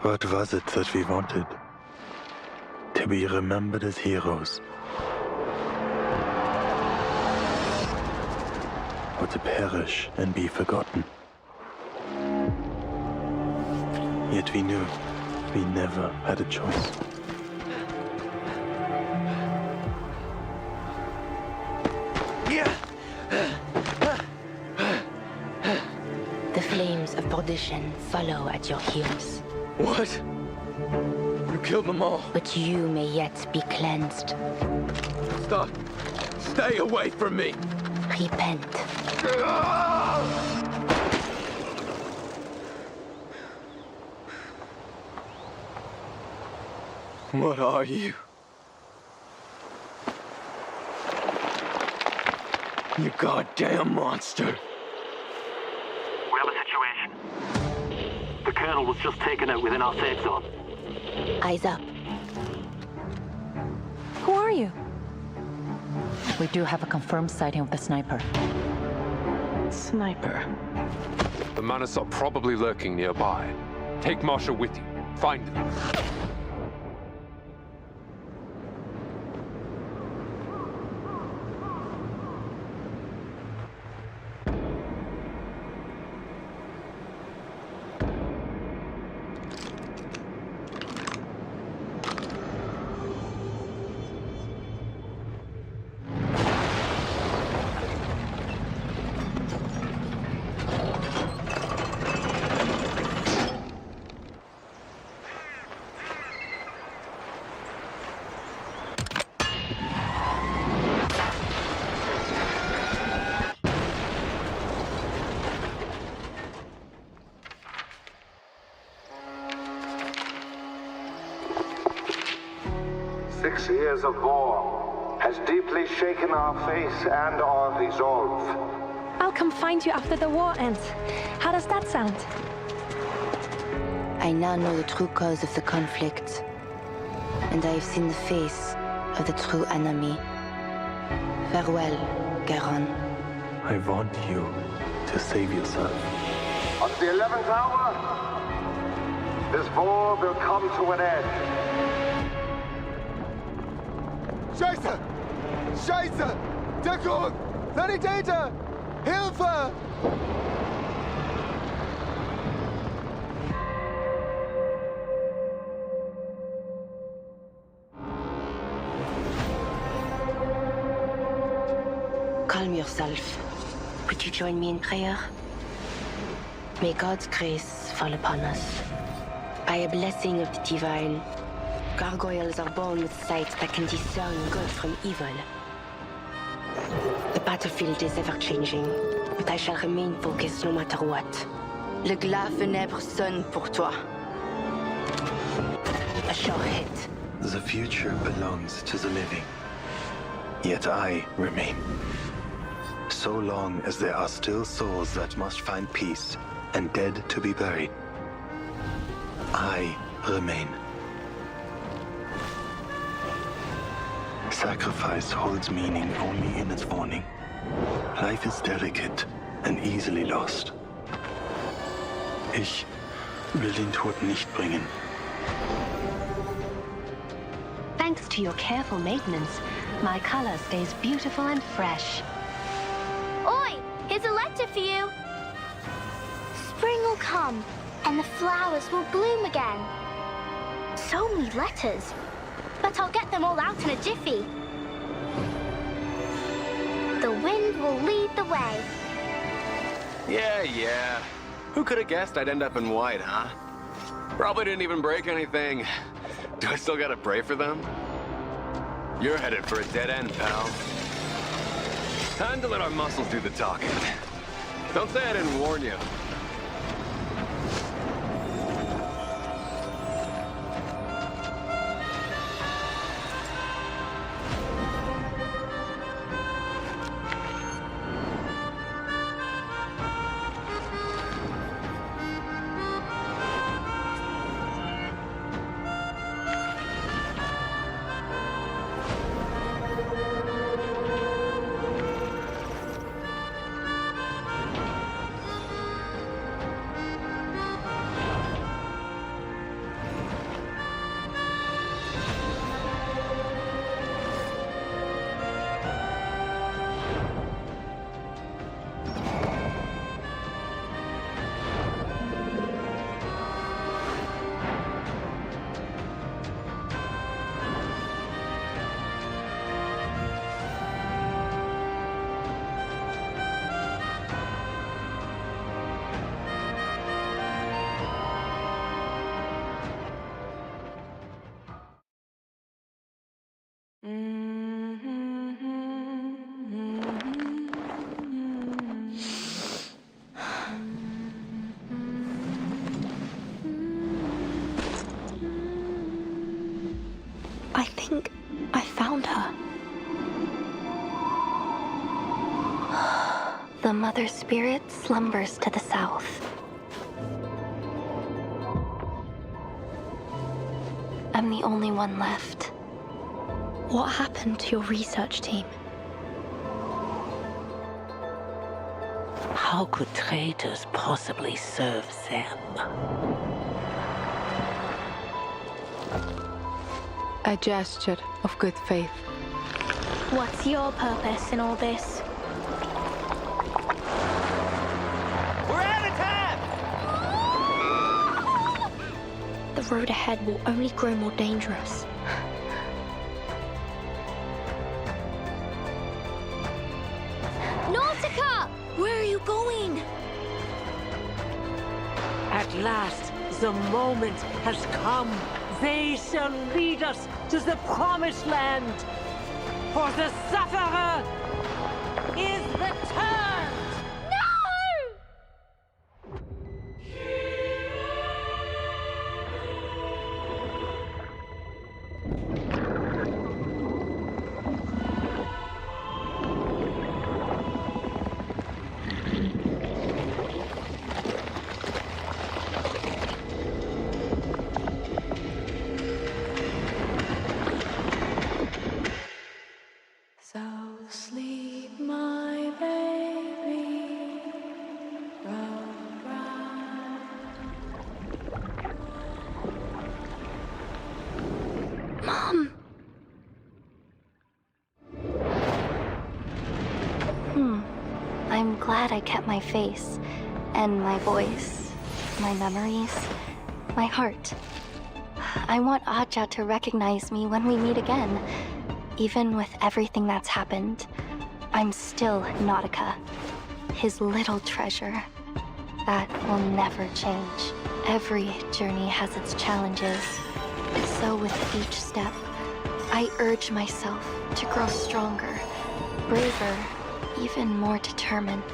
What was it that we wanted? To be remembered as heroes. Or to perish and be forgotten. Yet we knew we never had a choice. The flames of perdition follow at your heels. What? You killed them all. But you may yet be cleansed. Stop. Stay away from me. Repent. What are you? You goddamn monster. We have a situation. The Colonel was just taken out within our safe zone. Eyes up. Who are you? We do have a confirmed sighting of the sniper. Sniper. The Manus are probably lurking nearby. Take Marshall with you. Find them. Six years of war has deeply shaken our faith and our resolve. I'll come find you after the war ends. How does that sound? I now know the true cause of the conflict. And I have seen the face of the true enemy. Farewell, Garon. I want you to save yourself. On the 11th hour, this war will come to an end. Scheiße! Scheiße! Deckung! Sanitäter! Hilfe! Calm yourself. Would you join me in prayer? May God's grace fall upon us. By a blessing of the divine, gargoyles are born with sight that can discern good from evil. The battlefield is ever-changing, but I shall remain focused no matter what. Le glas funèbre sonne pour toi. A sure hit. The future belongs to the living. Yet I remain. So long as there are still souls that must find peace and dead to be buried, I remain. Sacrifice holds meaning only in its warning. Life is delicate and easily lost. Ich will den Tod nicht bringen. Thanks to your careful maintenance, my color stays beautiful and fresh. Oi! Here's a letter for you. Spring will come, and the flowers will bloom again. So many letters. But I'll get them all out in a jiffy. The wind will lead the way. Yeah. Who could have guessed I'd end up in white, huh? Probably didn't even break anything. Do I still gotta pray for them? You're headed for a dead end, pal. Time to let our muscles do the talking. Don't say I didn't warn you. I think I found her. The Mother Spirit slumbers to the south. I'm the only one left. What happened to your research team? How could traitors possibly serve them? A gesture of good faith. What's your purpose in all this? We're out of time! The road ahead will only grow more dangerous. Nautica! Where are you going? At last, the moment has come. They shall lead us to the promised land. For the sufferer is returned! So sleep, my baby. Mom! I'm glad I kept my face, and my voice, my memories, my heart. I want Aja to recognize me when we meet again. Even with everything that's happened, I'm still Nautica, his little treasure. That will never change. Every journey has its challenges. So with each step, I urge myself to grow stronger, braver, even more determined.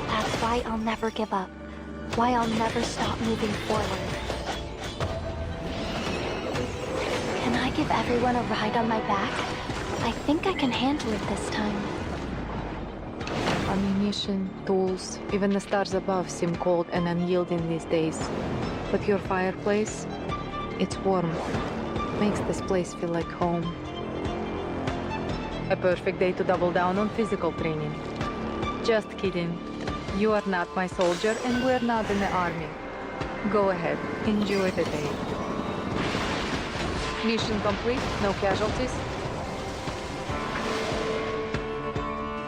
That's why I'll never give up, why I'll never stop moving forward. Can I give everyone a ride on my back? I think I can handle it this time. Ammunition, tools, even the stars above seem cold and unyielding these days. But your fireplace, it's warm. Makes this place feel like home. A perfect day to double down on physical training. Just kidding. You are not my soldier and we're not in the army. Go ahead, enjoy the day. Mission complete, no casualties.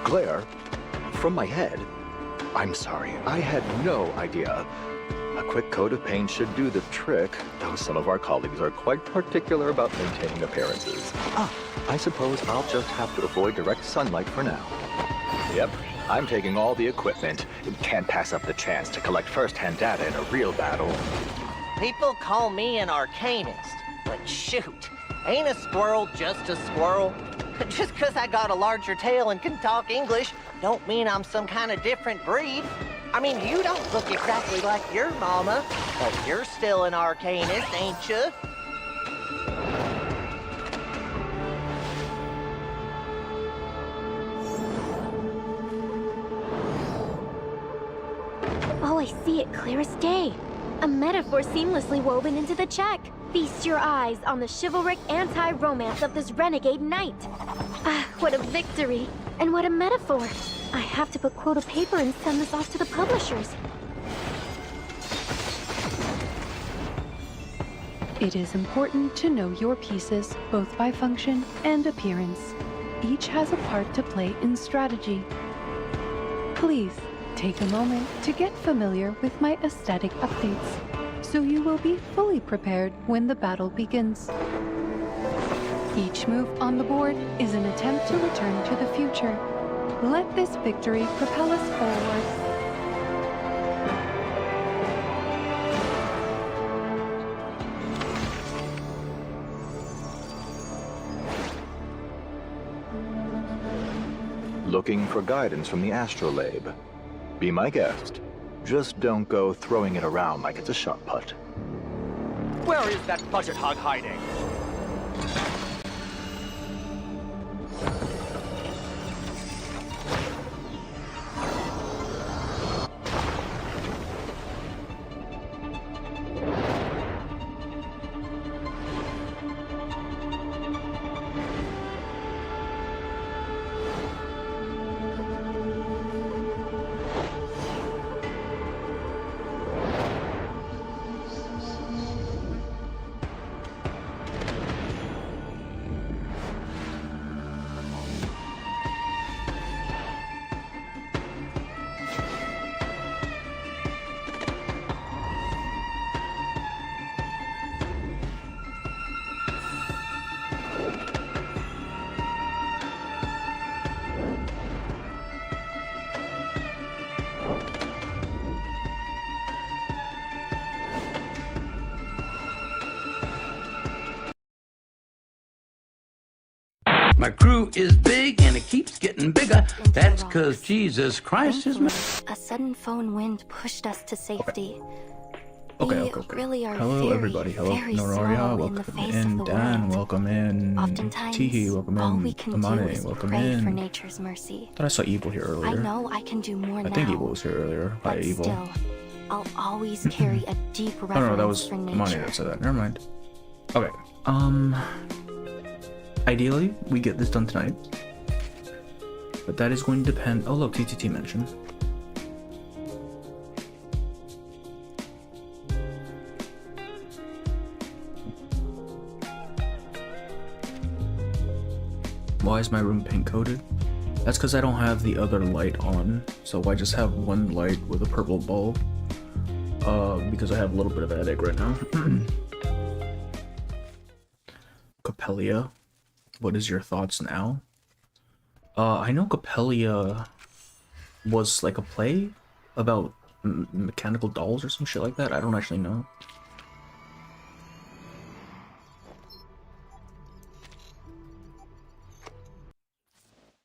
Claire, from my head, I'm sorry, I had no idea. A quick coat of paint should do the trick, though some of our colleagues are quite particular about maintaining appearances. I suppose I'll just have to avoid direct sunlight for now. Yep, I'm taking all the equipment. Can't pass up the chance to collect first-hand data in a real battle. People call me an arcanist, but shoot, ain't a squirrel just a squirrel? Just 'cause I got a larger tail and can talk English, don't mean I'm some kind of different breed. I mean, you don't look exactly like your mama, but you're still an arcanist, ain't you? Oh, I see it clear as day. A metaphor seamlessly woven into the check. Feast your eyes on the chivalric anti-romance of this renegade knight. Ah, what a victory! And what a metaphor! I have to put quota paper and send this off to the publishers. It is important to know your pieces, both by function and appearance. Each has a part to play in strategy. Please, take a moment to get familiar with my aesthetic updates, so you will be fully prepared when the battle begins. Each move on the board is an attempt to return to the future. Let this victory propel us forward. Looking for guidance from the astrolabe. Be my guest. Just don't go throwing it around like it's a shot put. Where is that budget hog hiding? My crew is big and it keeps getting bigger. That's because Jesus Christ is my... A sudden phone wind pushed us to safety. Okay. Really are Hello, everybody. Hello, Noraria. Welcome in. Dan, welcome in. Tihi, welcome in. Amane, welcome in. For nature's mercy. Thought I saw Evil here earlier. I know I can do more now. I think Evil was here earlier. Hi, Evil. Still, I'll always carry a deep reverence Oh no, that was for Amane nature. that said that. Never mind. Okay. Ideally, we get this done tonight. But that is going to depend... Oh look, TTT mentioned. Why is my room pink coated? That's because I don't have the other light on. So I just have one light with a purple bulb. Because I have a little bit of a headache right now. Capellia. What is your thoughts now? I know Capellia was like a play about mechanical dolls or some shit like that. I don't actually know.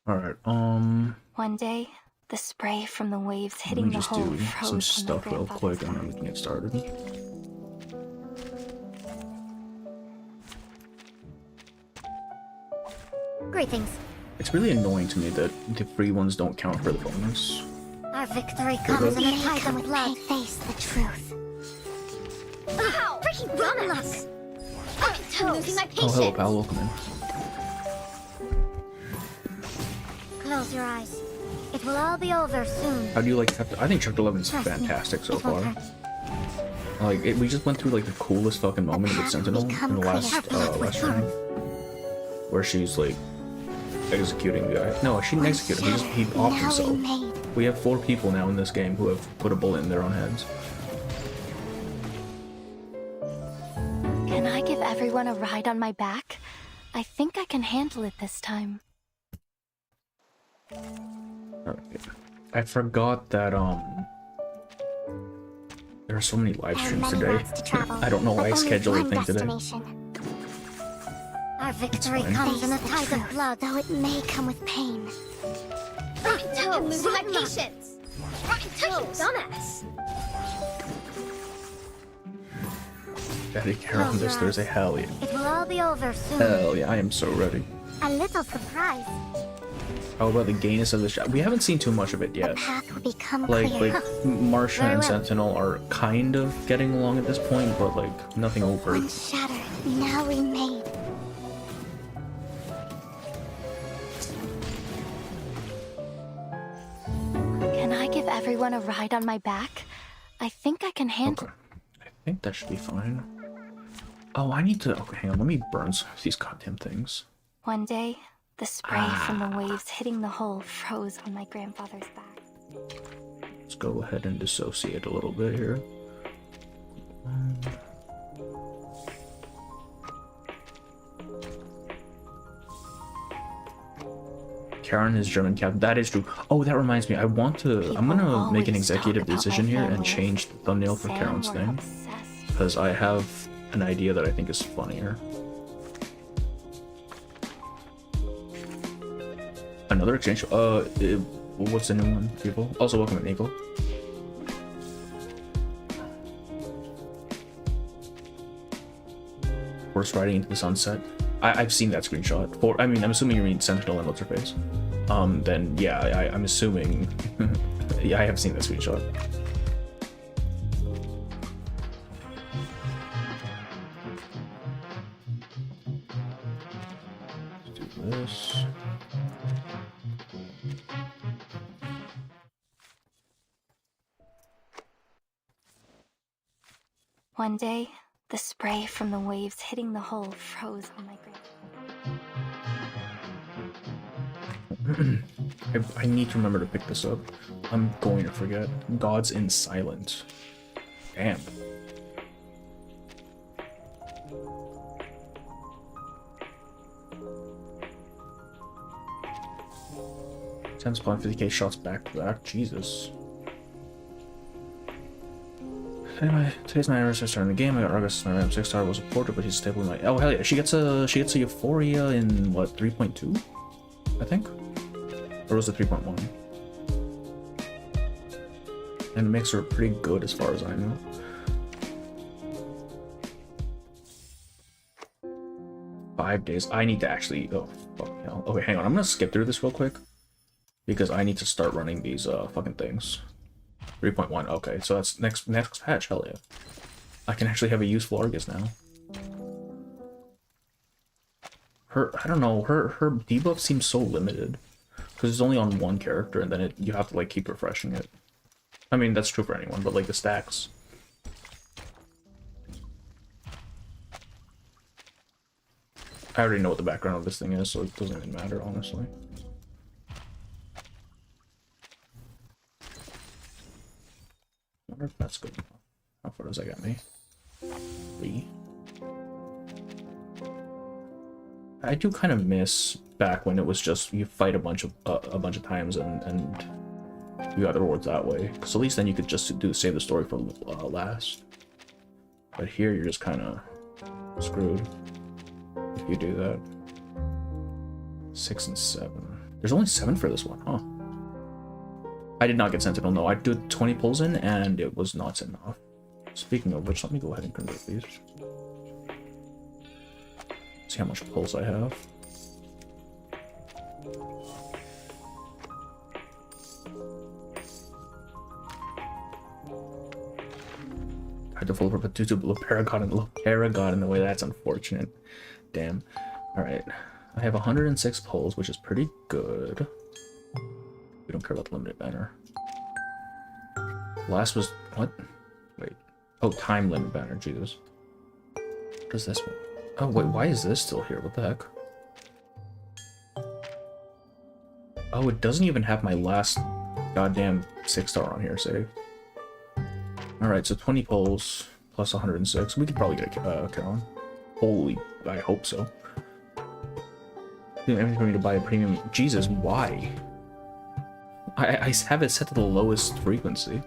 Alright, One day, the spray from the waves hitting the just hull do froze some on my stuff real grandfather's quick and then we can get started. Greetings. It's really annoying to me that the free ones don't count for the bonus. Our victory comes in a tide of blood. Face the truth. Ow! Freaking run us! I'm losing my Oh, hello, patience. pal. Welcome in. Close your eyes. It will all be over soon. How do you like chapter? I think chapter 11 is fantastic so far. Like, we just went through like the coolest fucking moment with Sentinel in the last round, where she's like executing the guy. No, she didn't execute him. He offed himself. We have 4 people now in this game who have put a bullet in their own heads. Can I give everyone a ride on my back? I think I can handle it this time. Okay. I forgot that there are so many live streams today. I don't know why I scheduled a thing today. Our victory comes in a tide of blood, though it may come with pain. I'm losing my patience. Dumbass. Daddy Carol on this Thursday. Hell yeah. It will all be over soon. Hell yeah, I am so ready. A little surprise. How about the gayness of the shot? We haven't seen too much of it yet. Path will become Like clear. Martian Very and well. Sentinel are kind of getting along at this point, but like nothing overt. Once shattered, now remade. Can I give everyone a ride on my back? I think I can handle. I think that should be fine. Oh, I need to. Okay, hang on. Let me burn some of these goddamn things. One day, the spray from the waves hitting the hull froze on my grandfather's back. Let's go ahead and dissociate a little bit here. Karen is German captain. That is true. Oh, that reminds me. I'm gonna make an executive decision here and change the thumbnail for Karen's thing. Because I have an idea that I think is funnier. Another exchange. What's the new one, people? Also, welcome to Eagle. Horse riding into the sunset. I've seen that screenshot. I mean, I'm assuming you mean Sentinel and what's-her-face. Then yeah, I'm assuming... yeah, I have seen that screenshot. Let's do this. One day, the spray from the waves hitting the hull froze on my grave. I need to remember to pick this up. I'm going to forget. Gods in Silence. Damn. Ten spawn 50k shots back to back. Jesus. Anyway, today's my anniversary starting the game. I got Argus, my RAM 6-star was a porter, but he's stable in my... Oh hell yeah, she gets a Euphoria in what, 3.2? I think? Or was it 3.1? And it makes her pretty good as far as I know. Five days. I need to actually... Oh, fuck hell. Okay, hang on. I'm gonna skip through this real quick. Because I need to start running these fucking things. 3.1. Okay, so that's next patch. Hell yeah. I can actually have a useful Argus now. I don't know, her debuff seems so limited. Because it's only on one character, and then you have to like keep refreshing it. I mean, that's true for anyone, but like the stacks. I already know what the background of this thing is, so it doesn't even matter, honestly. I wonder if that's good enough. How far does that get me? 3. I do kind of miss back when it was just you fight a bunch of times and you got the rewards that way. Because at least then you could just save the story for last. But here you're just kind of screwed if you do that. 6 and 7. There's only 7 for this one, huh? I did not get Sentinel, no. I did 20 pulls in, and it was not enough. Speaking of which, let me go ahead and convert these. See how much pulls I have. I had to full put two Low Paragon in the way. That's unfortunate. Damn. Alright. I have 106 pulls, which is pretty good. We don't care about the limited banner. Last was... what? Wait. Oh, time limit banner, Jesus. What is this one? Oh, wait, why is this still here? What the heck? Oh, it doesn't even have my last goddamn 6-star on here saved. Alright, so 20 pulls plus 106. We could probably get a kill on. Holy, I hope so. Doing everything for me to buy a premium. Jesus, why? I have it set to the lowest frequency.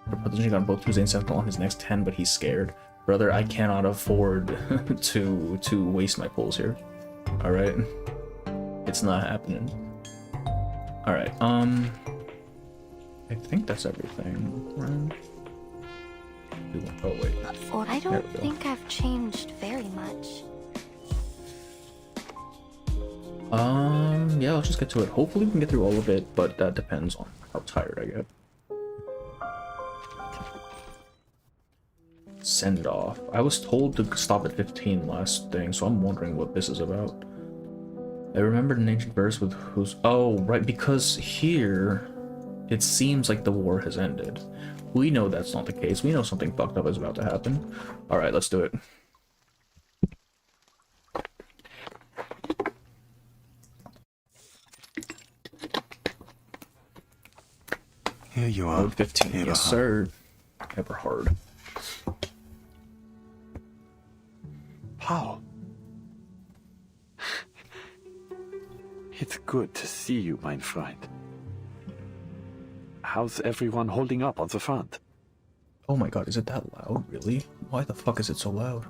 For potentially on both Tuesday and Sentinel on his next 10, but he's scared. Brother, I cannot afford to waste my pulls here. Alright? It's not happening. Alright, I think that's everything, right? Oh, wait. I don't think I've changed very much. Yeah, let's just get to it. Hopefully we can get through all of it, but that depends on how tired I get. Send off. I was told to stop at 15 last thing, so I'm wondering what this is about. I remembered an ancient verse with who's... Oh, right, because here it seems like the war has ended. We know that's not the case. We know something fucked up is about to happen. Alright, let's do it. Here you are. Mode 15. Eberhard. Yes, sir. Eberhard. Paul. It's good to see you, mein Freund. How's everyone holding up on the front? Oh my god, is it that loud? Really? Why the fuck is it so loud?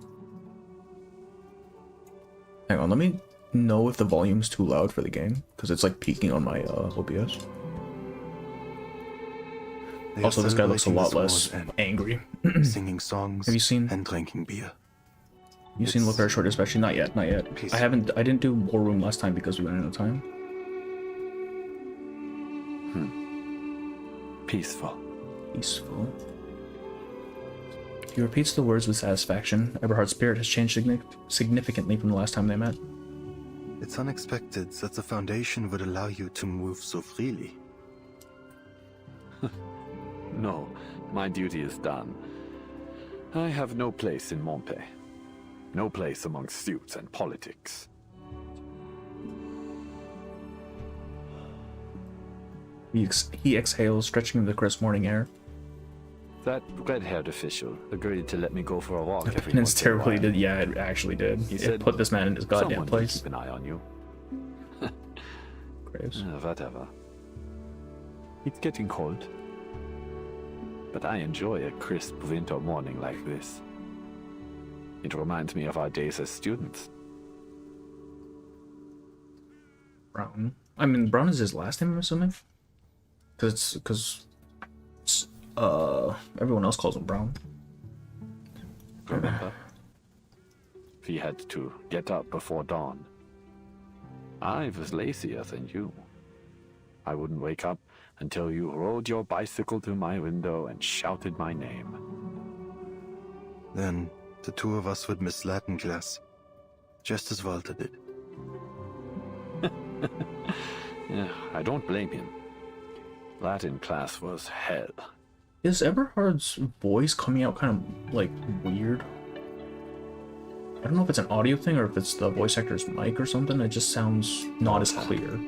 Hang on, let me know if the volume's too loud for the game, because it's like peaking on my OBS. Also, this guy looks a lot less angry. Singing songs Have you seen? And drinking beer. You seem to look very short, especially not yet, not yet. I didn't do War Room last time because we ran out of time. Peaceful. Peaceful. He repeats the words with satisfaction. Eberhard's spirit has changed significantly from the last time they met. It's unexpected that the Foundation would allow you to move so freely. No, my duty is done. I have no place in Montpe. No place among suits and politics. He exhales, stretching the crisp morning air. That red-haired official agreed to let me go for a walk every And it's once in a terrible he while. did. Yeah, it actually did. He It said, put this man in his goddamn "Someone will place. keep an eye on you." Graves. Whatever. It's getting cold. But I enjoy a crisp winter morning like this. It reminds me of our days as students. Brown. I mean, Brown is his last name, I'm assuming? Because everyone else calls him Brown. Remember? We had to get up before dawn. I was lazier than you. I wouldn't wake up until you rode your bicycle to my window and shouted my name. Then the two of us would miss Latin class, just as Walter did. Yeah, I don't blame him. Latin class was hell. Is Eberhard's voice coming out kind of, like, weird? I don't know if it's an audio thing or if it's the voice actor's mic or something. It just sounds not as clear.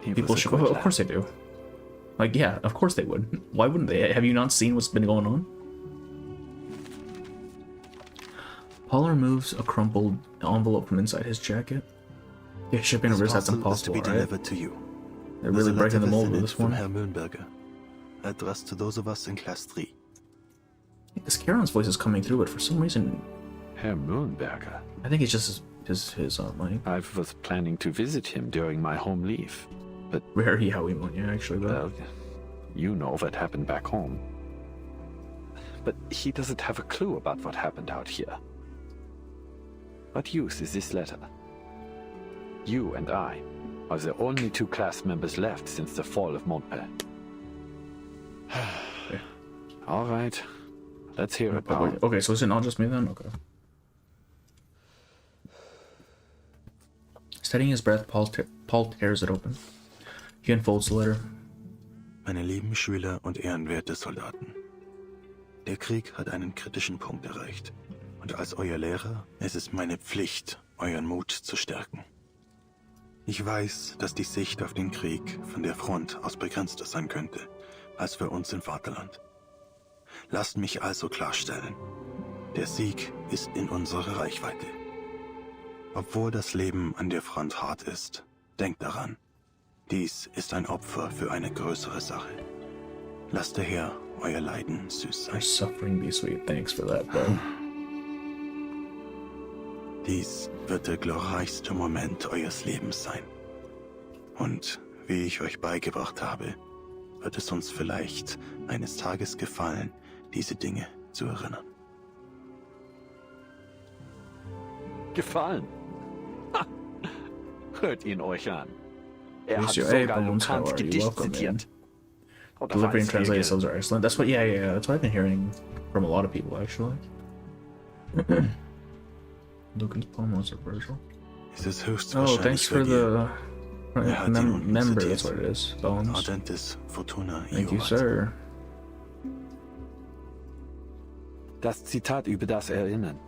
People should... Of course they do. Like, yeah, of course they would. Why wouldn't they? Have you not seen what's been going on? Paul removes a crumpled envelope from inside his jacket. Yeah, shipping over that's impossible, to be right? delivered to you. They're really breaking the mold with this from one. Herr Mühlenberger, addressed to those of us in Class 3. This Charon's voice is coming through, but for some reason... Herr Mühlenberger? I think it's just his mic. I was planning to visit him during my home leave, but... Very how we want, yeah, actually, but... Well, you know what happened back home. But he doesn't have a clue about what happened out here. What use is this letter? You and I are the only two class members left since the fall of Montpe. Okay. All right. Let's hear it, Paul. Okay, so is it not just me then? Okay. Steadying his breath, Paul tears it open. He unfolds the letter. Meine lieben Schüler und ehrenwerte Soldaten. Der Krieg hat einen kritischen Punkt erreicht. Und als euer Lehrer ist es meine Pflicht, euren Mut zu stärken. Ich weiß, dass die Sicht auf den Krieg von der Front aus begrenzter sein könnte, als für uns im Vaterland. Lasst mich also klarstellen, der Sieg ist in unserer Reichweite. Obwohl das Leben an der Front hart ist, denkt daran, dies ist ein Opfer für eine größere Sache. Lasst der Herr euer Leiden süß sein. Your suffering be sweet. Thanks for that, bro. Dies wird der glorreichste Moment eures Lebens sein. Und wie ich euch beigebracht habe, wird es uns vielleicht eines Tages gefallen, diese Dinge zu erinnern. Gefallen? Ha! Hört ihn euch an. Yes, Hat your A sogar bones, how Lukans are you? Gedicht Welcome, man. zitiert. Oder Delivery and weiß translated Hegel. subs are excellent. That's what, yeah, that's what I've been hearing from a lot of people, actually. Lucan's poem was a Virgil. Es ist Oh, höchstwahrscheinlich thanks for the hat ihn unten member, zitiert. that's what it is. Bones. Argentis Fortuna Thank you, Iovat. sir. Das Zitat über das Erinnern.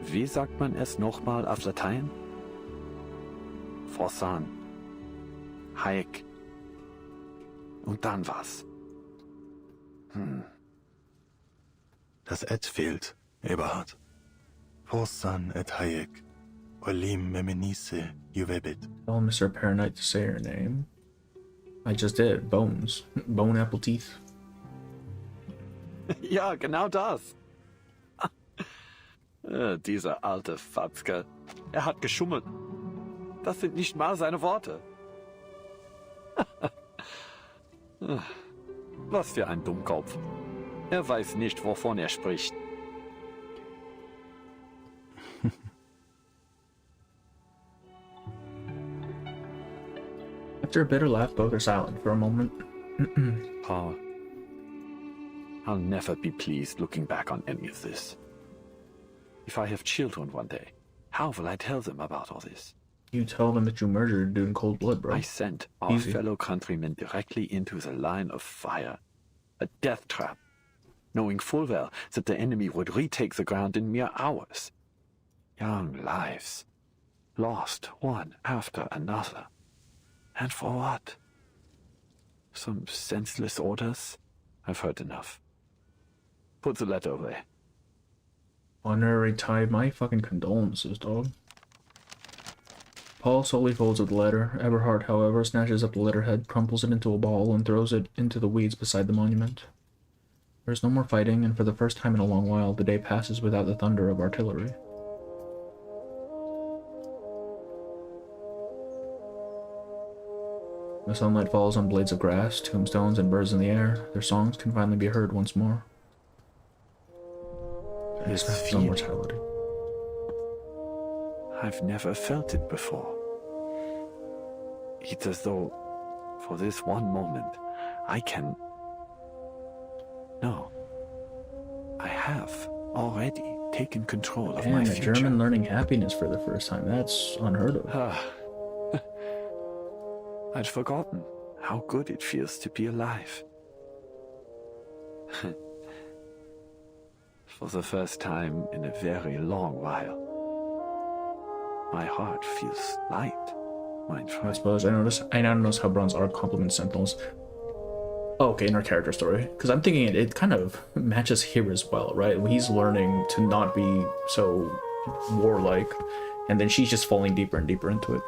Wie sagt man es nochmal auf Latein? Forsan. Hayek. Und dann was? Das Et fehlt, Eberhard. Forsan et Hayek. Olim memenice juvebit. Tell Mr. Paranoid to say your name. I just did. Bones. Bone apple teeth. Ja, genau das. Dieser alte Fatzke. Er hat geschummelt. Das sind nicht mal seine Worte. Was für ein Dummkopf. weiß nicht, wovon spricht. After a bitter laugh, both are silent for a moment. Paul, I'll never be pleased looking back on any of this. If I have children one day, how will I tell them about all this? You tell them that you murdered a dude in cold blood, bro. I sent our fellow countrymen directly into the line of fire. A death trap, knowing full well that the enemy would retake the ground in mere hours. Young lives, lost one after another. And for what? Some senseless orders? I've heard enough. Put the letter away. Honorary tie, my fucking condolences, dog. Paul slowly folds up the letter. Eberhard, however, snatches up the letterhead, crumples it into a ball, and throws it into the weeds beside the monument. There's no more fighting, and for the first time in a long while, the day passes without the thunder of artillery. The sunlight falls on blades of grass, tombstones, and birds in the air. Their songs can finally be heard once more. This no feeling. mortality. I've never felt it before. It's as though, for this one moment, I can... No. I have already taken control of my And a future. German learning happiness for the first time. That's unheard of. I'd forgotten how good it feels to be alive. For the first time in a very long while, my heart feels light, mein Freund. I suppose I now notice how Braun's arc complements Sentinel's. Oh, okay, in our character story. Because I'm thinking it kind of matches here as well, right? He's learning to not be so warlike, and then she's just falling deeper and deeper into it.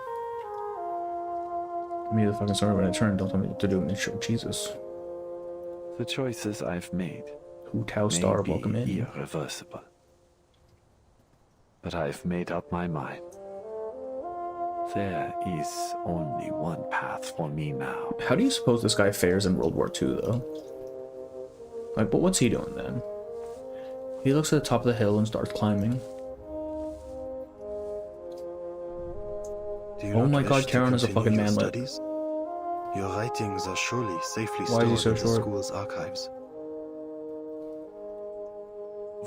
Give me the fucking story when I turn, don't tell me what to do, and show Jesus. The choices I've made Hu Tao Star, may welcome in. be irreversible. But I've made up my mind. There is only one path for me now. How do you suppose this guy fares in World War II, though? Like, but what's he doing then? He looks at the top of the hill and starts climbing. Oh my god, Karen is a fucking manlet. Studies? Your writings are surely safely Why is he stored so in the short? school's archives.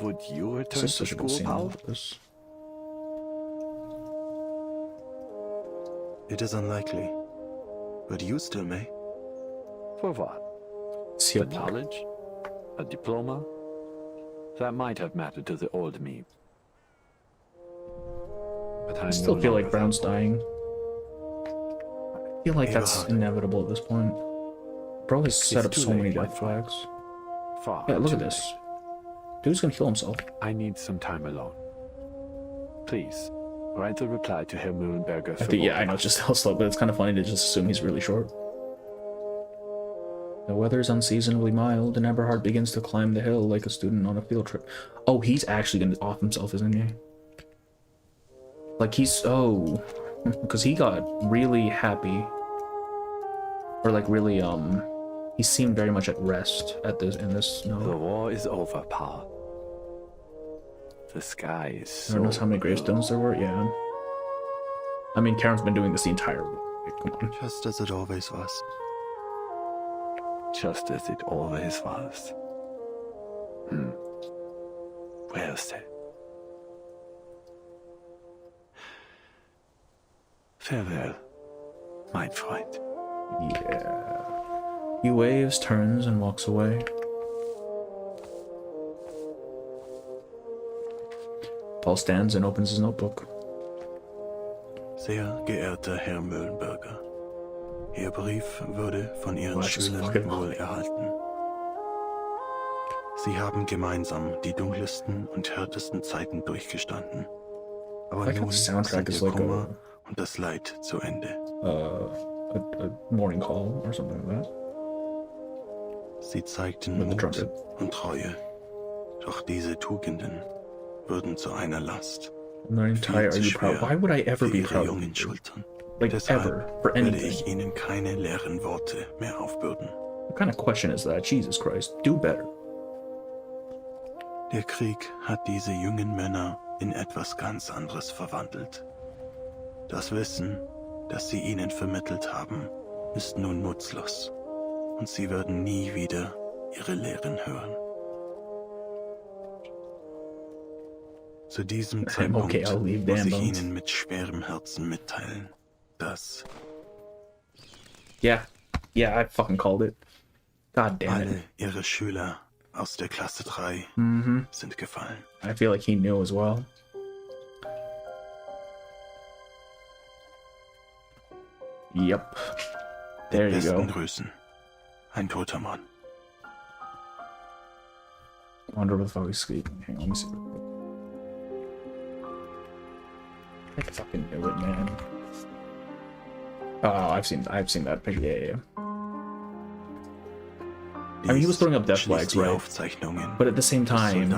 Would you return This to is such a good school, scene. I Paul? love this. It is unlikely, but you still may. For what? See For knowledge? A diploma? That might have mattered to the old me. But I still feel like Brown's dying. I feel like that's Eberhard. inevitable at this point. Bro has set up too so late, many my death flags. Far Yeah, look too at this. Dude's gonna kill himself. I need some time alone. Please, write a reply to Herr Mühlenberger. I think, yeah, I know it's just how slow, but it's kind of funny to just assume he's really short. The weather is unseasonably mild, and Eberhard begins to climb the hill like a student on a field trip. Oh, he's actually gonna off himself, isn't he? Like he's because he got really happy, or like really he seemed very much at rest at this in this. The war is over, Paul. The sky is so Who knows how many gravestones there were? Yeah. I mean, Karen's been doing this the entire week. Come on. Just as it always was. Just as it always was. Well said. Farewell, mein Freund. Yeah. He waves, turns, and walks away. Paul stands and opens his notebook. Sehr geehrter Herr Mühlenberger, Ihr Brief wurde von Ihren That's just Schülern fucking wohl erhalten. Sie haben gemeinsam die dunkelsten und härtesten Zeiten durchgestanden. Aber I like how nun the soundtrack sind is der like Kummer und das Leid zu Ende. A morning call or something like that. Sie zeigten With the Mut trumpet. und Treue. Doch diese Tugenden würden zu einer Last. I'm not entirely. Are you proud? Why would I ever für be ihre proud of jungen you? Schultern. Like Deshalb ever for werde anything? ich Ihnen keine leeren Worte mehr aufbürden. What kind of question is that? Jesus Christ, do better. Der Krieg hat diese jungen Männer in etwas ganz anderes verwandelt. Das Wissen, das sie ihnen vermittelt haben, ist nun nutzlos. Und sie werden nie wieder ihre Lehren hören. Zu diesem Zeitpunkt muss ich Ihnen mit schwerem Herzen mitteilen, dass... Yeah, I fucking called it. God damn it. Alle Ihre Schüler aus der Klasse 3 sind gefallen. I feel like he knew as well. Yep. There you go. Besten Grüßen. Ein toter Mann. I wonder what the fuck he's speaking. Hang on, let me see. I fucking knew it, man. Oh, I've seen that picture. Yeah. I mean, he was throwing up death flags, right? But at the same time,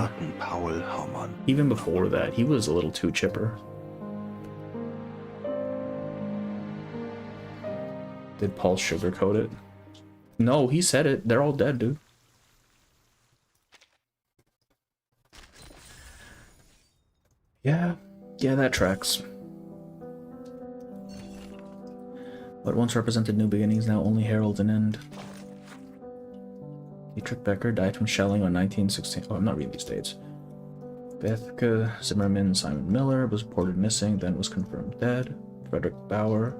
even before that, he was a little too chipper. Did Paul sugarcoat it? No, he said it. They're all dead, dude. Yeah, that tracks. What once represented new beginnings now only heralds an end. Dietrich Becker died from shelling on 1916. Oh, I'm not reading these dates. Bethke Zimmerman Simon Miller was reported missing, then was confirmed dead. Frederick Bauer,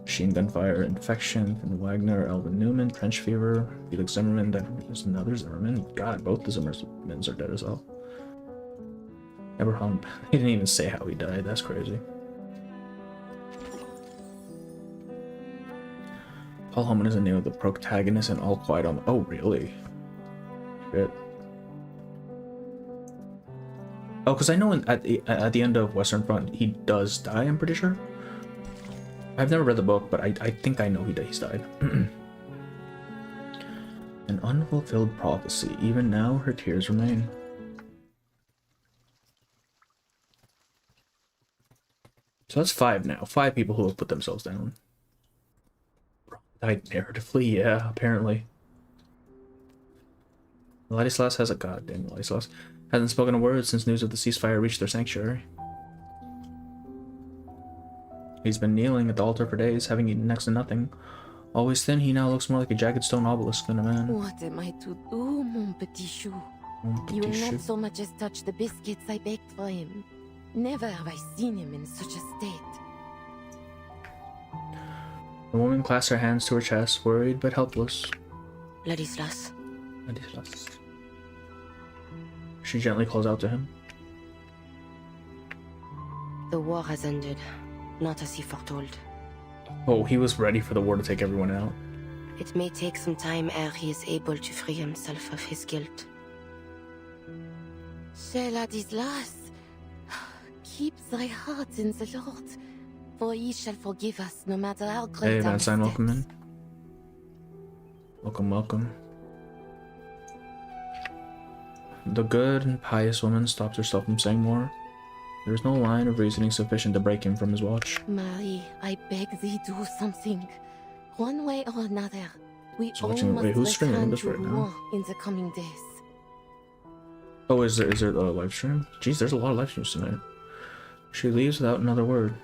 machine gun fire infection. Finn Wagner, Alvin Newman, trench fever. Felix Zimmerman, there's another Zimmerman. God, both the Zimmermans are dead as well. Abraham, he didn't even say how he died. That's crazy. Paul Holman is the name of the protagonist in All Quiet on... Oh, really? Shit. Oh, because I know at the end of Western Front, he does die, I'm pretty sure. I've never read the book, but I think I know he's died. An unfulfilled prophecy. Even now, her tears remain. So that's 5 now. 5 people who have put themselves down. Died narratively, yeah, apparently. Ladislas has a goddamn Ladislas. Hasn't spoken a word since news of the ceasefire reached their sanctuary. He's been kneeling at the altar for days, having eaten next to nothing. Always thin, he now looks more like a jagged stone obelisk than a man. What am I to do, mon petit chou? You will not so much as touch the biscuits I baked for him. Never have I seen him in such a state. The woman clasped her hands to her chest, worried but helpless. Ladislas. Ladislas. She gently calls out to him. The war has ended, not as he foretold. Oh, he was ready for the war to take everyone out. It may take some time ere he is able to free himself of his guilt. Cher Ladislas, keep thy heart in the Lord, for he shall forgive us no matter how great Hey, our Van Sign, mistakes. welcome in. Welcome. The good and pious woman stopped herself from saying more. There was no line of reasoning sufficient to break him from his watch. Marie, I beg thee do something. One way or another, we So all watching- must wait, who's streaming return this to right now? Rouen in the coming days. Oh, is there a live stream? Jeez, there's a lot of live streams tonight. She leaves without another word.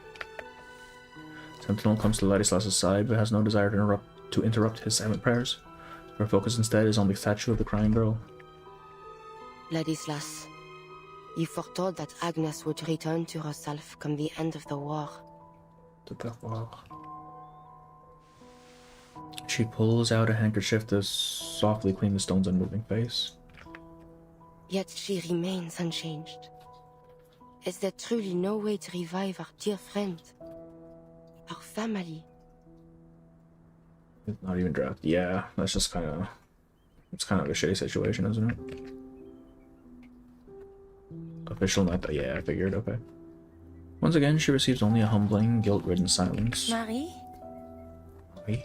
Sentinel comes to Ladislas' side, but has no desire to interrupt his silent prayers. Her focus instead is on the statue of the crying girl. Ladislas, you foretold that Agnes would return to herself come the end of the war. She pulls out a handkerchief to softly clean the stone's unmoving face. Yet she remains unchanged. Is there truly no way to revive our dear friend? Our family? It's not even drafted. Yeah, that's just kind of... It's kind of a shitty situation, isn't it? Official not that. Yeah, I figured. Okay. Once again, she receives only a humbling, guilt-ridden silence. Marie? Marie?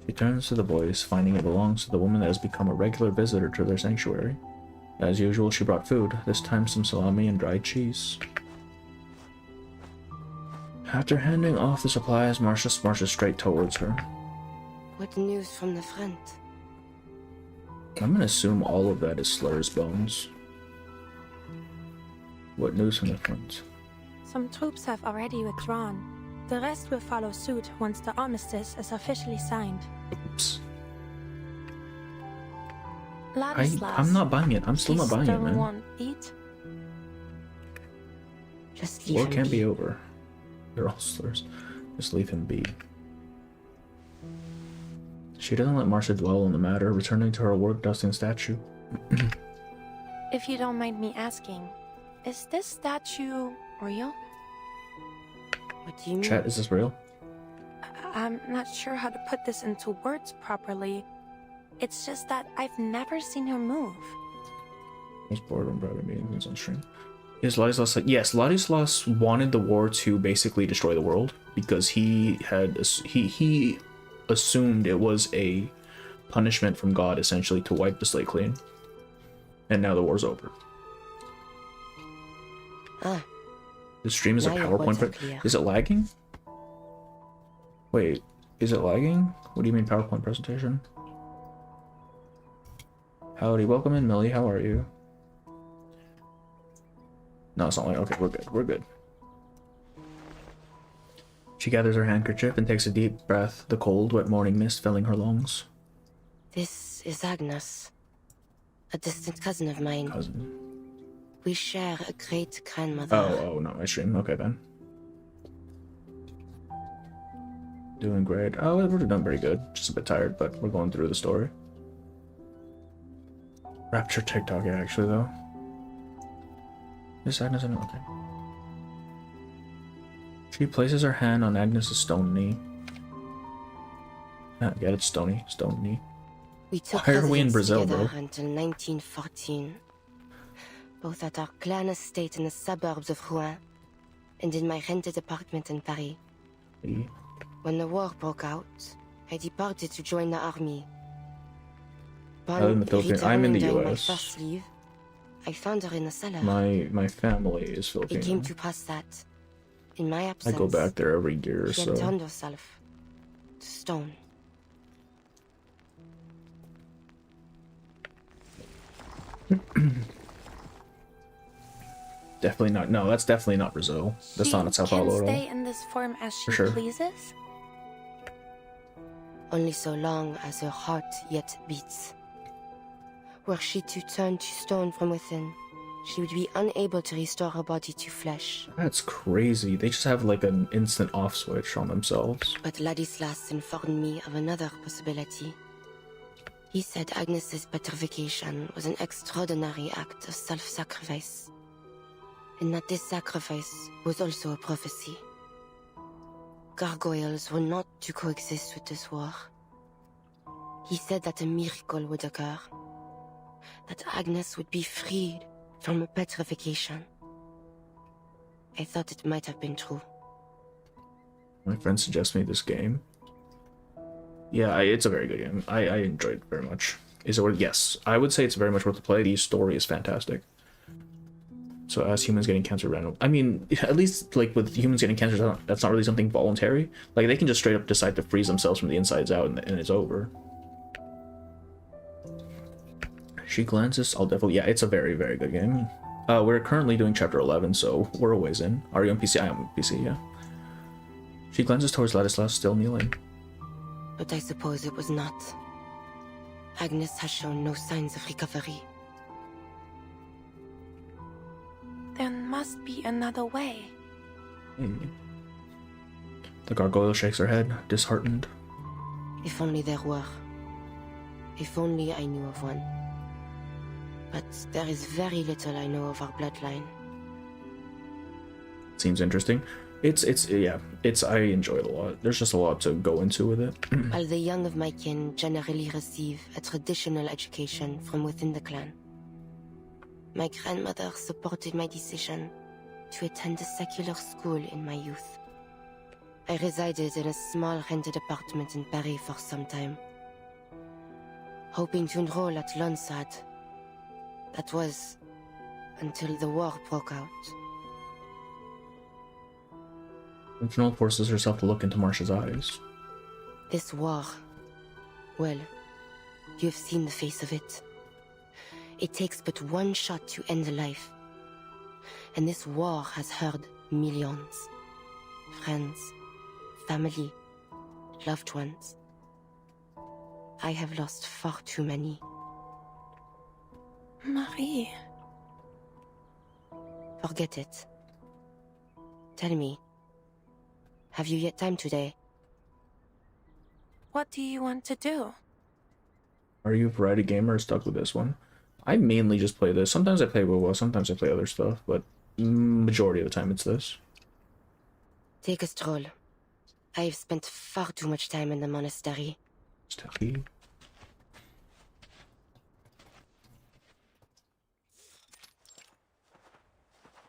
She turns to the voice, finding it belongs to the woman that has become a regular visitor to their sanctuary. As usual, she brought food, this time some salami and dried cheese. After handing off the supplies, Marcia marches straight towards her. What news from the front? I'm gonna assume all of that is Slur's bones. What news from the front? Some troops have already withdrawn. The rest will follow suit once the armistice is officially signed. Oops. Ladislas, I'm not buying it. I'm still not buying it, man. won't eat. Just leave War him can't be. be over. They're all Slurs. Just leave him be. She doesn't let Marcia dwell on the matter, returning to her work-dusting statue. If you don't mind me asking, is this statue real? What do you mean? Chat, is this real? I'm not sure how to put this into words properly. It's just that I've never seen her move. I was bored when private meetings on stream. Is Ladislas like, yes, Ladislas wanted the war to basically destroy the world because he assumed it was a punishment from God essentially to wipe the slate clean. And now the war's over. Ah. The stream is a Now your PowerPoint. words are clear. Is it lagging? Wait, is it lagging? What do you mean PowerPoint presentation? Howdy, welcome in, Millie. How are you? No, it's not like, okay, we're good. We're good. She gathers her handkerchief and takes a deep breath, the cold, wet morning mist filling her lungs. This is Agnes, a distant cousin of mine. Cousin. We share a great-grandmother. Oh, not my stream. Okay, then. Doing great. Oh, we're doing pretty good. Just a bit tired, but we're going through the story. Rapture TikTok, yeah, actually, though. Is Agnes in it? Okay. She places her hand on Agnes's stone knee. Ah, get it, stony. Stone knee. We took Why are we in residence Brazil, together bro? until 1914. Both at our clan estate in the suburbs of Rouen, and in my rented apartment in Paris. When the war broke out, I departed to join the army. In the Philippines. I'm in the Returning during my US. first leave, I found her in the cellar. My family is It came Filipino. to pass that, in my I absence, go back there every year or she so. had turned herself to stone. Definitely not. No, that's definitely not Brazil. That's not in Sao Paulo Can at all. stay in this form as she For sure. pleases? Only so long as her heart yet beats. Were she to turn to stone from within, she would be unable to restore her body to flesh. That's crazy. They just have like an instant off switch on themselves. But Ladislas informed me of another possibility. He said Agnes's petrification was an extraordinary act of self-sacrifice, and that this sacrifice was also a prophecy. Gargoyles were not to coexist with this war. He said that a miracle would occur, that Agnes would be freed from her petrification. I thought it might have been true. My friend suggests me this game. Yeah, it's a very good game. I enjoyed it very much. Is it worth? Yes, I would say it's very much worth the play. The story is fantastic. So as humans getting cancer random, I mean, at least like with humans getting cancer, that's not really something voluntary. Like they can just straight up decide to freeze themselves from the insides out, and it's over. She glances. I'll definitely. Yeah, it's a very, very good game. We're currently doing chapter 11, so we're a ways in. Are you on PC? I am on PC. Yeah. She glances towards Ladislas, still kneeling. But I suppose it was not. Agnes has shown no signs of recovery. There must be another way. The gargoyle shakes her head, disheartened. If only there were. If only I knew of one. But there is very little I know of our bloodline. Seems interesting. I enjoy it a lot. There's just a lot to go into with it. While the young of my kin generally receive a traditional education from within the clan, my grandmother supported my decision to attend a secular school in my youth. I resided in a small rented apartment in Paris for some time, hoping to enroll at Lonsad. That was until the war broke out. Infernal forces herself to look into Marcia's eyes. This war, well, you've seen the face of it. It takes but one shot to end a life. And this war has hurt millions. Friends, family, loved ones. I have lost far too many. Marie. Forget it. Tell me, have you yet time today? What do you want to do? Are you a variety gamer or stuck with this one? I mainly just play this. Sometimes I play WoW, sometimes I play other stuff, but majority of the time it's this. Take a stroll. I've spent far too much time in the monastery. Monastery?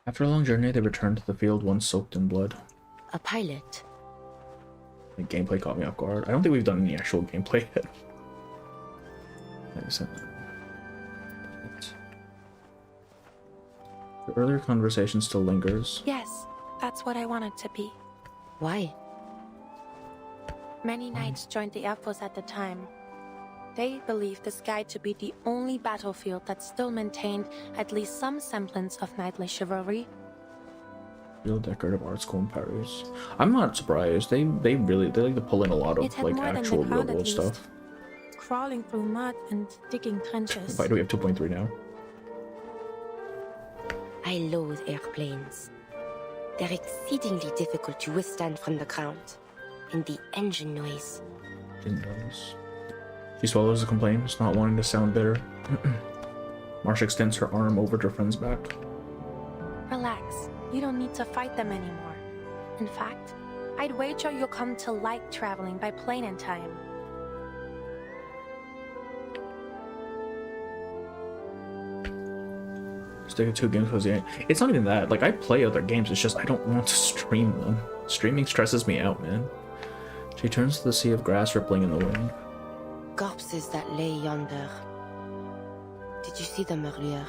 After a long journey, they returned to the field once soaked in blood. A pilot? The gameplay caught me off guard. I don't think we've done any actual gameplay yet. The earlier conversation still lingers. Yes, that's what I wanted to be. Why? Many knights joined the Elfos at the time. They believed the sky to be the only battlefield that still maintained at least some semblance of knightly chivalry. Real decorative art school in Paris. I'm not surprised. They like to pull in a lot of like actual real world stuff. Crawling through mud and digging trenches. Why do we have 2.3 now? I loathe airplanes. They're exceedingly difficult to withstand from the ground. And the engine noise. She swallows the complaints, not wanting to sound bitter. Marsha extends her arm over to her friend's back. Relax. You don't need to fight them anymore. In fact, I'd wager you'll come to like traveling by plane in time. Stick to 2 games because it's not even that. Like, I play other games, it's just I don't want to stream them. Streaming stresses me out, man. She turns to the sea of grass rippling in the wind. Corpses that lay yonder. Did you see them earlier?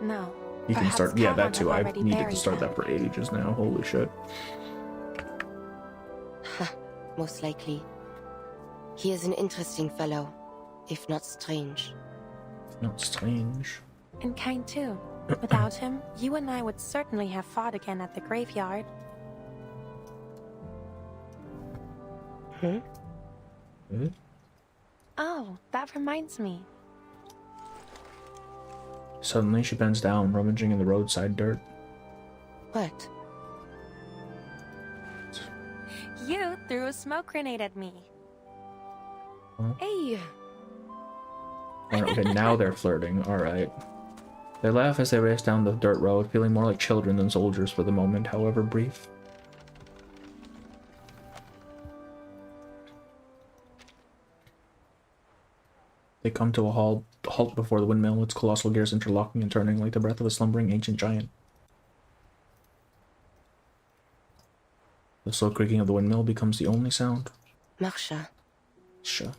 No. You can start, yeah, that too. I've needed to start that for ages now. Holy shit. Most likely. He is an interesting fellow, if not strange. Not strange. And kind too. Without him, you and I would certainly have fought again at the graveyard. Oh, that reminds me. Suddenly, she bends down, rummaging in the roadside dirt. What? You threw a smoke grenade at me. Huh? Hey! Alright, okay, now they're flirting. Alright. They laugh as they race down the dirt road, feeling more like children than soldiers for the moment, however brief. They come to a halt before the windmill, its colossal gears interlocking and turning like the breath of a slumbering ancient giant. The slow creaking of the windmill becomes the only sound. Marsha. Sure.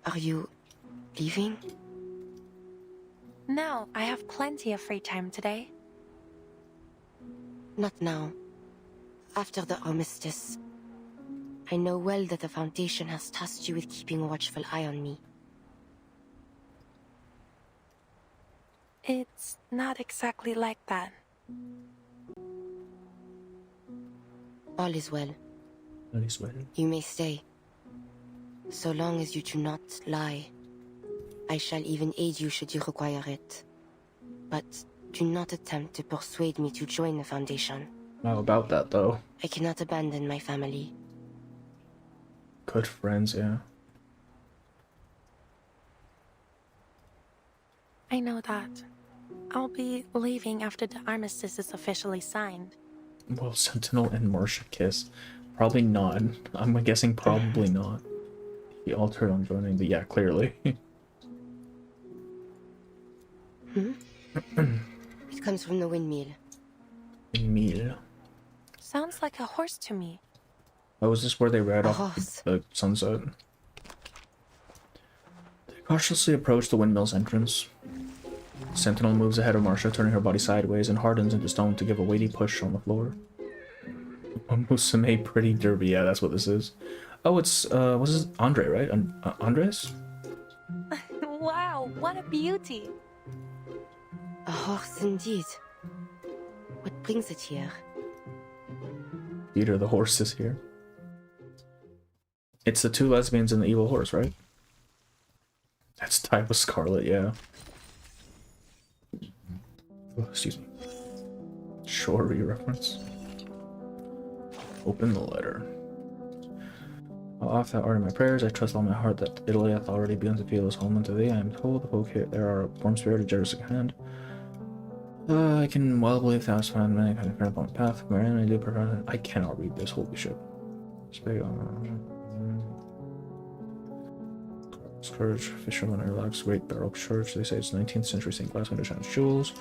Are you leaving? No, I have plenty of free time today. Not now. After the armistice. I know well that the Foundation has tasked you with keeping a watchful eye on me. It's not exactly like that. All is well. All is well. You may stay. So long as you do not lie. I shall even aid you should you require it. But do not attempt to persuade me to join the Foundation. How about that, though? I cannot abandon my family. Good friends, yeah. I know that. I'll be leaving after the armistice is officially signed. Will Sentinel and Marsha kiss? Probably not. I'm guessing probably not. He altered on joining the... Yeah, clearly. It comes from the windmill. Windmill. Sounds like a horse to me. Oh, is this where they ride off the sunset? They cautiously approach the windmill's entrance. Sentinel moves ahead of Marsha, turning her body sideways and hardens into stone to give a weighty push on the floor. Musume Pretty Derby, yeah, that's what this is. Oh, it's what's his Andre, right? Andres? Wow, what a beauty! A horse indeed. What brings it here? Peter the horse is here. It's the two lesbians and the evil horse, right? That's tied with Scarlet, yeah. Oh, excuse me. Shory reference. Open the letter. I'll offer that art in my prayers. I trust all my heart that Italy hath already begun to feel as home unto thee. I am told the folk here there are warm spirited, generous at hand. I can well believe thou hast found many kind of friend upon the path. Marianne, I do prefer. I cannot read this. Holy shit. Scourge, Fisherman Erlach's Great Barrow Church. They say it's 19th century St. Glass under shines jewels.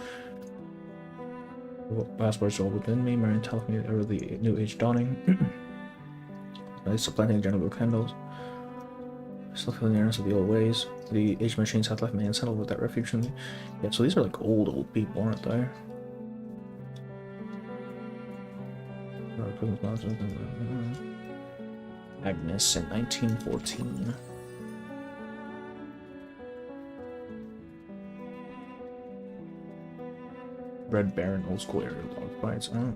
Last words all within me. Marianne tells me ever the new age dawning. I supplanting general candles. Still feeling the nearness of the old ways. The age machines have left me unsettled with that refuge from me. Yeah, so these are like old people, aren't they? Agnes in 1914. Red Baron, old school area log by its own.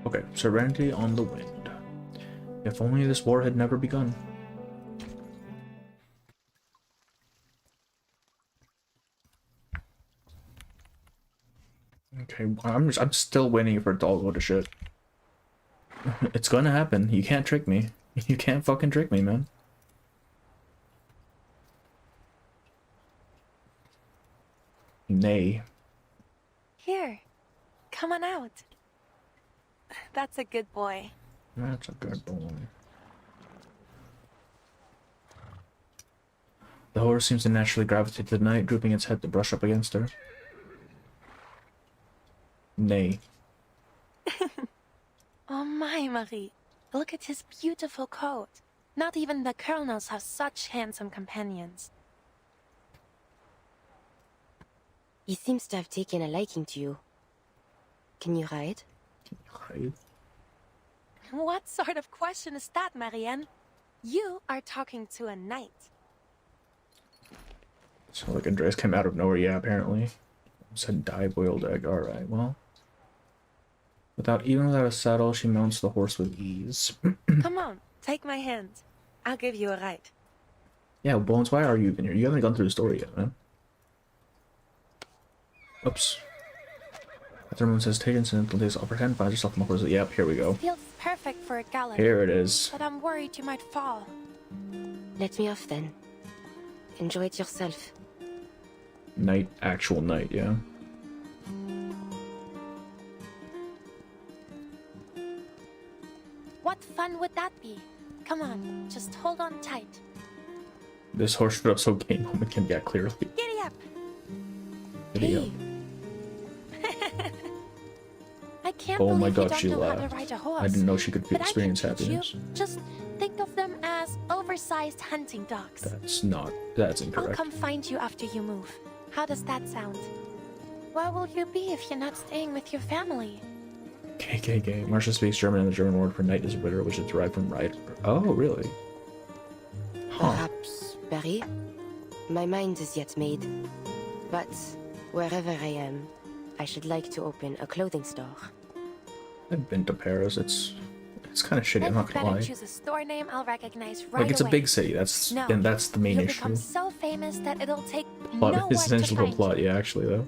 Okay, Serenity on the Wind. If only this war had never begun. Okay, I'm still waiting for Doggo to shit. It's gonna happen. You can't trick me. You can't fucking trick me, man. Nay. Here, come on out. That's a good boy. That's a good boy. The horse seems to naturally gravitate to the night, drooping its head to brush up against her. Nay. Oh my, Marie. Look at his beautiful coat. Not even the colonels have such handsome companions. He seems to have taken a liking to you. Can you ride? Ride? What sort of question is that, Marianne? You are talking to a knight. So like Andreas came out of nowhere, yeah, apparently. Said die boiled egg, alright, well. Even without a saddle, she mounts the horse with ease. Come on, take my hand. I'll give you a ride. Yeah, Bones, why are you even here? You haven't gone through the story yet, man. Oops. After a moment's hesitation, Sentinel takes upper hand, finds herself on the horse. Yep, here we go. Feels perfect for a gallop. Here it is. But I'm worried you might fall. Let me off then. Enjoy it yourself. Night, actual night, yeah. What fun would that be? Come on, just hold on tight. This horse stood up so gay moment can get clearly. Giddy up! Giddy up. I can't Oh my believe god, she you don't know how to laughed. ride a horse. I didn't know she could But experience I can teach happiness. you. Just think of them as oversized hunting dogs. That's I'll incorrect. come find you after you move. How does that sound? Where will you be if you're not staying with your family? KKK. Marcia speaks German, and the German word for knight is ritter, which is derived from rider. Oh, really? Perhaps Paris? My mind is yet made. But wherever I am, I should like to open a clothing store. I've been to Paris. It's kind of shitty. I'm not gonna Better lie. choose a store name I'll recognize right Like it's away. a big city. That's No, and that's the main you'll issue. become so famous that it'll take Plot no is one to essential to find the plot. Yeah, actually though.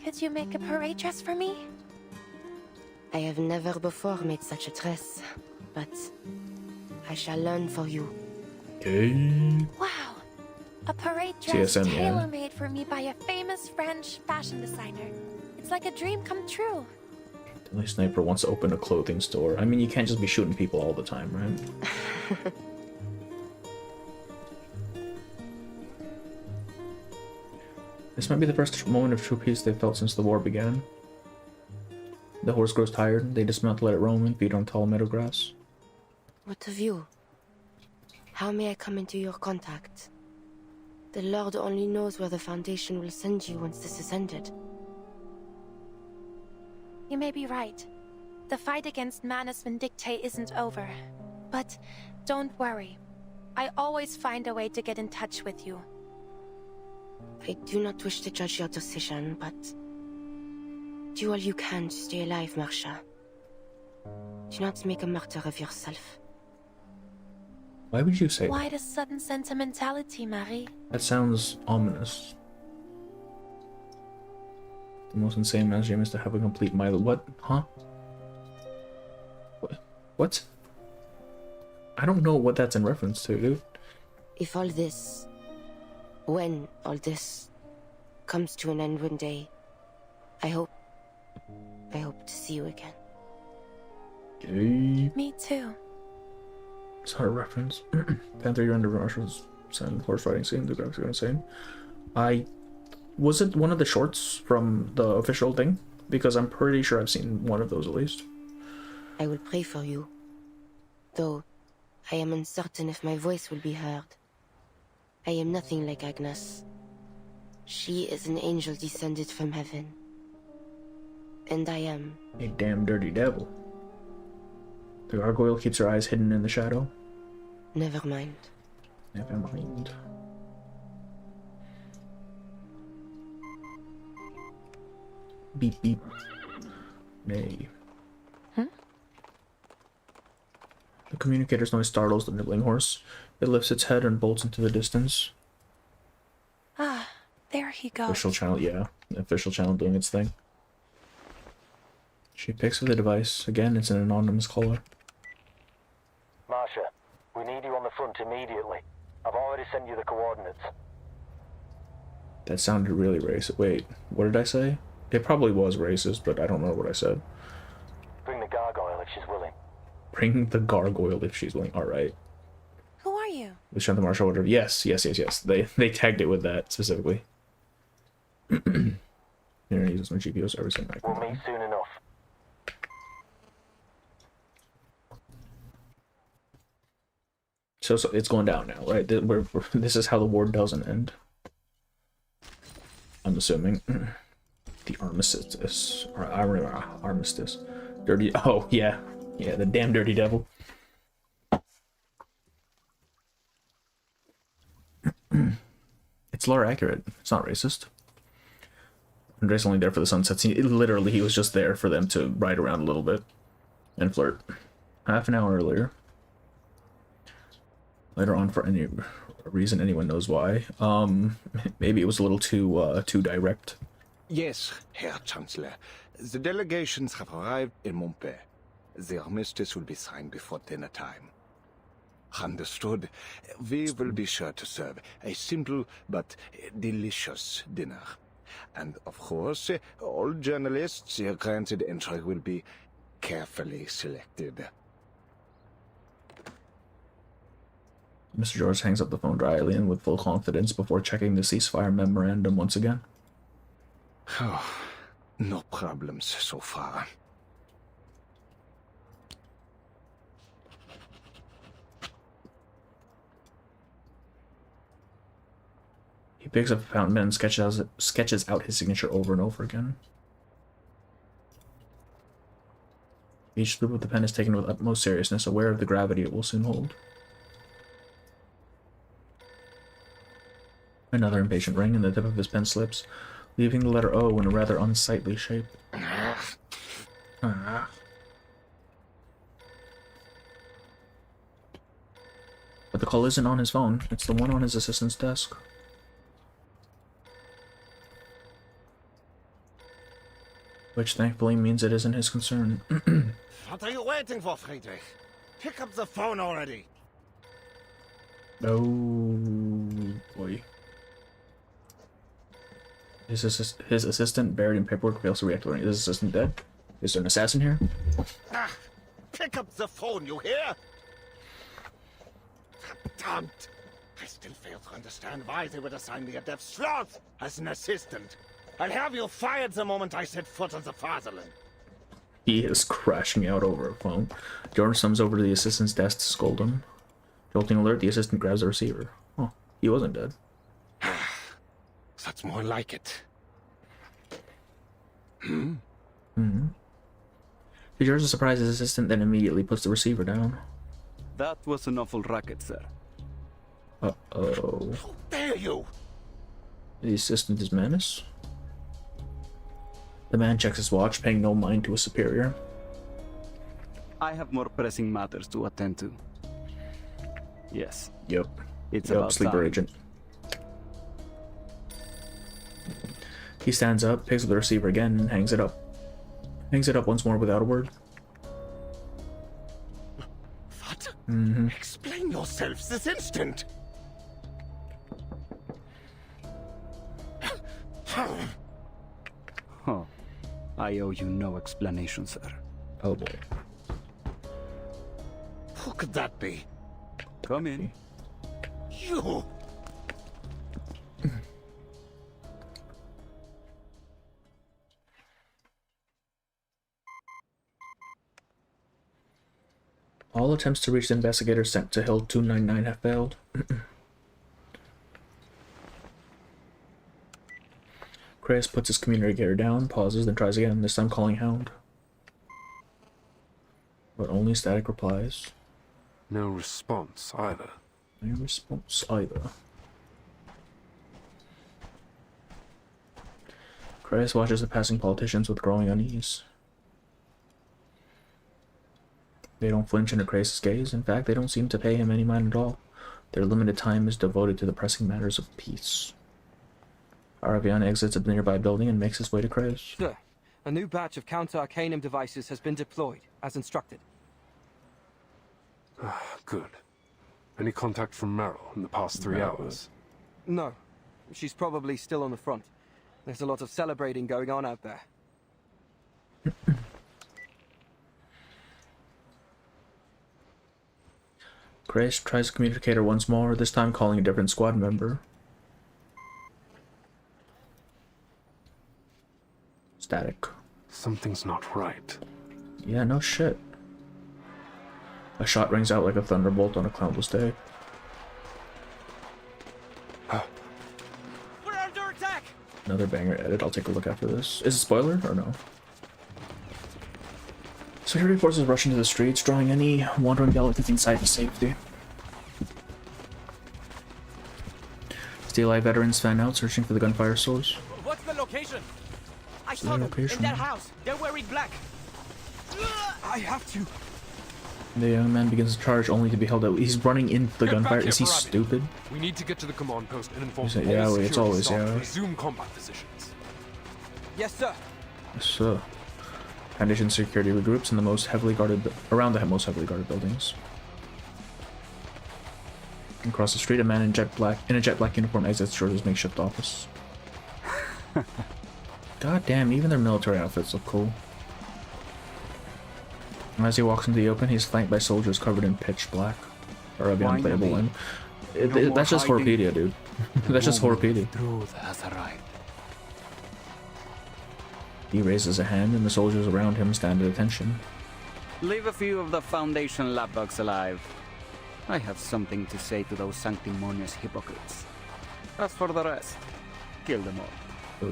Could you make a parade dress for me? I have never before made such a dress, but I shall learn for you. Okay. Wow, a parade dress CSM, yeah. tailor-made for me by a famous French fashion designer. It's like a dream come true. Deadly Sniper wants to open a clothing store. I mean, you can't just be shooting people all the time, right? This might be the first moment of true peace they've felt since the war began. The horse grows tired. They dismount to let it roam and feed on tall meadow grass. What of you? How may I come into your contact? The Lord only knows where the Foundation will send you once this is ended. You may be right. The fight against Manus Vindictae isn't over. But don't worry. I always find a way to get in touch with you. I do not wish to judge your decision, but do all you can to stay alive, Marsha. Do not make a martyr of yourself. Why would you say Why the sudden sentimentality, Marie? that? Sounds ominous. The most insane management is to have a complete Milo. What? Huh? What? I don't know what that's in reference to, dude. If all this, when all this comes to an end one day, I hope to see you again. Okay. Me too. It's not a reference. Panther, you're under Russia's silent horse fighting scene. The graphics are insane. Was it one of the shorts from the official thing? Because I'm pretty sure I've seen one of those at least. I will pray for you, though I am uncertain if my voice will be heard. I am nothing like Agnes. She is an angel descended from heaven. And I am a damn dirty devil. The gargoyle keeps her eyes hidden in the shadow. Never mind. Never mind. Beep beep. Nay. The communicator's noise startles the nibbling horse. It lifts its head and bolts into the distance. Ah, there he goes. Official channel, yeah. The official channel doing its thing. She picks up the device. Again, it's an anonymous caller. Marsha, we need you on the front immediately. I've already sent you the coordinates. That sounded really racist. Wait, what did I say? It probably was racist, but I don't know what I said. Bring the gargoyle if she's willing. Bring the gargoyle if she's willing. Alright. Who are you? Lucian the Marshal order. Yes. They tagged it with that specifically. Here, uses my GPO service. We'll meet soon enough. So it's going down now, right? This is how the war doesn't end. I'm assuming. The armistice. Armistice. Dirty. Oh, yeah. Yeah, the damn dirty devil. It's lore accurate. It's not racist. Andre's only there for the sunset scene. Literally, he was just there for them to ride around a little bit and flirt. Half an hour earlier. Later on, for any reason anyone knows why. Maybe it was a little too direct. Yes, Herr Chancellor. The delegations have arrived in Montpellier. The armistice will be signed before dinner time. Understood. We will be sure to serve a simple but delicious dinner. And of course, all journalists granted entry will be carefully selected. Mr. George hangs up the phone dryly and with full confidence before checking the ceasefire memorandum once again. Oh, no problems so far. He picks up a fountain pen and sketches out his signature over and over again. Each swoop of the pen is taken with utmost seriousness, aware of the gravity it will soon hold. Another impatient ring, and the tip of his pen slips, leaving the letter O in a rather unsightly shape. But the call isn't on his phone, it's the one on his assistant's desk. Which thankfully means it isn't his concern. What are you waiting for, Friedrich? Pick up the phone already. Oh boy. His assistant, buried in paperwork, fails to react to anything. Is his assistant dead? Is there an assassin here? Ah, pick up the phone, you hear? Damned! I still fail to understand why they would assign me a deaf sloth as an assistant. I'll have you fired the moment I set foot on the fatherland. He is crashing out over a phone. Jordan sums over to the assistant's desk to scold him. Jolting alert, the assistant grabs the receiver. Oh, he wasn't dead. That's more like it. Hmm? He jars a surprise his assistant, then immediately puts the receiver down. That was an awful racket, sir. Uh-oh. How dare you! The assistant is Manus. The man checks his watch, paying no mind to his superior. I have more pressing matters to attend to. Yes. Yep. It's yep, about sleeper time. agent. He stands up, picks up the receiver again, and hangs it up. Hangs it up once more without a word. What? Mm-hmm. Explain yourselves this instant! Huh. I owe you no explanation, sir. Oh boy. Who could that be? Come in. You! All attempts to reach the investigator sent to Hill 299 have failed. Chris puts his communicator down, pauses, then tries again, this time calling Hound. But only static replies. No response either. No response either. Chris watches the passing politicians with growing unease. They don't flinch under Chris' gaze. In fact, they don't seem to pay him any mind at all. Their limited time is devoted to the pressing matters of peace. Aravian exits a nearby building and makes his way to Chris. Sir, a new batch of counter-arcanum devices has been deployed, as instructed. Good. Any contact from Meryl in the past 3 hours? No. She's probably still on the front. There's a lot of celebrating going on out there. Chris tries to communicate her once more, this time calling a different squad member. Static. Something's not right. Yeah, no shit. A shot rings out like a thunderbolt on a cloudless day. We're under attack! Another banger edit, I'll take a look after this. Is it spoiler or no? Security forces rush into the streets, drawing any wandering galactic inside to safety. Steel Eye veterans fan out, searching for the gunfire source. What's the location? I saw them in that house. They're wearing black. I have to. The young man begins to charge, only to be held out. He's running into the gunfire. Is he stupid? We need to get to the command post and inform Is it all Yahweh? It's security always staff to Yahweh. resume combat positions. Yes, sir. So, Foundation security regroups in the most heavily guarded around the most heavily guarded buildings. Across the street, a man in a jet black uniform exits George's makeshift office. God damn, even their military outfits look cool. As he walks into the open, he's flanked by soldiers covered in pitch black. Or a unplayable one. That's just Horpedia, dude. That's just Horpedia. Truth has arrived. He raises a hand, and the soldiers around him stand at attention. Leave a few of the Foundation lapdogs alive. I have something to say to those sanctimonious hypocrites. As for the rest, kill them all.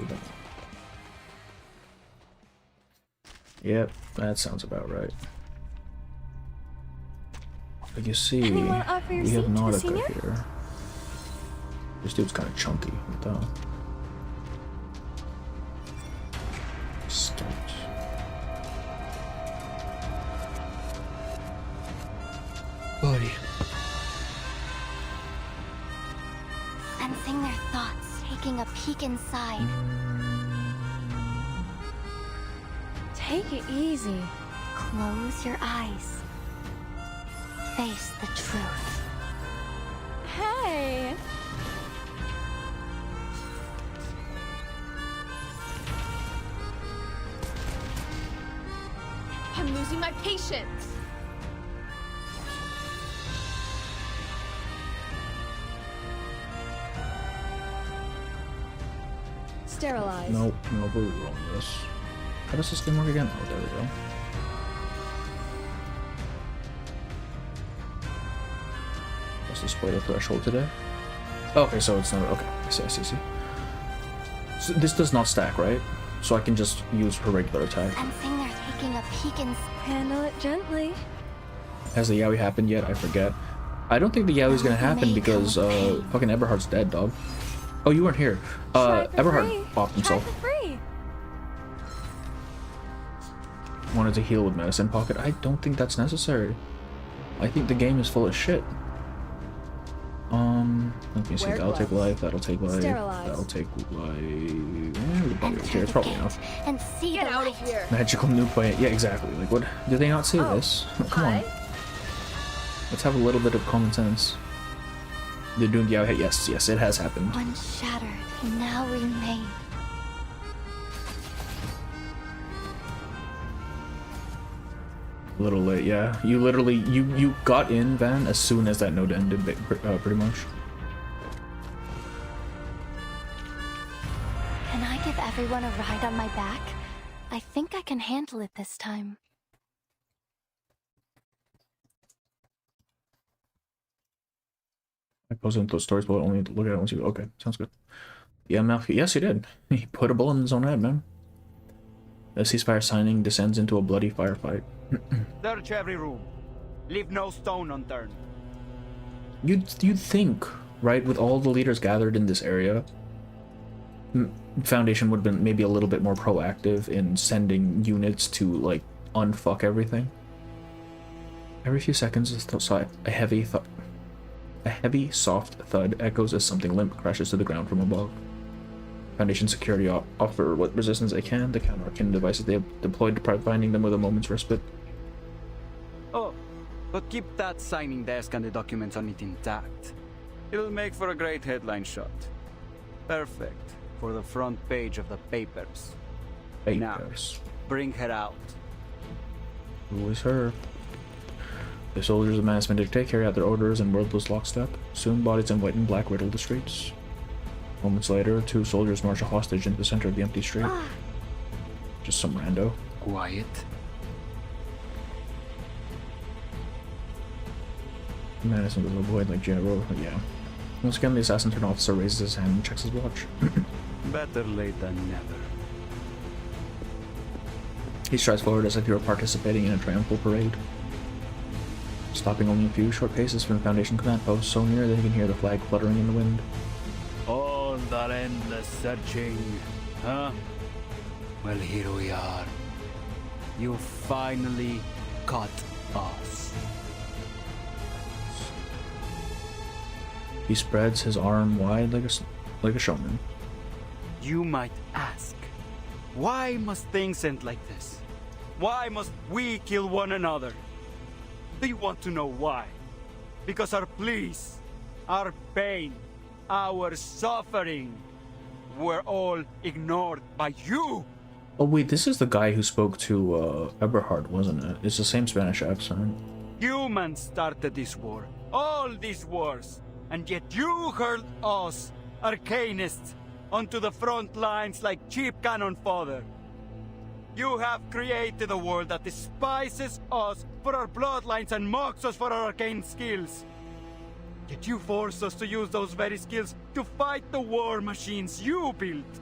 Yep, that sounds about right. But you see, Anyone offer your we have seat to the Nautica senior? here. This dude's kind of chunky. What the hell? Start. Buddy. Sensing their thoughts, taking a peek inside. Take it easy. Close your eyes. Face the truth. Hey! I'm losing my patience. Sterilize. Nope, no, we're wrong this. How does this game work again? Oh, there we go. What's the spoiler threshold today? Okay, so it's not. Okay, I see. So this does not stack, right? So I can just use her regular attack. Sensing they're taking a peek and handle it gently. Has the Yowie happened yet? I forget. I don't think the Yowie's gonna happen because fucking Eberhard's dead, dog. Oh, you weren't here. Eberhard popped himself. Wanted to heal with medicine pocket. I don't think that's necessary. I think the game is full of shit. Let me see. That'll take life. That'll take life. That'll take life. It's probably enough. and see Get the out light. of here. Magical new point. Yeah, exactly. Like, what? Did they not say this? Come on. Let's have a little bit of common sense. They're doing the outhit. Yes, yes, it has happened. Once shattered, now remade. A little late, yeah. You literally, you got in, Van, as soon as that node ended, pretty much. Can I give everyone a ride on my back? I think I can handle it this time. I posted those stories, but only look at it once you. Okay, sounds good. Yeah, Malfi. Yes, he did. He put a bullet in his own head, man. The ceasefire signing descends into a bloody firefight. Search every room. Leave no stone unturned. You'd think, right, with all the leaders gathered in this area, Foundation would have been maybe a little bit more proactive in sending units to, like, unfuck everything. Every few seconds, a heavy, soft thud echoes as something limp crashes to the ground from above. Foundation security offer what resistance they can. The counter-arcane devices they have deployed to providing them with a moment's respite. Oh, but keep that signing desk and the documents on it intact. It'll make for a great headline shot. Perfect for the front page of the papers. Now, bring her out. Who is her? The soldiers of Manus Vindicte carry out their orders in wordless lockstep. Soon, bodies in white and black riddle the streets. Moments later, two soldiers march a hostage into the center of the empty street. Just some rando. Quiet. Madison will avoid like General. Yeah. Once again, the assassin turned officer raises his hand and checks his watch. Better late than never. He strides forward as if he were participating in a triumphal parade. Stopping only a few short paces from the Foundation command post, so near that he can hear the flag fluttering in the wind. All that endless searching, huh? Well, here we are. You finally caught us. He spreads his arm wide like a showman. You might ask, why must things end like this? Why must we kill one another? Do you want to know why? Because our pleas, our pain, our suffering were all ignored by you. Oh wait, this is the guy who spoke to Eberhard, wasn't it? It's the same Spanish accent. Humans started this war, all these wars, and yet you hurled us, Arcanists, onto the front lines like cheap cannon fodder. You have created a world that despises us for our bloodlines and mocks us for our arcane skills. Yet you force us to use those very skills to fight the war machines you built.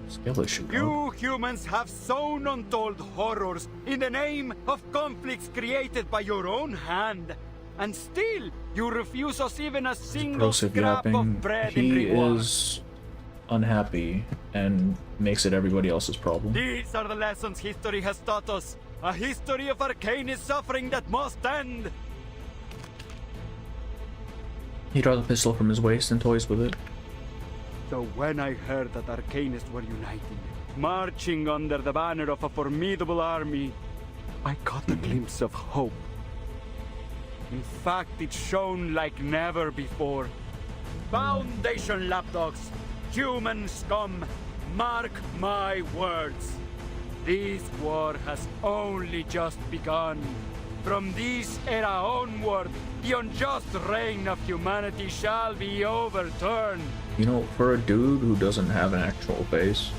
Skill issue. You humans have sown untold horrors in the name of conflicts created by your own hand. And still, you refuse us even a single scrap of bread in reward. He is unhappy and makes it everybody else's problem. These are the lessons history has taught us. A history of arcanist suffering that must end. He draws a pistol from his waist and toys with it. So when I heard that arcanists were uniting, marching under the banner of a formidable army, I caught a glimpse of hope. In fact, it shone like never before. Foundation lapdogs, human scum, mark my words. This war has only just begun. From this era onward, the unjust reign of humanity shall be overturned. You know, for a dude who doesn't have an actual face,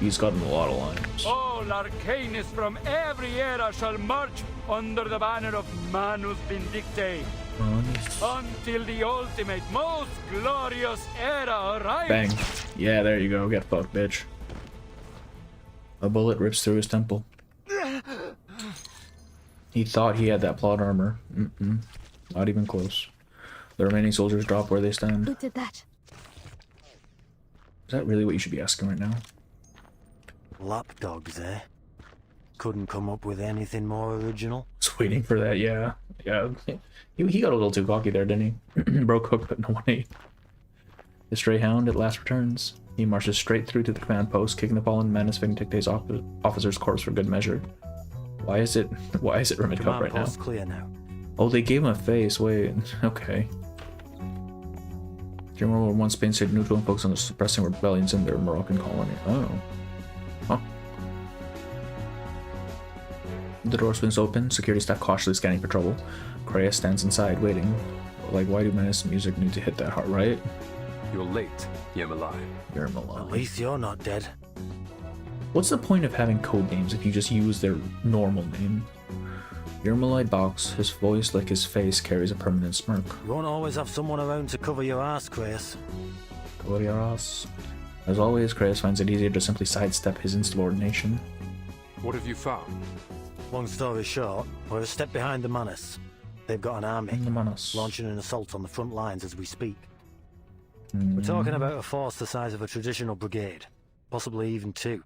he's gotten a lot of lines. All arcanists from every era shall march under the banner of Manus Vindicte. Until the ultimate, most glorious era arrives. Bang. Yeah, there you go. Get fucked, bitch. A bullet rips through his temple. He thought he had that plot armor. Not even close. The remaining soldiers drop where they stand. Who did that? Is that really what you should be asking right now? Lapdogs, eh? Couldn't come up with anything more original? I was waiting for that, yeah. Yeah. He got a little too cocky there, didn't he? Broke hook, but no way. The stray hound at last returns. He marches straight through to the command post, kicking the fallen menace Vindicte's officer's corpse for good measure. Why is it Remit Cup right now? Clear now. Oh, they gave him a face. Wait, okay. German World War I Spain stayed neutral and focused on suppressing rebellions in their Moroccan colony. Oh. Huh. The door swings open, security staff cautiously scanning for trouble. Kreia stands inside, waiting. Like, why do menace music need to hit that hard, right? You're late, Yemalai. At least you're not dead. What's the point of having code names if you just use their normal name? Yermalai bows, his voice like his face carries a permanent smirk. You won't always have someone around to cover your ass, Kreis. Cover your ass. As always, Kreis finds it easier to simply sidestep his insubordination. What have you found? Long story short, we're a step behind the Manus. They've got an army, launching an assault on the front lines as we speak. We're talking about a force the size of a traditional brigade, possibly even two.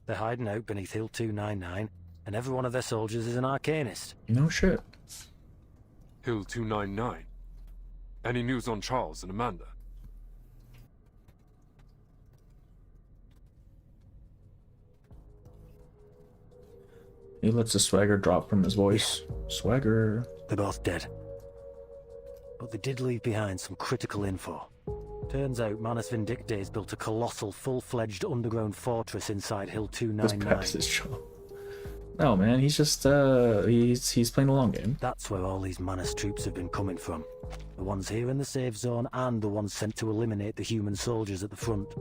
They're hiding out beneath Hill 299, and every one of their soldiers is an Arcanist. No shit. Hill 299. Any news on Charles and Amanda? He lets the swagger drop from his voice. Swagger. They're both dead. But they did leave behind some critical info. Turns out Manus Vindicte's built a colossal, full-fledged underground fortress inside Hill 299. This is show. No, man, he's just, he's playing a long game. That's where all these Manus troops have been coming from. The ones here in the safe zone and the ones sent to eliminate the human soldiers at the front.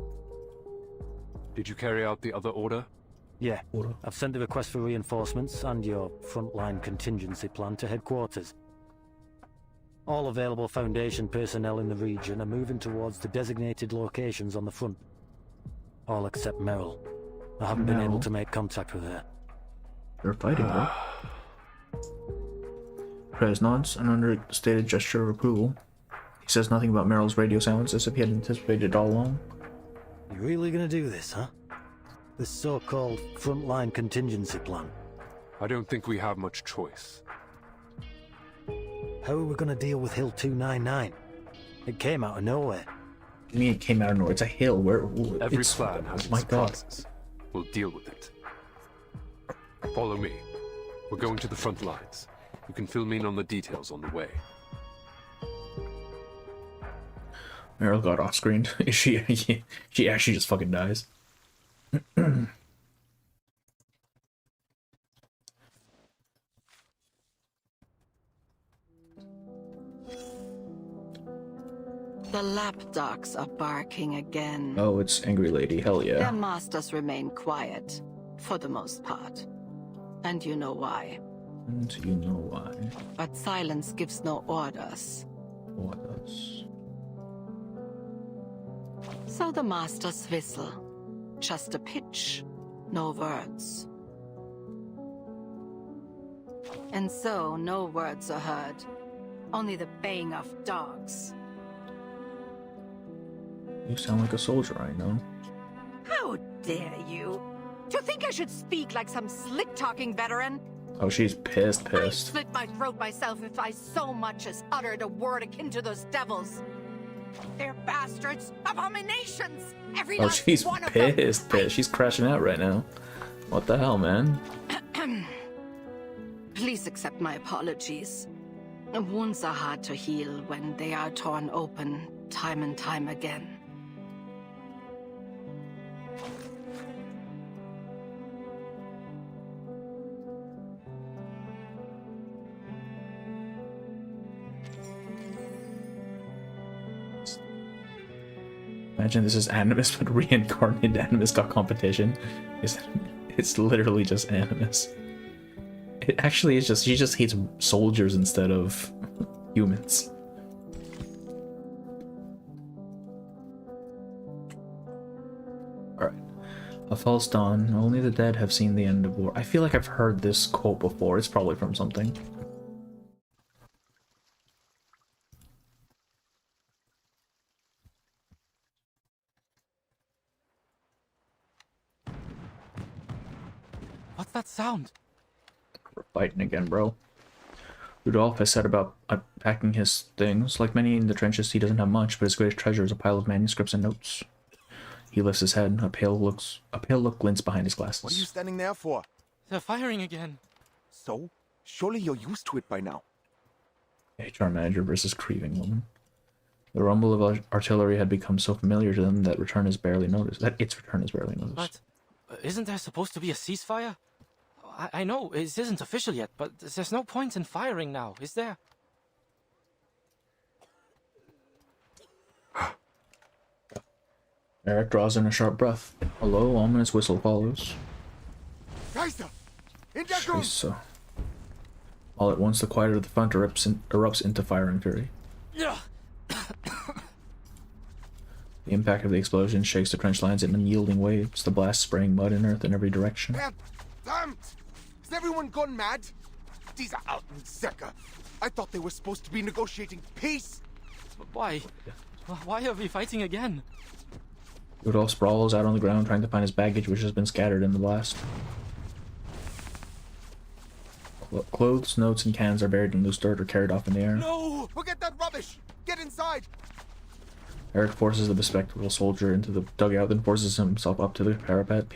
Did you carry out the other order? Yeah. I've sent the request for reinforcements and your frontline contingency plan to headquarters. All available Foundation personnel in the region are moving towards the designated locations on the front. All except Meryl. I haven't been able to make contact with her. They're fighting, bro. Kreis nods, an understated gesture of approval. He says nothing about Meryl's radio silence as if he had anticipated it all along. You really gonna do this, huh? This so-called frontline contingency plan? I don't think we have much choice. How are we gonna deal with Hill 299? It came out of nowhere. What do you mean it came out of nowhere? It's a hill. Where? Every plan has its surprises. We'll deal with it. Follow me. We're going to the front lines. You can fill me in on the details on the way. Meryl got off-screened. she actually just fucking dies. The lapdogs are barking again. Oh, it's Angry Lady. Hell yeah. Their masters remain quiet, for the most part. And you know why. And you know why. But silence gives no orders. Orders. So the masters whistle. Just a pitch, no words. And so no words are heard. Only the baying of dogs. You sound like a soldier, I know. How dare you? Do you think I should speak like some slick-talking veteran? Oh, she's pissed. I'd slit my throat myself if I so much as uttered a word akin to those devils. They're bastards, abominations, every Oh, last she's one of pissed. She's crashing out right now. What the hell, man? them. Please accept my apologies. Wounds are hard to heal when they are torn open time and time again. Imagine this is Animus, but reincarnated Animus got competition. It's literally just Animus. It actually is just, she just hates soldiers instead of humans. Alright. A false dawn. Only the dead have seen the end of war. I feel like I've heard this quote before. It's probably from something. What's that sound? We're fighting again, bro. Rudolph has said about packing his things. Like many in the trenches, he doesn't have much, but his greatest treasure is a pile of manuscripts and notes. He lifts his head. A pale look glints behind his glasses. What are you standing there for? They're firing again. So? Surely you're used to it by now. HR manager versus grieving woman. The rumble of artillery had become so familiar to them that its return is barely noticed. But isn't there supposed to be a ceasefire? I know it isn't official yet, but there's no point in firing now, is there? Eric draws in a sharp breath. A low, ominous whistle follows. Geister! In Deckung! Scheiße. All at once, the quiet of the front erupts into firing fury. The impact of the explosion shakes the trench lines in unyielding waves, the blast spraying mud and earth in every direction. Damn! Has everyone gone mad? These are Altensäcke. I thought they were supposed to be negotiating peace. But why? Why are we fighting again? Rudolph sprawls out on the ground trying to find his baggage, which has been scattered in the blast. Clothes, notes, and cans are buried in loose dirt or carried off in the air. No! Forget that rubbish! Get inside! Eric forces the bespectacled soldier into the dugout, then forces himself up to the parapet,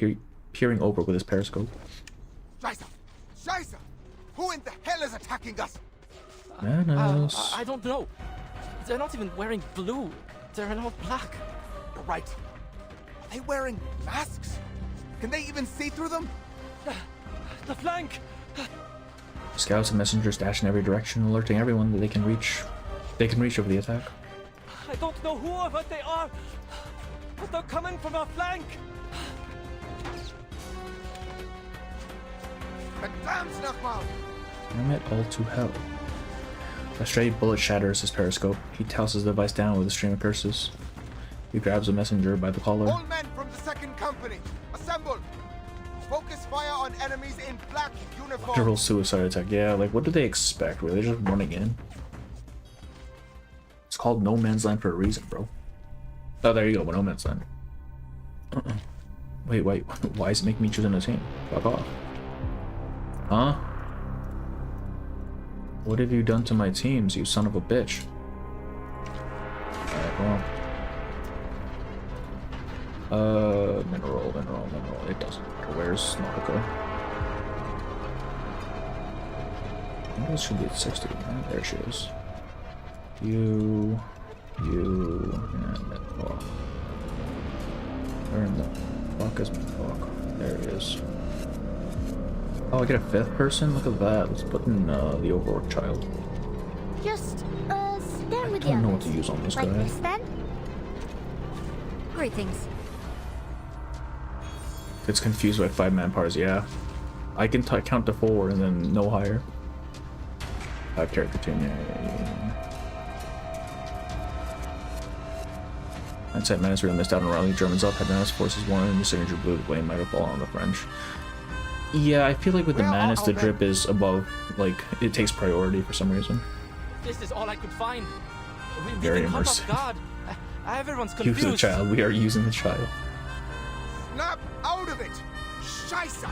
peering over with his periscope. Scheiße! Scheiße! Who in the hell is attacking us? Manos. I don't know. They're not even wearing blue. They're in all black. You're right. Are they wearing masks? Can they even see through them? The flank! Scouts and messengers dash in every direction, alerting everyone that they can reach over the attack. I don't know who or what they are, but they're coming from our flank. Verdammt nochmal! Damn it all to hell. A stray bullet shatters his periscope. He tosses the device down with a stream of curses. He grabs a messenger by the collar. All men from the 2nd Company, assemble! Focus fire on enemies in black uniforms! Literal suicide attack. Yeah, like what do they expect? Were they just running in? It's called No Man's Land for a reason, bro. Oh, there you go, No Man's Land. Wait, why is it making me choose a team? Fuck off. Huh? What have you done to my teams, you son of a bitch? Alright, well. Mineral. It doesn't matter. Where's Nautica? I think it should be at 60. Oh, there she is. You, and Minotaur. Where in the fuck is Minotaur? There it is. Oh, I get a 5th person? Look at that. Let's put in the Overworked Child. Just, stand with I don't know what to use on this guy. Like this, then? Greetings. It's confused by 5-man parties, yeah. I can count to 4 and then no higher. 5 character team, yeah. Hindsight Menace really missed out on rounding Germans up. Had Menace forces won and the signature blue, the blame might have fallen on the French. Yeah, I feel like with the Menace, the drip is above, like, it takes priority for some reason. This is all I could find. Very immersive. God. Everyone's confused. Use the child. We are using the child. Snap out of it! Scheiße!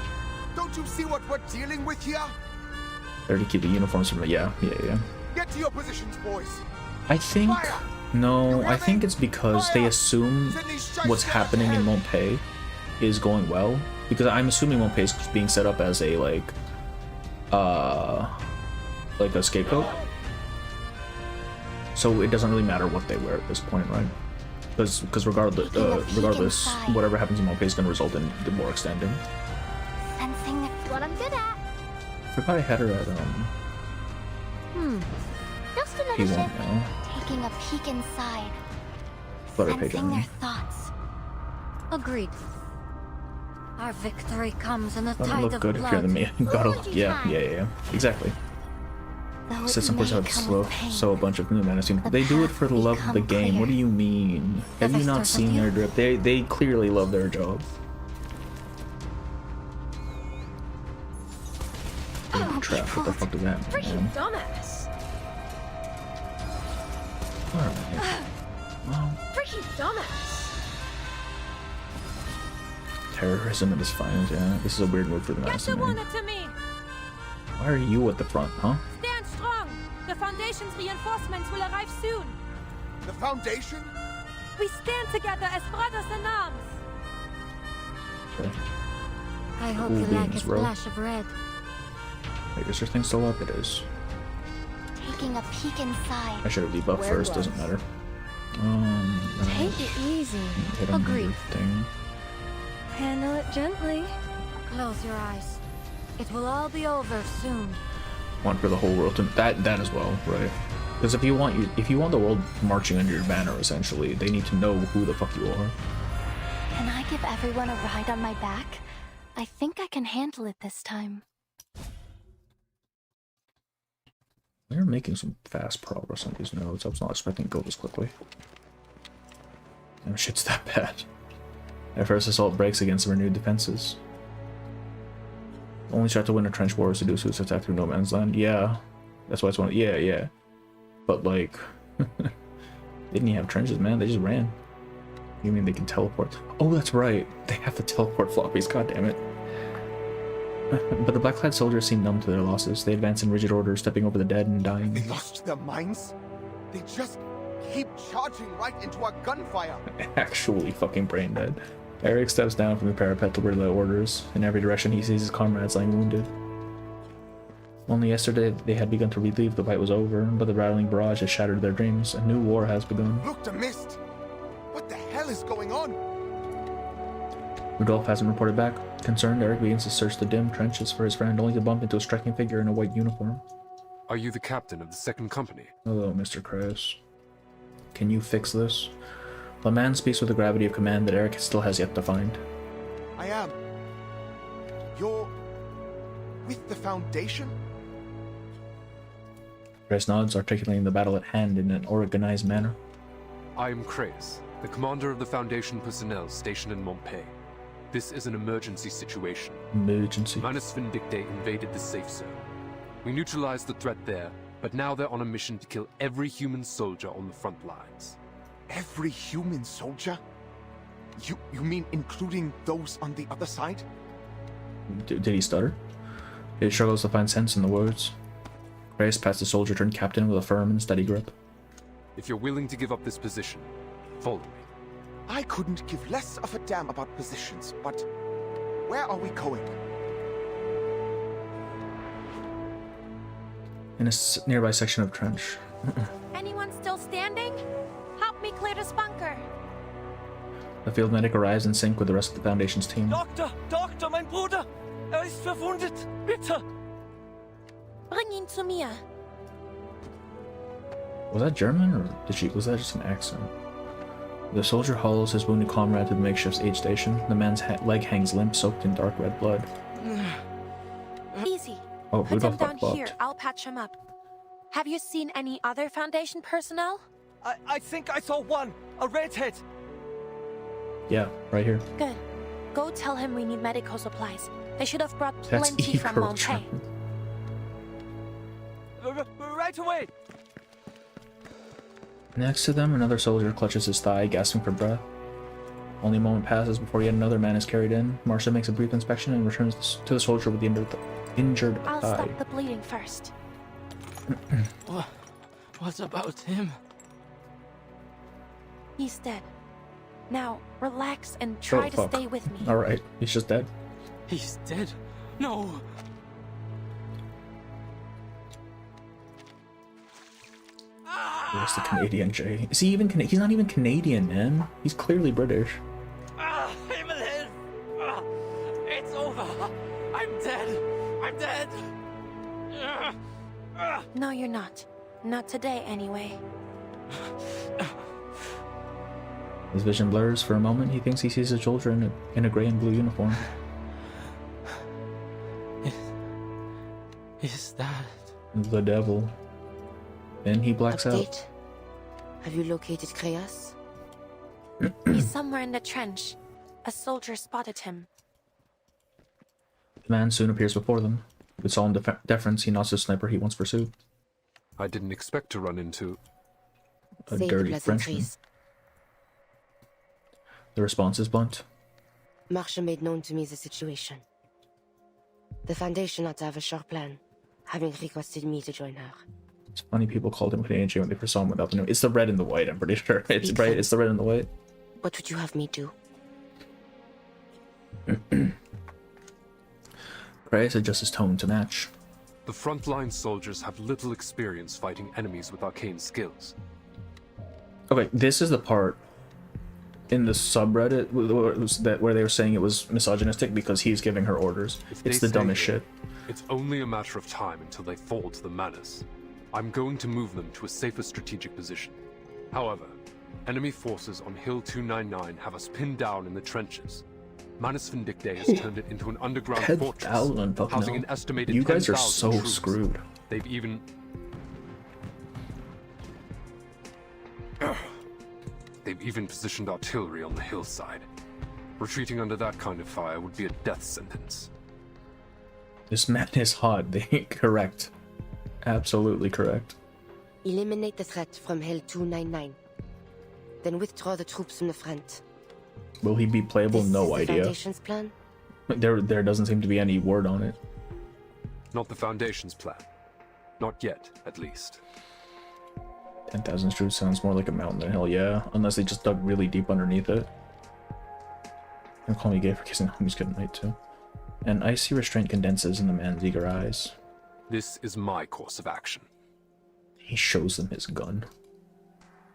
Don't you see what we're dealing with here? There to keep the uniforms from yeah. Get to your positions, boys. I think no, I think it's because they assume what's happening in Montpellier is going well. Because I'm assuming Montpellier is being set up as a like a scapegoat. So it doesn't really matter what they wear at this point, right? Because regardless, whatever happens in Montpellier is going to result in the war extending. Sensing what I'm good at. I forgot I had her at Just another P1 ship. now. Taking a peek inside. Flutter page Sensing only. their thoughts. Agreed. Our victory comes in a Doesn't tide look of good blood. if you're the main. Gotta look, yeah. Exactly. System puts out so a bunch of new Menace. They do it for the love of the game. What do you mean? Have you not seen their drip? They clearly love their job. trap. What the fuck does that mean? Freaking dumbass. Alright. Well, Freaking dumbass. terrorism at its finest, yeah. This is a weird move for the Get the Madison. water to me. Why are you at the front, huh? Stand strong. The Foundation's reinforcements will arrive soon. The Foundation? We stand together as brothers in arms. Okay. I hope Cool you like a beans, bro. splash of red. Wait, is your thing still up? It is. Taking a peek inside. I should have debuffed Where first, was? doesn't matter. Take it easy. Hit on the Agreed. thing. Handle it gently. Close your eyes. It will all be over soon. Want for the whole world to that as well, right? Because if you want the world marching under your banner, essentially, they need to know who the fuck you are. Can I give everyone a ride on my back? I think I can handle it this time. We're making some fast progress on these nodes. I was not expecting to go this quickly. Damn, shit's that bad. At first assault breaks against renewed defenses. Only start to win a trench war is to do suicide attack through no man's land. Yeah. That's why it's one. Yeah. But like, they didn't even have trenches, man. They just ran. You mean they can teleport? Oh, that's right. They have the teleport floppies. God damn it. But the black-clad soldiers seem numb to their losses. They advance in rigid order, stepping over the dead and dying. They lost their minds? They just keep charging right into our gunfire. Actually fucking brain dead. Eric steps down from the parapet to relay orders. In every direction he sees his comrades lying wounded. Only yesterday they had begun to believe the fight was over, but the rattling barrage has shattered their dreams. A new war has begun. Look, the mist! What the hell is going on? Rudolph hasn't reported back. Concerned, Eric begins to search the dim trenches for his friend, only to bump into a striking figure in a white uniform. Are you the captain of the second company? Hello, Mr. Krauss. Can you fix this? The man speaks with the gravity of command that Eric still has yet to find. I am. You're with the Foundation? Krauss nods, articulating the battle at hand in an organized manner. I am Kraus, the commander of the Foundation personnel stationed in Montpay. This is an emergency situation. Emergency. Manus Vindicte invaded the safe zone. We neutralized the threat there, but now they're on a mission to kill every human soldier on the front lines. Every human soldier? You mean including those on the other side? Did he stutter? He struggles to find sense in the words. Krauss pats the soldier turned captain with a firm and steady grip. If you're willing to give up this position, follow me. I couldn't give less of a damn about positions, but where are we going? In a nearby section of trench. Anyone still standing? Help me clear this bunker. The field medic arrives in sync with the rest of the Foundation's team. Doktor, mein Bruder! Ist verwundet! Bitte! Bring ihn zu mir. Was that German, or was that just an accent? The soldier hollows his wounded comrade to the makeshift aid station. The man's leg hangs limp, soaked in dark red blood. Easy. Oh, Put him Rudolph down got here. blocked. I'll patch him up. Have you seen any other Foundation personnel? I think I saw one! A redhead! Yeah, right here. Good. Go tell him we need medical supplies. They should have brought That's plenty from E-Girl Montpay. Right away! Next to them, another soldier clutches his thigh, gasping for breath. Only a moment passes before yet another man is carried in. Marcia makes a brief inspection and returns to the soldier with the injured I'll thigh. stop the bleeding first. What about him? He's dead. Now, relax and try to fuck. stay with me. Alright, he's just dead. He's dead? No! Where's the Canadian Jay? Is he even he's not even Canadian, man. He's clearly British. Himmelhilf! It's over! I'm dead! I'm dead! No, you're not. Not today, anyway. His vision blurs for a moment. He thinks he sees a soldier in a gray and blue uniform. Is that... The devil. Then he blacks out. Update. Have you located Kreas? He's somewhere in the trench. A soldier spotted him. The man soon appears before them. With solemn deference, he nods to the sniper he once pursued. I didn't expect to run into a dirty Frenchman. The response is blunt. Marsha made known to me the situation. The Foundation ought to have a sure plan, having requested me to join her. It's funny people called him Canadian Jay when they first saw him without the name. It's the red and the white, I'm pretty sure. It's right, it's the red and the white. What would you have me do? Gray adjusts his tone to match. The frontline soldiers have little experience fighting enemies with arcane skills. Okay, this is the part in the subreddit where they were saying it was misogynistic because he's giving her orders. It's the dumbest shit. It's only a matter of time until they fall to the Manus. I'm going to move them to a safer strategic position. However, enemy forces on Hill 299 have us pinned down in the trenches. Manus Vindictae has turned it into an underground fortress, housing an estimated 10,000 You guys are so troops. screwed. They've even... They've even positioned artillery on the hillside. Retreating under that kind of fire would be a death sentence. This man is hot. They correct. Absolutely correct. Eliminate the threat from Hill 299. Then withdraw the troops from the front. Will he be playable? No idea. Foundation's plan? There doesn't seem to be any word on it. Not the Foundation's plan. Not yet, at least. 10,000 troops sounds more like a mountain than a hill, yeah. Unless they just dug really deep underneath it. Don't call me gay for kissing homies good night too. An icy restraint condenses in the man's eager eyes. This is my course of action. He shows them his gun.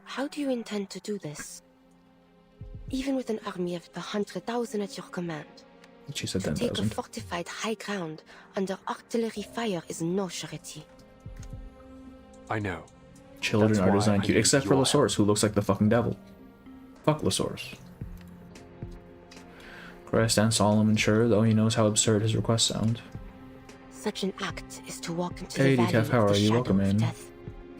How do you intend to do this? Even with an army of 100,000 at your command. She said to take a 10,000. fortified high ground under artillery fire is no surety. I know. Children That's are why designed I cute, need except for your Lasource, who looks like the fucking devil. Fuck Lasource. Christ stands solemn and sure, though he knows how absurd his requests sound. Such an act is to walk into Hey, the valley Decaf, how of are the you? shadow Welcome of in. death.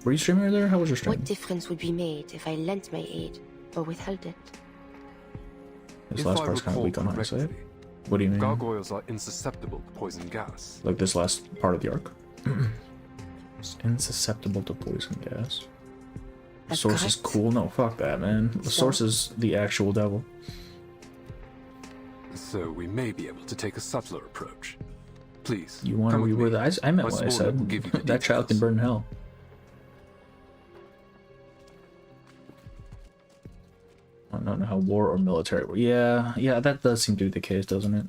Were you streaming earlier? How was your stream? What difference would be made if I lent my aid or withheld it? This If last I part's kind of recall weak on hindsight. correctly, What do you mean? Gargoyles are insusceptible to poison gas. Like this last part of the arc? It's insusceptible to poison gas. The source is cool? No, fuck that, man. The source is the actual devil. So we may be able to take a subtler approach. Please, You want to come with reword me. that? I meant My what I subordinate will said. give you the That child can burn in hell. I don't know how war or military were. Yeah, that does seem to be the case, doesn't it?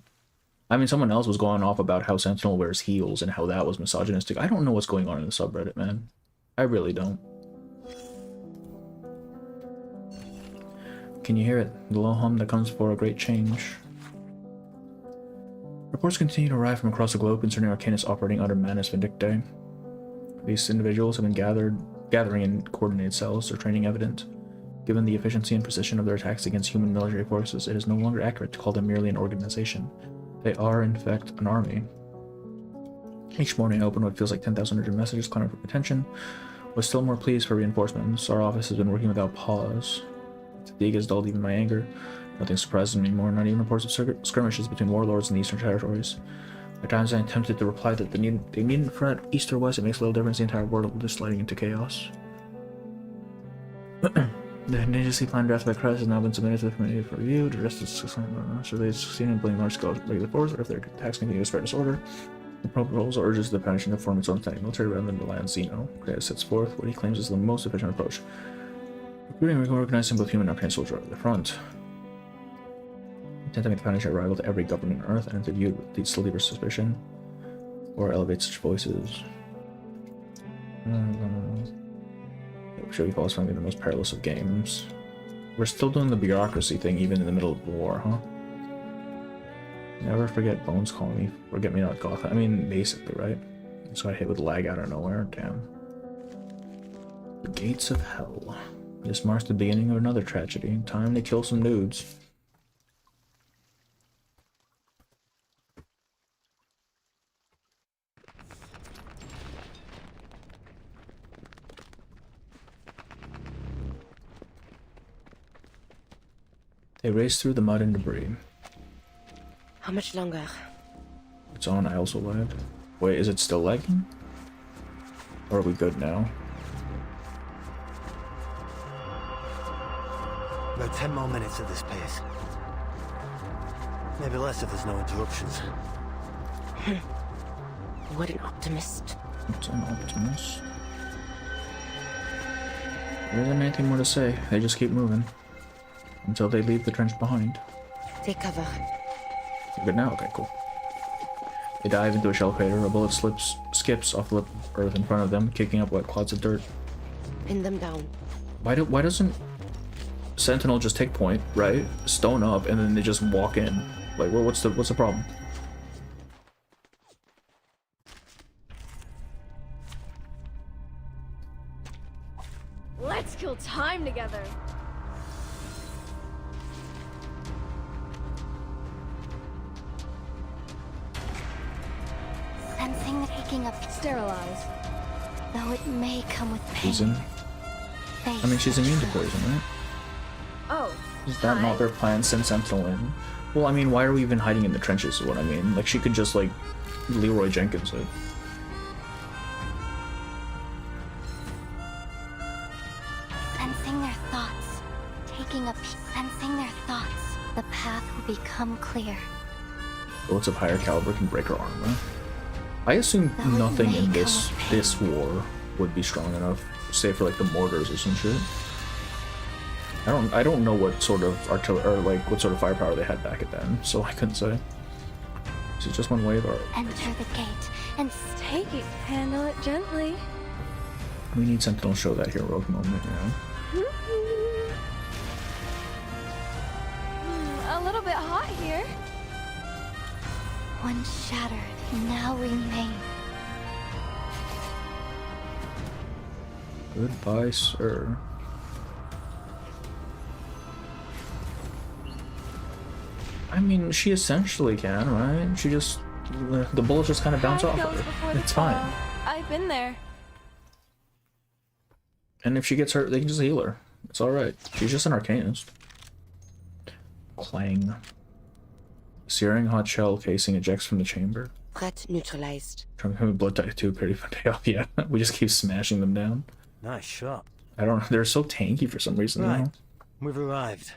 I mean, someone else was going off about how Sentinel wears heels and how that was misogynistic. I don't know what's going on in the subreddit, man. I really don't. Can you hear it? The low hum that comes before a great change. Reports continue to arrive from across the globe concerning Arcanus operating under Manus Vindictae. These individuals have been gathering in coordinated cells, their training evident. Given the efficiency and precision of their attacks against human military forces, it is no longer accurate to call them merely an organization. They are, in fact, an army. Each morning I open what feels like 10,000 urgent messages clamoring for attention. Was still more pleased for reinforcements. Our office has been working without pause. Fatigue has dulled even my anger. Nothing surprises me anymore, not even reports of skirmishes between warlords in the Eastern Territories. At times I am tempted to reply that they needn't fret east or west, it makes little difference, the entire world is sliding into chaos. The contingency plan drafted by Crest has now been submitted to the committee for review. The rest is so they succeed in playing large scale regular force, or if their attacks continue to spread disorder. The proposal urges the Foundation to form its own standing military rather than rely on Xeno. Crest sets forth what he claims is the most efficient approach. Recruiting and organizing both human and arcane soldiers at the front. Intent to make the Foundation a rival to every government on Earth and to view with sleeper suspicion, or elevate such voices. Shogi Falls might be the most perilous of games. We're still doing the bureaucracy thing even in the middle of the war, huh? Never forget Bones calling me Forget Me Not Goth. I mean, basically, right? So I hit with lag out of nowhere. Damn. The Gates of Hell. This marks the beginning of another tragedy. Time to kill some nudes. They race through the mud and debris. How much longer? It's on, I also lagged. Wait, is it still lagging? Or are we good now? About 10 more minutes at this pace. Maybe less if there's no interruptions. What an optimist. What's an optimist? There isn't anything more to say. They just keep moving. Until they leave the trench behind. Take cover. You're good now? Okay, cool. They dive into a shell crater. A bullet skips off the earth in front of them, kicking up wet clods of dirt. Pin them down. Why doesn't Sentinel just take point, right? Stone up, and then they just walk in? Like, what's the problem? Let's kill time together. Sensing the taking up. Sterilize. Though it may come with pain. Poison? I mean, she's immune to poison, right? Oh. Is that not their plan? Send Sentinel in? Well, I mean, why are we even hiding in the trenches is what I mean. Like, she could just, like, Leroy Jenkins it. Sensing their thoughts. Taking up. Sensing their thoughts. The path will become clear. Bullets of higher caliber can break her armor. I assume nothing in this war would be strong enough, save for like the mortars or some shit. I don't know what sort of artillery or like what sort of firepower they had back at then, so I couldn't say. Is it just one wave or? Enter the gate and take it. Handle it gently. We need Sentinel to show that heroic moment, you know. A little bit hot here. One shattered now remain. Goodbye, sir. I mean, she essentially can, right? She just... the bullets just kind of bounce off of her. It's fine. I've been there. And if she gets hurt, they can just heal her. It's alright. She's just an Arcanist. Clang. Searing hot shell casing ejects from the chamber. Threat neutralized. Trying to become a blood type 2, pretty fun payoff, yeah. We just keep smashing them down. Nice shot. I don't know, they're so tanky for some reason, Right. though. We've arrived.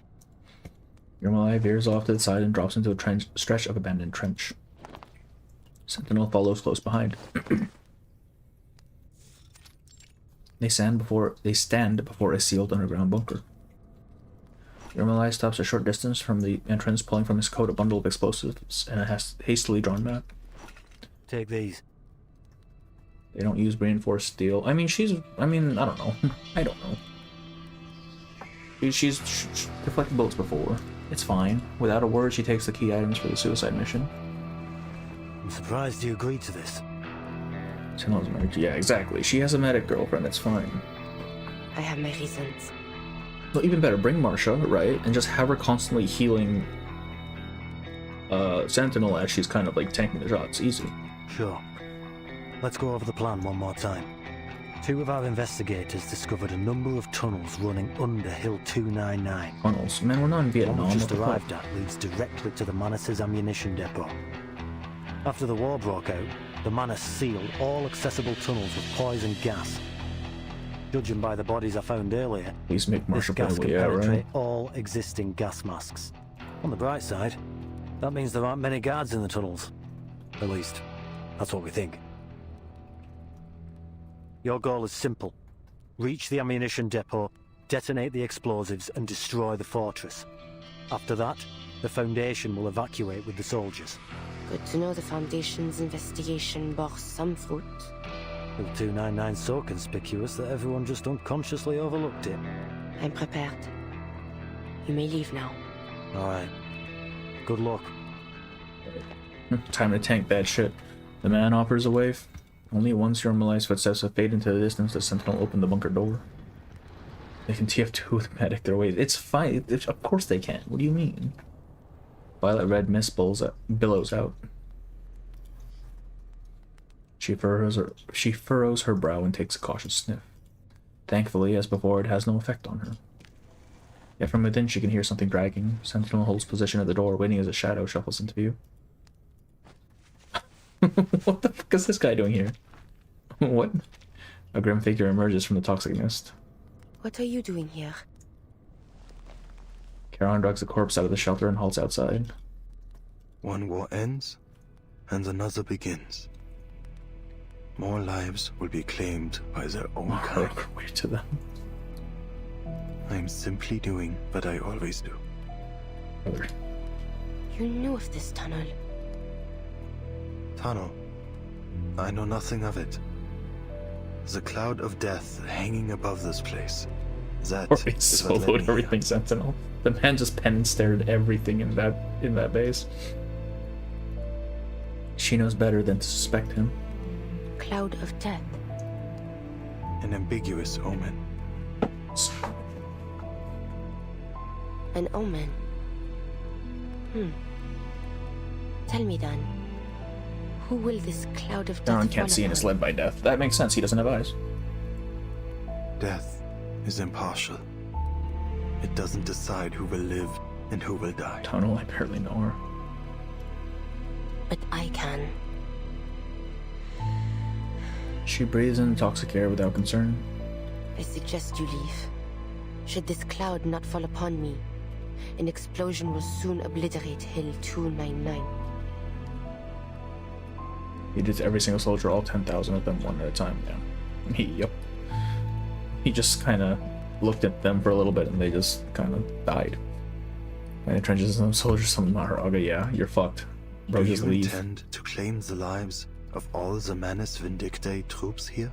Yermolai veers off to the side and drops into a stretch of abandoned trench. Sentinel follows close behind. They stand before a sealed underground bunker. Yermolai stops a short distance from the entrance, pulling from his coat a bundle of explosives and a hastily drawn map. Take these. They don't use reinforced steel. I mean, I don't know. I don't know. She's deflected bullets before. It's fine. Without a word, she takes the key items for the suicide mission. I'm surprised you agreed to this. Sentinel's married. Yeah, exactly. She has a medic girlfriend. It's fine. I have my reasons. Well, even better, bring Marsha, right? And just have her constantly healing Sentinel as she's kind of like tanking the shots. Easy. Sure. Let's go over the plan one more time. 2 of our investigators discovered a number of tunnels running under Hill 299. Tunnels? Man, we're not in Vietnam. One we just arrived at leads directly to the Manus' ammunition depot. After the war broke out, the Manus sealed all accessible tunnels with poison gas. Judging by the bodies I found earlier, please make this Marsha gas can yeah, penetrate right? all existing gas masks. On the bright side, that means there aren't many guards in the tunnels. At least, that's what we think. Your goal is simple. Reach the ammunition depot, detonate the explosives, and destroy the fortress. After that, the Foundation will evacuate with the soldiers. Good to know the Foundation's investigation bore some fruit. Hill 299's so conspicuous that everyone just unconsciously overlooked it. I'm prepared. You may leave now. Alright. Good luck. Time to tank that shit. The man offers a wave. Only once Yermolai's footsteps have faded into the distance, the Sentinel opened the bunker door. They can TF2 with the medic their way. It's fine. Of course they can. What do you mean? Violet red mist billows out. She furrows her brow and takes a cautious sniff. Thankfully, as before, it has no effect on her. Yet from within she can hear something dragging. Sentinel holds position at the door, waiting as a shadow shuffles into view. What the fuck is this guy doing here? What? A grim figure emerges from the toxic mist. What are you doing here? Charon drags the corpse out of the shelter and halts outside. One war ends, and another begins. More lives will be claimed by their own kind. Way to them. I'm simply doing what I always do. You knew of this tunnel. Tunnel. I know nothing of it. The cloud of death hanging above this place. That Or he is what led soloed me everything Sentinel. The man just pen and stared everything in that base. She knows better than to suspect him. Cloud of death. An ambiguous omen. An omen. Tell me then, who will this cloud of death Charon can't fall see and is upon? led by death. That makes sense, he doesn't have eyes. Death is impartial. It doesn't decide who will live and who will die. Tunnel, I barely know her. But I can. She breathes in the toxic air without concern. I suggest you leave. Should this cloud not fall upon me, an explosion will soon obliterate Hill 299. He did to every single soldier, all 10,000 of them, one at a time. Yeah. Yep. He just kind of looked at them for a little bit and they just kind of died. And the trenches and soldiers, some Maharaga, yeah, you're fucked. Bro, Do just you leave. intend to claim the lives of all the Manus Vindictae troops here?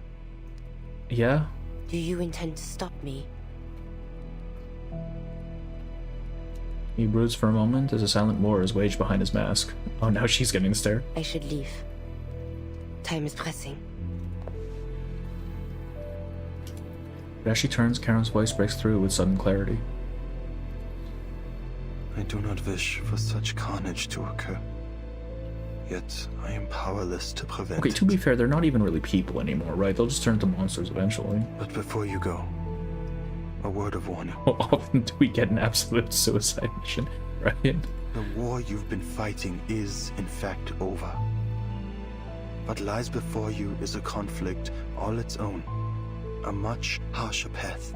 Yeah? Do you intend to stop me? He broods for a moment as a silent war is waged behind his mask. Oh, now she's getting the stare. I should leave. Time is pressing. But as she turns, Charon's voice breaks through with sudden clarity. I do not wish for such carnage to occur. Yet I am powerless to prevent Okay, it. to be fair, they're not even really people anymore, right? They'll just turn into monsters eventually. But before you go, a word of warning. How often do we get an absolute suicide mission, right? The war you've been fighting is, in fact, over. What lies before you is a conflict all its own. A much harsher path.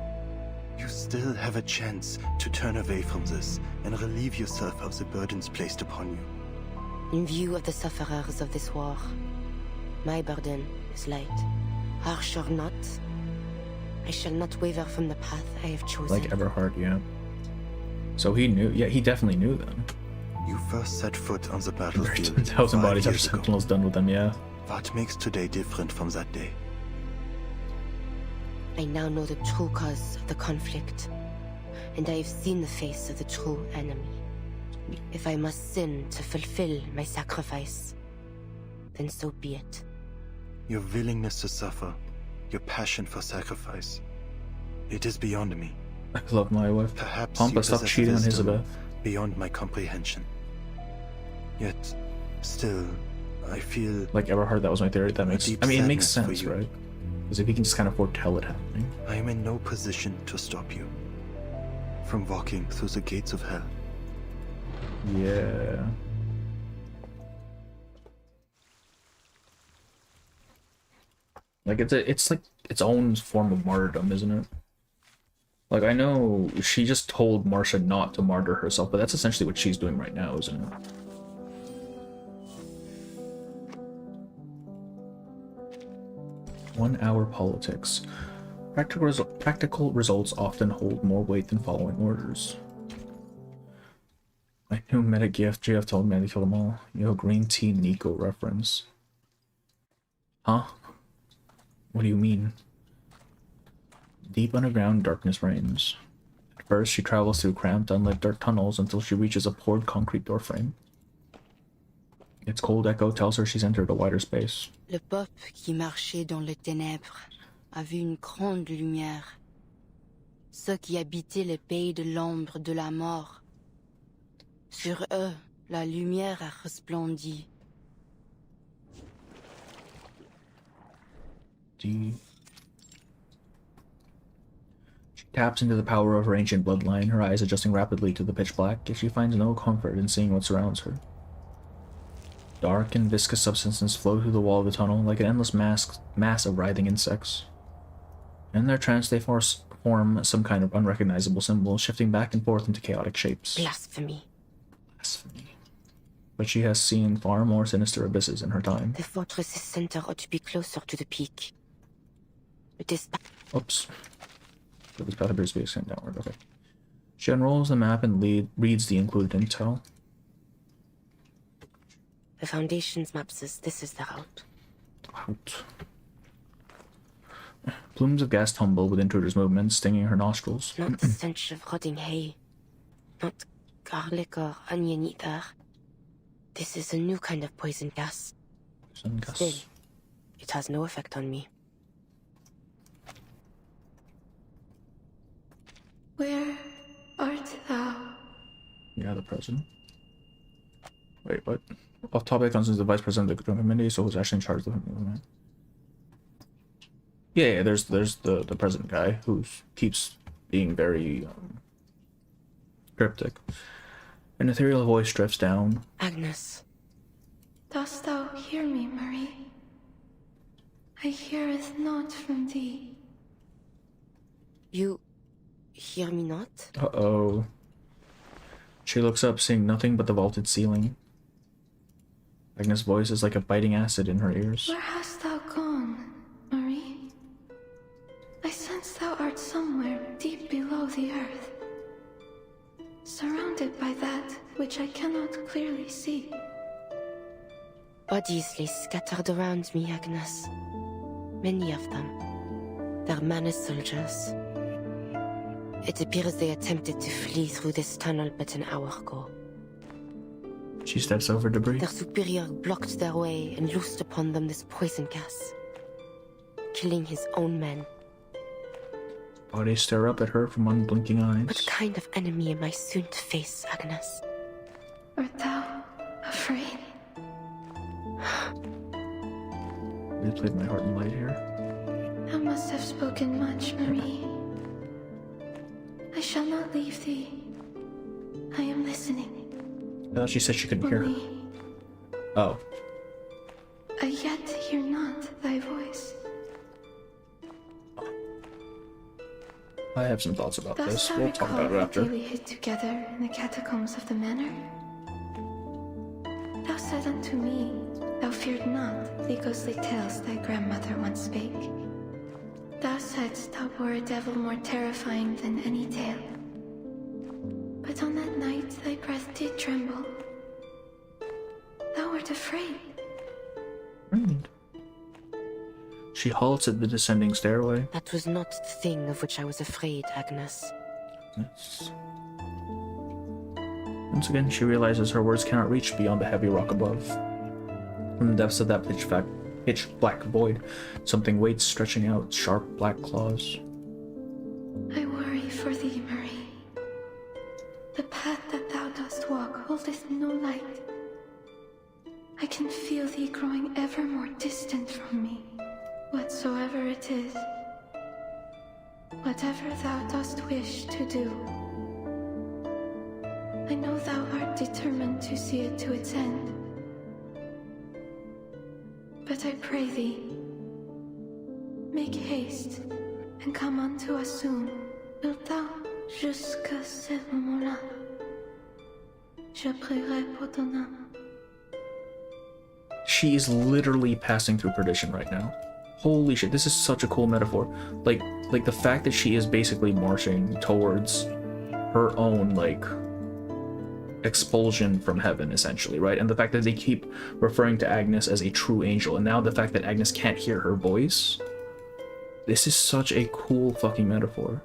You still have a chance to turn away from this and relieve yourself of the burdens placed upon you. In view of the sufferers of this war, my burden is light. Harsh or not, I shall not waver from the path I have chosen. Like Everhard, yeah. So he knew, yeah, he definitely knew then. You first set foot on the battlefield 10,000 5 bodies after years ago. Sentinel's done with them, yeah. What makes today different from that day? I now know the true cause of the conflict, and I have seen the face of the true enemy. If I must sin to fulfill my sacrifice, then so be it. Your willingness to suffer, your passion for sacrifice. It is beyond me. I love my wife. Perhaps Pampa, you stop possess cheating on wisdom Elizabeth. beyond my comprehension. Yet, still, I feel Like Everhard, that was my theory. That makes, deep I mean, it makes sadness for sense, you. right? Because if he can just kind of foretell it happening. I am in no position to stop you from walking through the gates of hell. Yeah. Like it's like its own form of martyrdom, isn't it? Like I know she just told Marcia not to martyr herself, but that's essentially what she's doing right now, isn't it? One-hour politics. Practical results often hold more weight than following orders. I knew Metagift. GF told me to kill them all. Yo, Green Tea Nico reference. Huh? What do you mean? Deep underground, darkness reigns. At first, she travels through cramped, unlit dark tunnels until she reaches a poured concrete doorframe. Its cold echo tells her she's entered a wider space. Le peuple qui marchait dans les ténèbres a vu une grande lumière. Ceux qui habitaient le pays de l'ombre de la mort. Sur eux, la lumière a resplendi. She taps into the power of her ancient bloodline, her eyes adjusting rapidly to the pitch black, yet she finds no comfort in seeing what surrounds her. Dark and viscous substances flow through the wall of the tunnel like an endless mass of writhing insects. In their trance, they form some kind of unrecognizable symbol, shifting back and forth into chaotic shapes. Blasphemy. Blasphemy. But she has seen far more sinister abysses in her time. The fortress's center ought to be closer to the peak. But this... Oops. This path appears to be extended downward. Okay. She unrolls the map and reads the included intel. The Foundation's map says this is the route. Plumes of gas tumble with intruder's movements, stinging her nostrils. Not the stench of rotting hay. Not garlic or onion either. This is a new kind of poison gas. Poison gas. Still, it has no effect on me. Where art thou? Yeah, the president. Wait, what? Off topic, concerns the vice president of the committee, so who's actually in charge of the movement? Yeah, there's the president guy who keeps being very cryptic. An ethereal voice drifts down. Agnes. Dost thou hear me, Marie? I heareth not from thee. You hear me not? Uh-oh. She looks up, seeing nothing but the vaulted ceiling. Agnes' voice is like a biting acid in her ears. Where hast thou gone, Marie? I sense thou art somewhere deep below the earth, surrounded by that which I cannot clearly see. Bodies lay scattered around me, Agnes. Many of them. They're Manus soldiers. It appears they attempted to flee through this tunnel but an hour ago. She steps over debris. Their superior blocked their way and loosed upon them this poison gas, killing his own men. Bodies stare up at her from unblinking eyes. What kind of enemy am I soon to face, Agnes? Art thou afraid? They played my heart and light here. Thou must have spoken much, Marie. I shall not leave thee. I am listening. I thought she said she couldn't hear her. Oh. I yet hear not thy voice. I have some thoughts about Dost this. thou We'll talk recall about it after. the day we hid together in the catacombs of the manor? Thou said unto me, thou feared not the ghostly tales thy grandmother once spake. Thou saidst thou were a devil more terrifying than any tale. But on that night thy breath did tremble. Thou wert afraid. She halts at the descending stairway. That was not the thing of which I was afraid, Agnes. Yes. Once again, she realizes her words cannot reach beyond the heavy rock above. From the depths of that pitch black void, something waits, stretching out sharp black claws. I worry for thee, Marie. The path that thou dost walk holdeth no light. I can feel thee growing ever more distant from me. Whatsoever it is, whatever thou dost wish to do, I know thou art determined to see it to its end. But I pray thee, make haste and come unto us soon. Wilt thou? Jusqu'à ce moment-là, je prierai pour ton âme. She is literally passing through perdition right now. Holy shit, this is such a cool metaphor. Like the fact that she is basically marching towards her own, like, expulsion from heaven, essentially, right? And the fact that they keep referring to Agnes as a true angel, and now the fact that Agnes can't hear her voice. This is such a cool fucking metaphor.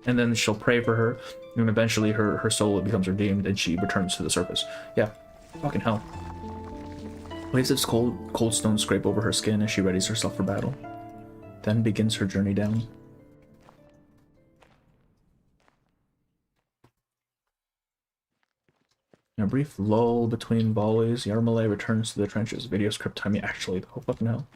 And then she'll pray for her, and eventually her soul becomes redeemed, and she returns to the surface. Yeah, fucking hell. Waves of cold stone scrape over her skin as she readies herself for battle. Then begins her journey down. In a brief lull between volleys, Yarmale returns to the trenches. Video script timing, actually, oh fucking hell.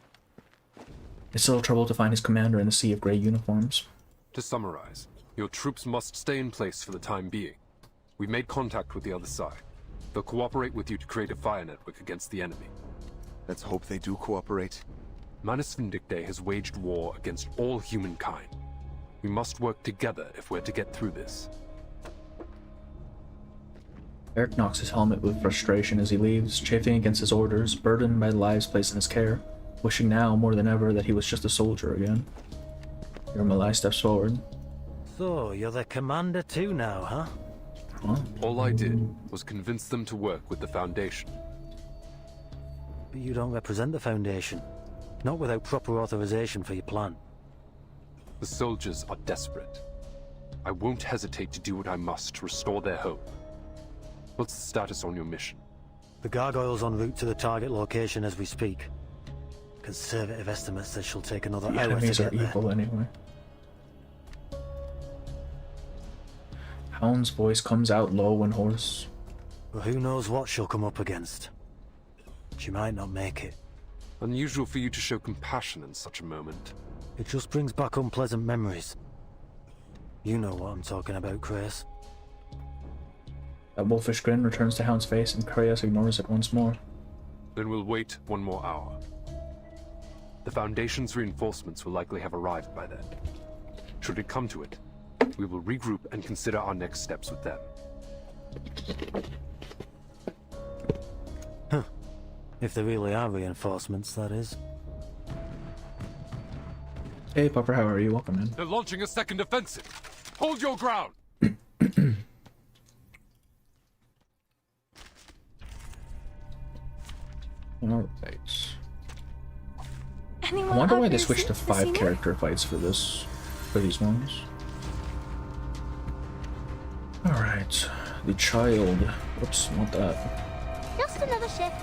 It's still trouble to find his commander in the sea of grey uniforms. To summarize, your troops must stay in place for the time being. We've made contact with the other side. They'll cooperate with you to create a fire network against the enemy. Let's hope they do cooperate. Manus Vindictae has waged war against all humankind. We must work together if we're to get through this. Eric knocks his helmet with frustration as he leaves, chafing against his orders, burdened by the lives placed in his care, wishing now more than ever that he was just a soldier again. Malai steps forward. So, you're the commander too now, huh? Huh? All I did was convince them to work with the Foundation. But you don't represent the Foundation. Not without proper authorization for your plan. The soldiers are desperate. I won't hesitate to do what I must to restore their hope. What's the status on your mission? The gargoyle's en route to the target location as we speak. Conservative estimates says she'll take another The hour to enemies get are there. evil anyway. Hound's voice comes out low and hoarse. But who knows what she'll come up against. She might not make it. Unusual for you to show compassion in such a moment. It just brings back unpleasant memories. You know what I'm talking about, Kratos. A wolfish grin returns to Hound's face, and Kratos ignores it once more. Then we'll wait one more hour. The Foundation's reinforcements will likely have arrived by then. Should it come to it, we will regroup and consider our next steps with them. Huh. If there really are reinforcements, that is. Hey, Puffer, how are you? Welcome in. They're launching a second offensive! Hold your ground! Alright. I Anyone wonder why up they here switched to seen the 5 scene? character fights for these ones. Alright. The child. Whoops, not that. Just another shift.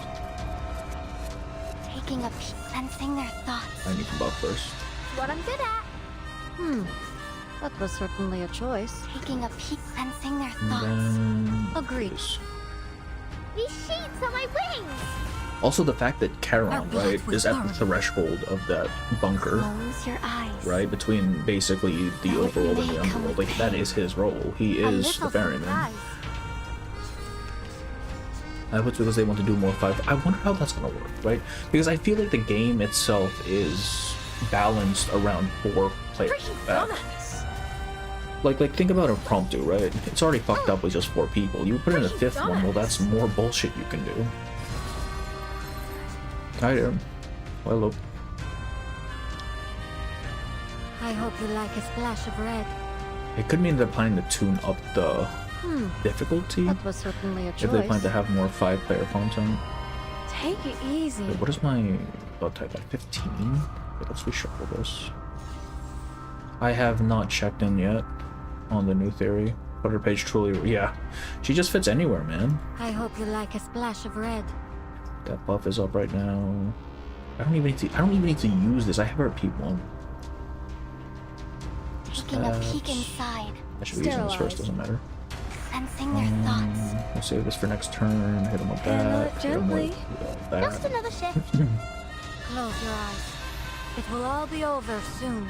Taking a peek, sensing their thoughts. I need to buff first. What I'm good at. That was certainly a choice. Taking a peek, sensing their And thoughts. then... Agreed. this. These sheets on my wings! Also, the fact that Charon, right, is at the threshold of that bunker, Close your eyes. right, between basically the overworld and the underworld, like, that is his role. He is the ferryman. I hope it's because they want to do more 5. I wonder how that's gonna work, right? Because I feel like the game itself is balanced around 4 players. Like think about Impromptu, right? It's already fucked up with just 4 people. You put in a 5th one, well, that's more bullshit you can do. Hi there. Hello. I hope you like a splash of red. It could mean they're planning to tune up the difficulty. That was certainly a choice. If they plan to have more 5-player content. Take it easy. Wait, what is my blood type at 15? Okay, let's reshuffle this. I have not checked in yet on the new theory. But her page truly, yeah. She just fits anywhere, man. I hope you like a splash of red. That buff is up right now. I don't even need to use this. I have her at P1. Taking a peek inside. I should be using this first, doesn't matter. Sensing their thoughts. We'll save this for next turn. Hit him with Handle that. it Hit him gently. with that. Just another shift. Close your eyes. It will all be over soon.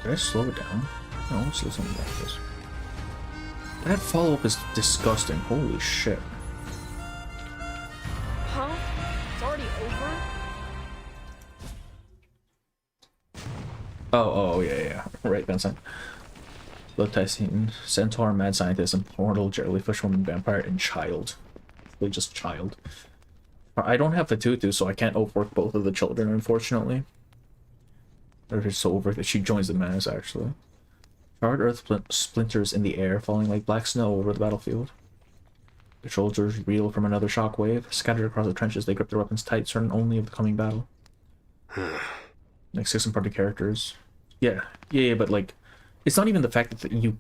Did I slow it down? No, let's do something about this. That follow-up is disgusting. Holy shit. Huh? It's already over? Oh, yeah. Right, Vincent. Blood Titan, Centaur, Mad Scientist, Immortal, Jellyfish Woman, Vampire, and Child. Really just Child. I don't have the tutu, so I can't overwork both of the children, unfortunately. They're just so over that she joins the menace, actually. Charred earth splinters in the air, falling like black snow over the battlefield. The soldiers reel from another shockwave. Scattered across the trenches, they grip their weapons tight, certain only of the coming battle. Like 6 important characters. Yeah, but like, it's not even the fact that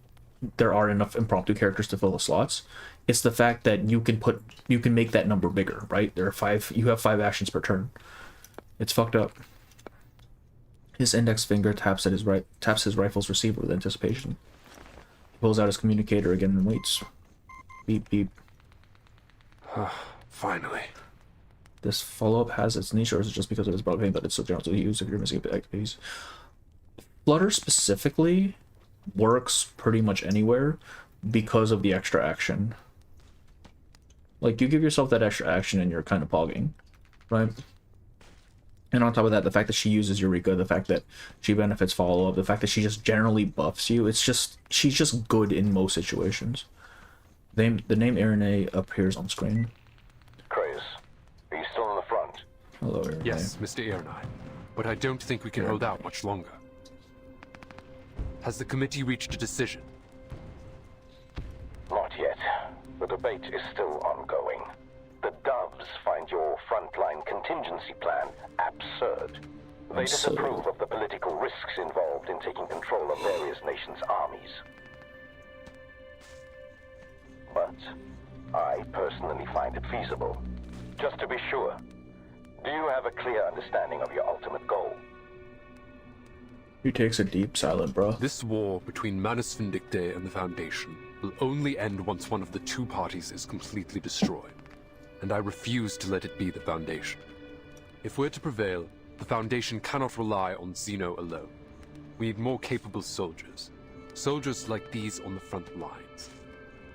there are enough impromptu characters to fill the slots. It's the fact that you can make that number bigger, right? There are 5. You have 5 actions per turn. It's fucked up. His index finger taps his rifle's receiver with anticipation. He pulls out his communicator again and waits. Beep beep. Finally. This follow-up has its niche, or is it just because of its broadband that it's so general to use if you're missing activities? Flutter specifically works pretty much anywhere, because of the extra action. Like, you give yourself that extra action and you're kind of pogging, right? And on top of that, the fact that she uses Eureka, the fact that she benefits follow-up, the fact that she just generally buffs you, it's just, she's just good in most situations. The name Irene appears on screen. Kratos, are you still in the front? Hello, Irene. Yes, Mr. Irene, but I don't think we can hold out much longer. Has the committee reached a decision? Not yet. The debate is still ongoing. The Doves find your frontline contingency plan absurd. They disapprove of the political risks involved in taking control of various nations' armies. But I personally find it feasible. Just to be sure, do you have a clear understanding of your ultimate goal? He takes a deep silent breath. This war between Manus Vindictae and the Foundation will only end once one of the two parties is completely destroyed. And I refuse to let it be the Foundation. If we're to prevail, the Foundation cannot rely on Xeno alone. We need more capable soldiers. Soldiers like these on the front lines.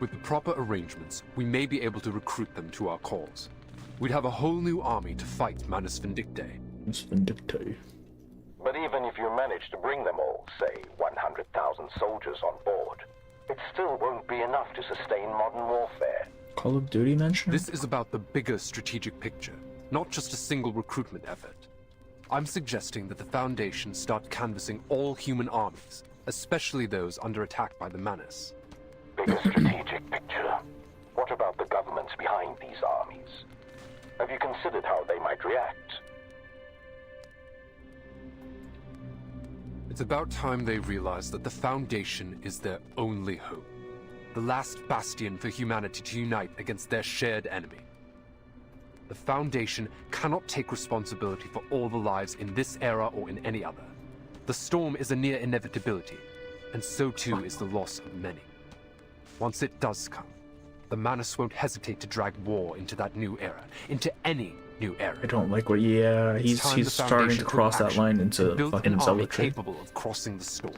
With the proper arrangements, we may be able to recruit them to our cause. We'd have a whole new army to fight Manus Vindictae. Manus Vindictae. But even if you manage to bring them all, say 100,000 soldiers on board, it still won't be enough to sustain modern warfare. Call of Duty mention? This is about the bigger strategic picture, not just a single recruitment effort. I'm suggesting that the Foundation start canvassing all human armies, especially those under attack by the Manus. Bigger strategic picture. What about the governments behind these armies? Have you considered how they might react? It's about time they realize that the Foundation is their only hope. The last bastion for humanity to unite against their shared enemy. The Foundation cannot take responsibility for all the lives in this era or in any other. The storm is a near inevitability, and so too is the loss of many. Once it does come, the Manus won't hesitate to drag war into that new era, into any new era. I don't like what. Yeah, he's starting to cross that line into fucking zealotry. Capable of crossing the storm.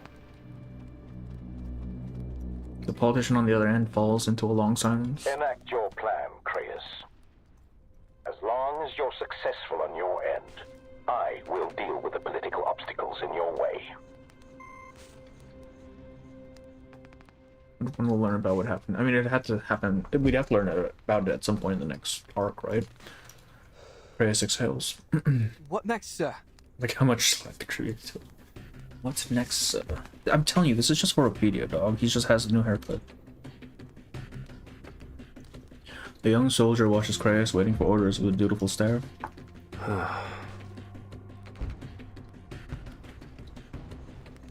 The politician on the other end falls into a long silence. Enact your plan, Kratos. As long as you're successful on your end, I will deal with the political obstacles in your way. When we'll learn about what happened. I mean, it had to happen. We'd have to learn about it at some point in the next arc, right? Kratos exhales. What next, sir? Like, how much should I contribute to? What's next, sir? I'm telling you, this is just for Wikipedia, dog. He just has a new haircut. The young soldier watches Kratos waiting for orders with a dutiful stare.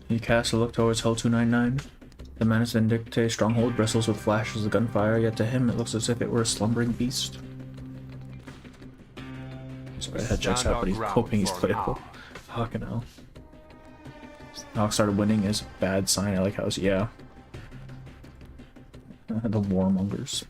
He casts a look towards Hull 299. The Manus Vindictae stronghold bristles with flashes of gunfire, yet to him it looks as if it were a slumbering beast. Sorry, I had checks out, but he's hoping he's playable. Fucking hell. Hawk started winning is a bad sign. I like how, yeah. The warmongers.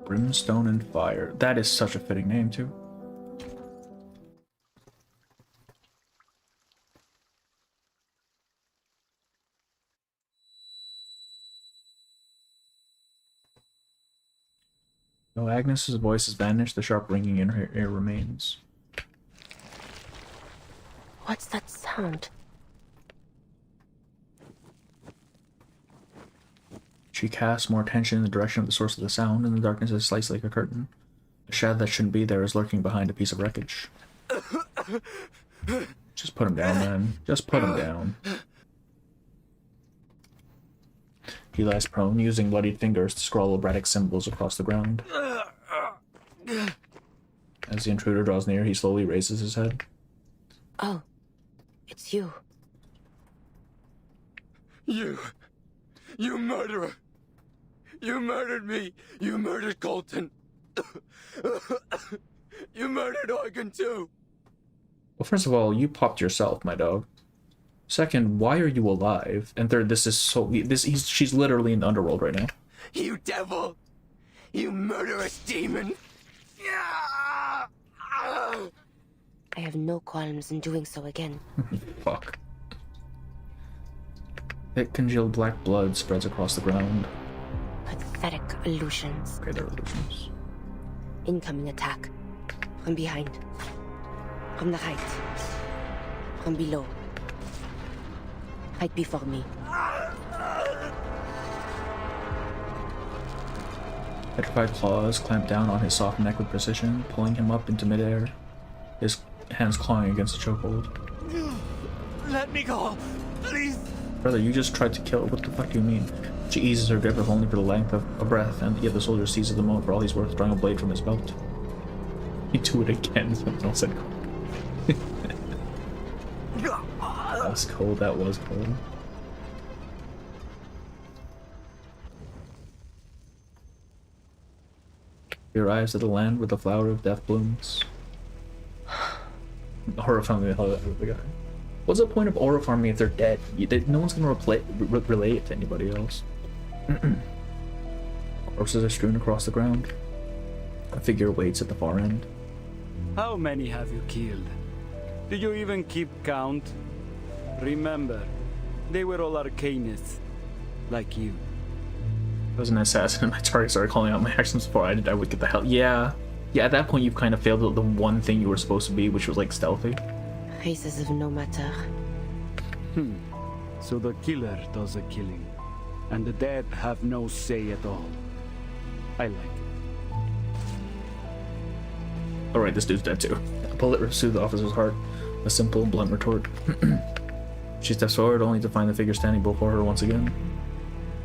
Brimstone and Fire. That is such a fitting name, too. Though Agnes's voice has vanished, the sharp ringing in her ear remains. What's that sound? She casts more attention in the direction of the source of the sound, and the darkness is sliced like a curtain. A shadow that shouldn't be there is lurking behind a piece of wreckage. Just put him down, man. Just put him down. He lies prone, using bloodied fingers to scrawl erratic symbols across the ground. As the intruder draws near, he slowly raises his head. Oh, it's you. You murderer! You murdered me! You murdered Colton! You murdered Eugen too! Well, first of all, you popped yourself, my dog. Second, why are you alive? And third, this is so... she's literally in the underworld right now. You devil! You murderous demon! I have no qualms in doing so again. Fuck. Thick congealed black blood spreads across the ground. Pathetic illusions. Okay, they're illusions. Incoming attack. From behind. From the right. From below. Right before me. Petrified claws clamp down on his soft neck with precision, pulling him up into midair, his hands clawing against the chokehold. Let me go, please. Brother, you just tried to kill. What the fuck do you mean? She eases her grip if only for the length of a breath, and yet the soldier seizes the moment for all he's worth, drawing a blade from his belt. You do it again, Sentinel said. That was cold, that was cold. He arrives at the land where the flower of death blooms. Aura farming the hell out of the guy. What's the point of aura farming if they're dead? No one's gonna relay it to anybody else. Corpses are strewn across the ground. A figure waits at the far end. How many have you killed? Do you even keep count? Remember, they were all Arcanists, like you. I was an assassin and my target started calling out my actions before I did. I would get the hell. Yeah, at that point you've kind of failed the one thing you were supposed to be, which was like stealthy. Races of no matter. So the killer does the killing, and the dead have no say at all. I like it. Alright, this dude's dead too. A bullet rips through the officer's heart. A simple, blunt retort. She steps forward only to find the figure standing before her once again.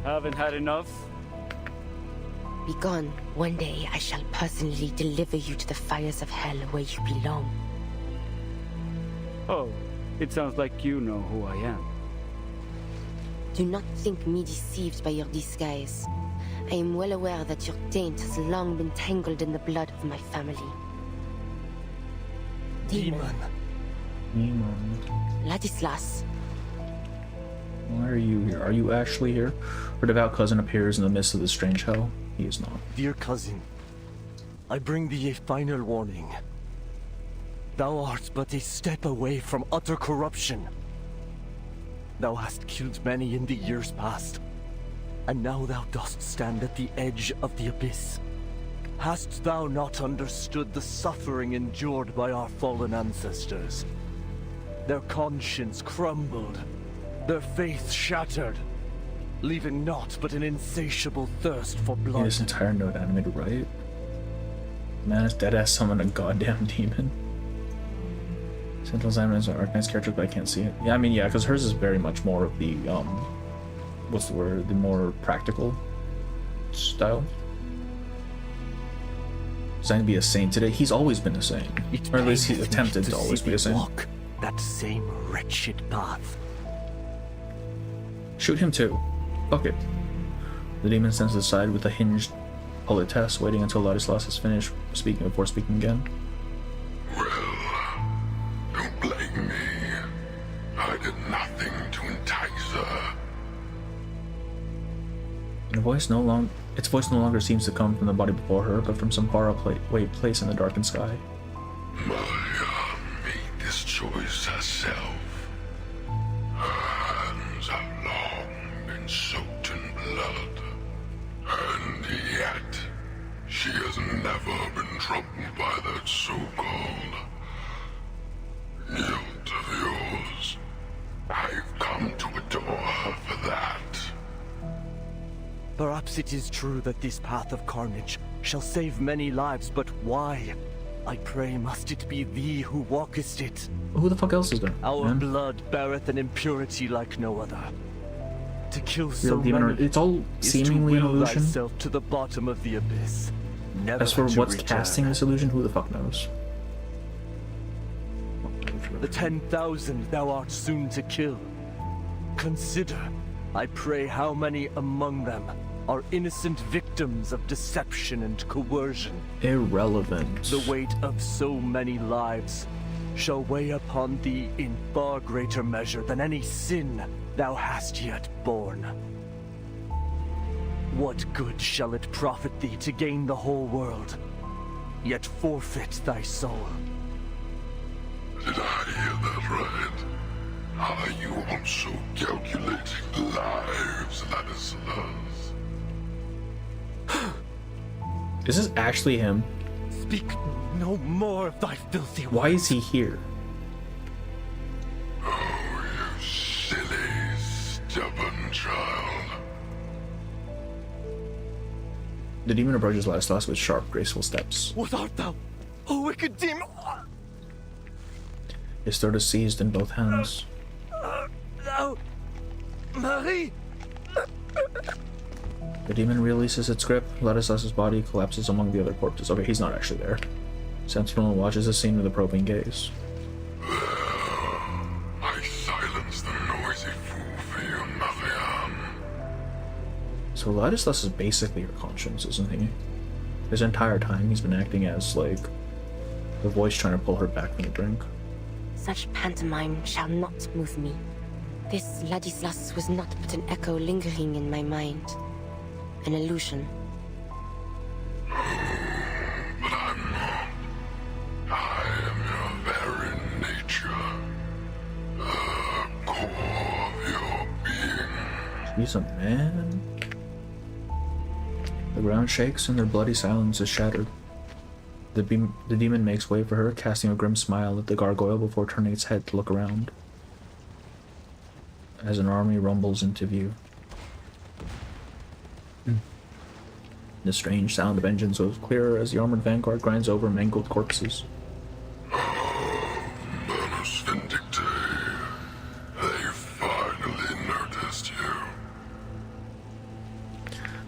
Haven't had enough? Be gone. One day I shall personally deliver you to the fires of hell where you belong. Oh, it sounds like you know who I am. Do not think me deceived by your disguise. I am well aware that your taint has long been tangled in the blood of my family. Demon. Ladislas. Why are you here? Are you actually here? Her devout cousin appears in the midst of this strange hell. He is not. Dear cousin, I bring thee a final warning. Thou art but a step away from utter corruption. Thou hast killed many in the years past, and now thou dost stand at the edge of the abyss. Hast thou not understood the suffering endured by our fallen ancestors? Their conscience crumbled, their faith shattered, leaving naught but an insatiable thirst for blood. This entire note animated right? Man is deadass summoned a goddamn demon. Sentinel's animators are Arknight's characters, but I can't see it. Yeah, I mean, yeah, because hers is very much more of the, what's the word? The more practical style. Designed to be a saint today. He's always been a saint. Or at least he attempted to always be a saint. Walk that same wretched path. Shoot him too. Fuck it. The demon stands aside with a hinged politesse, waiting until Ladislas is finished speaking before speaking again. Don't blame me. I did nothing to entice her. Its voice no longer seems to come from the body before her, but from some faraway place in the darkened sky. Maya made this choice herself. Her hands have long been soaked in blood, and yet she has never been troubled by that so-called guilt of yours. I've come to adore her for that. Perhaps it is true that this path of carnage shall save many lives, but why? I pray must it be thee who walkest it? Who the fuck else is there? Our blood beareth an impurity like no other. To kill so many it's all seemingly is to an will illusion. thyself to the bottom of the abyss. Never As for to what's return. casting this illusion, who the fuck knows? The 10,000 thou art soon to kill. Consider, I pray, how many among them are innocent victims of deception and coercion. Irrelevant. The weight of so many lives shall weigh upon thee in far greater measure than any sin thou hast yet borne. What good shall it profit thee to gain the whole world, yet forfeit thy soul? Did I hear that right? Are you also calculating lives, Ladislas? Is this actually him? Speak no more of thy filthy words. Why is he here? Oh, you silly, stubborn child. The demon approaches Ladislas with sharp, graceful steps. What art thou, O wicked demon? His throat is seized in both hands. Thou, Marie? The demon releases its grip. Ladislas's body collapses among the other corpses. Okay, he's not actually there. Sentinel watches the scene with a probing gaze. I silenced the noisy fool for you, Marianne. So Ladislas is basically your conscience, isn't he? This entire time he's been acting as, like, the voice trying to pull her back from the brink. Such pantomime shall not move me. This Ladislas was not but an echo lingering in my mind. An illusion. But I'm not. I am your very nature. The core of your being. He's a man. The ground shakes and their bloody silence is shattered. The demon makes way for her, casting a grim smile at the gargoyle before turning its head to look around. As an army rumbles into view. The strange sound of engines was clearer as the armored vanguard grinds over mangled corpses. Manus Vindictae. They finally noticed you.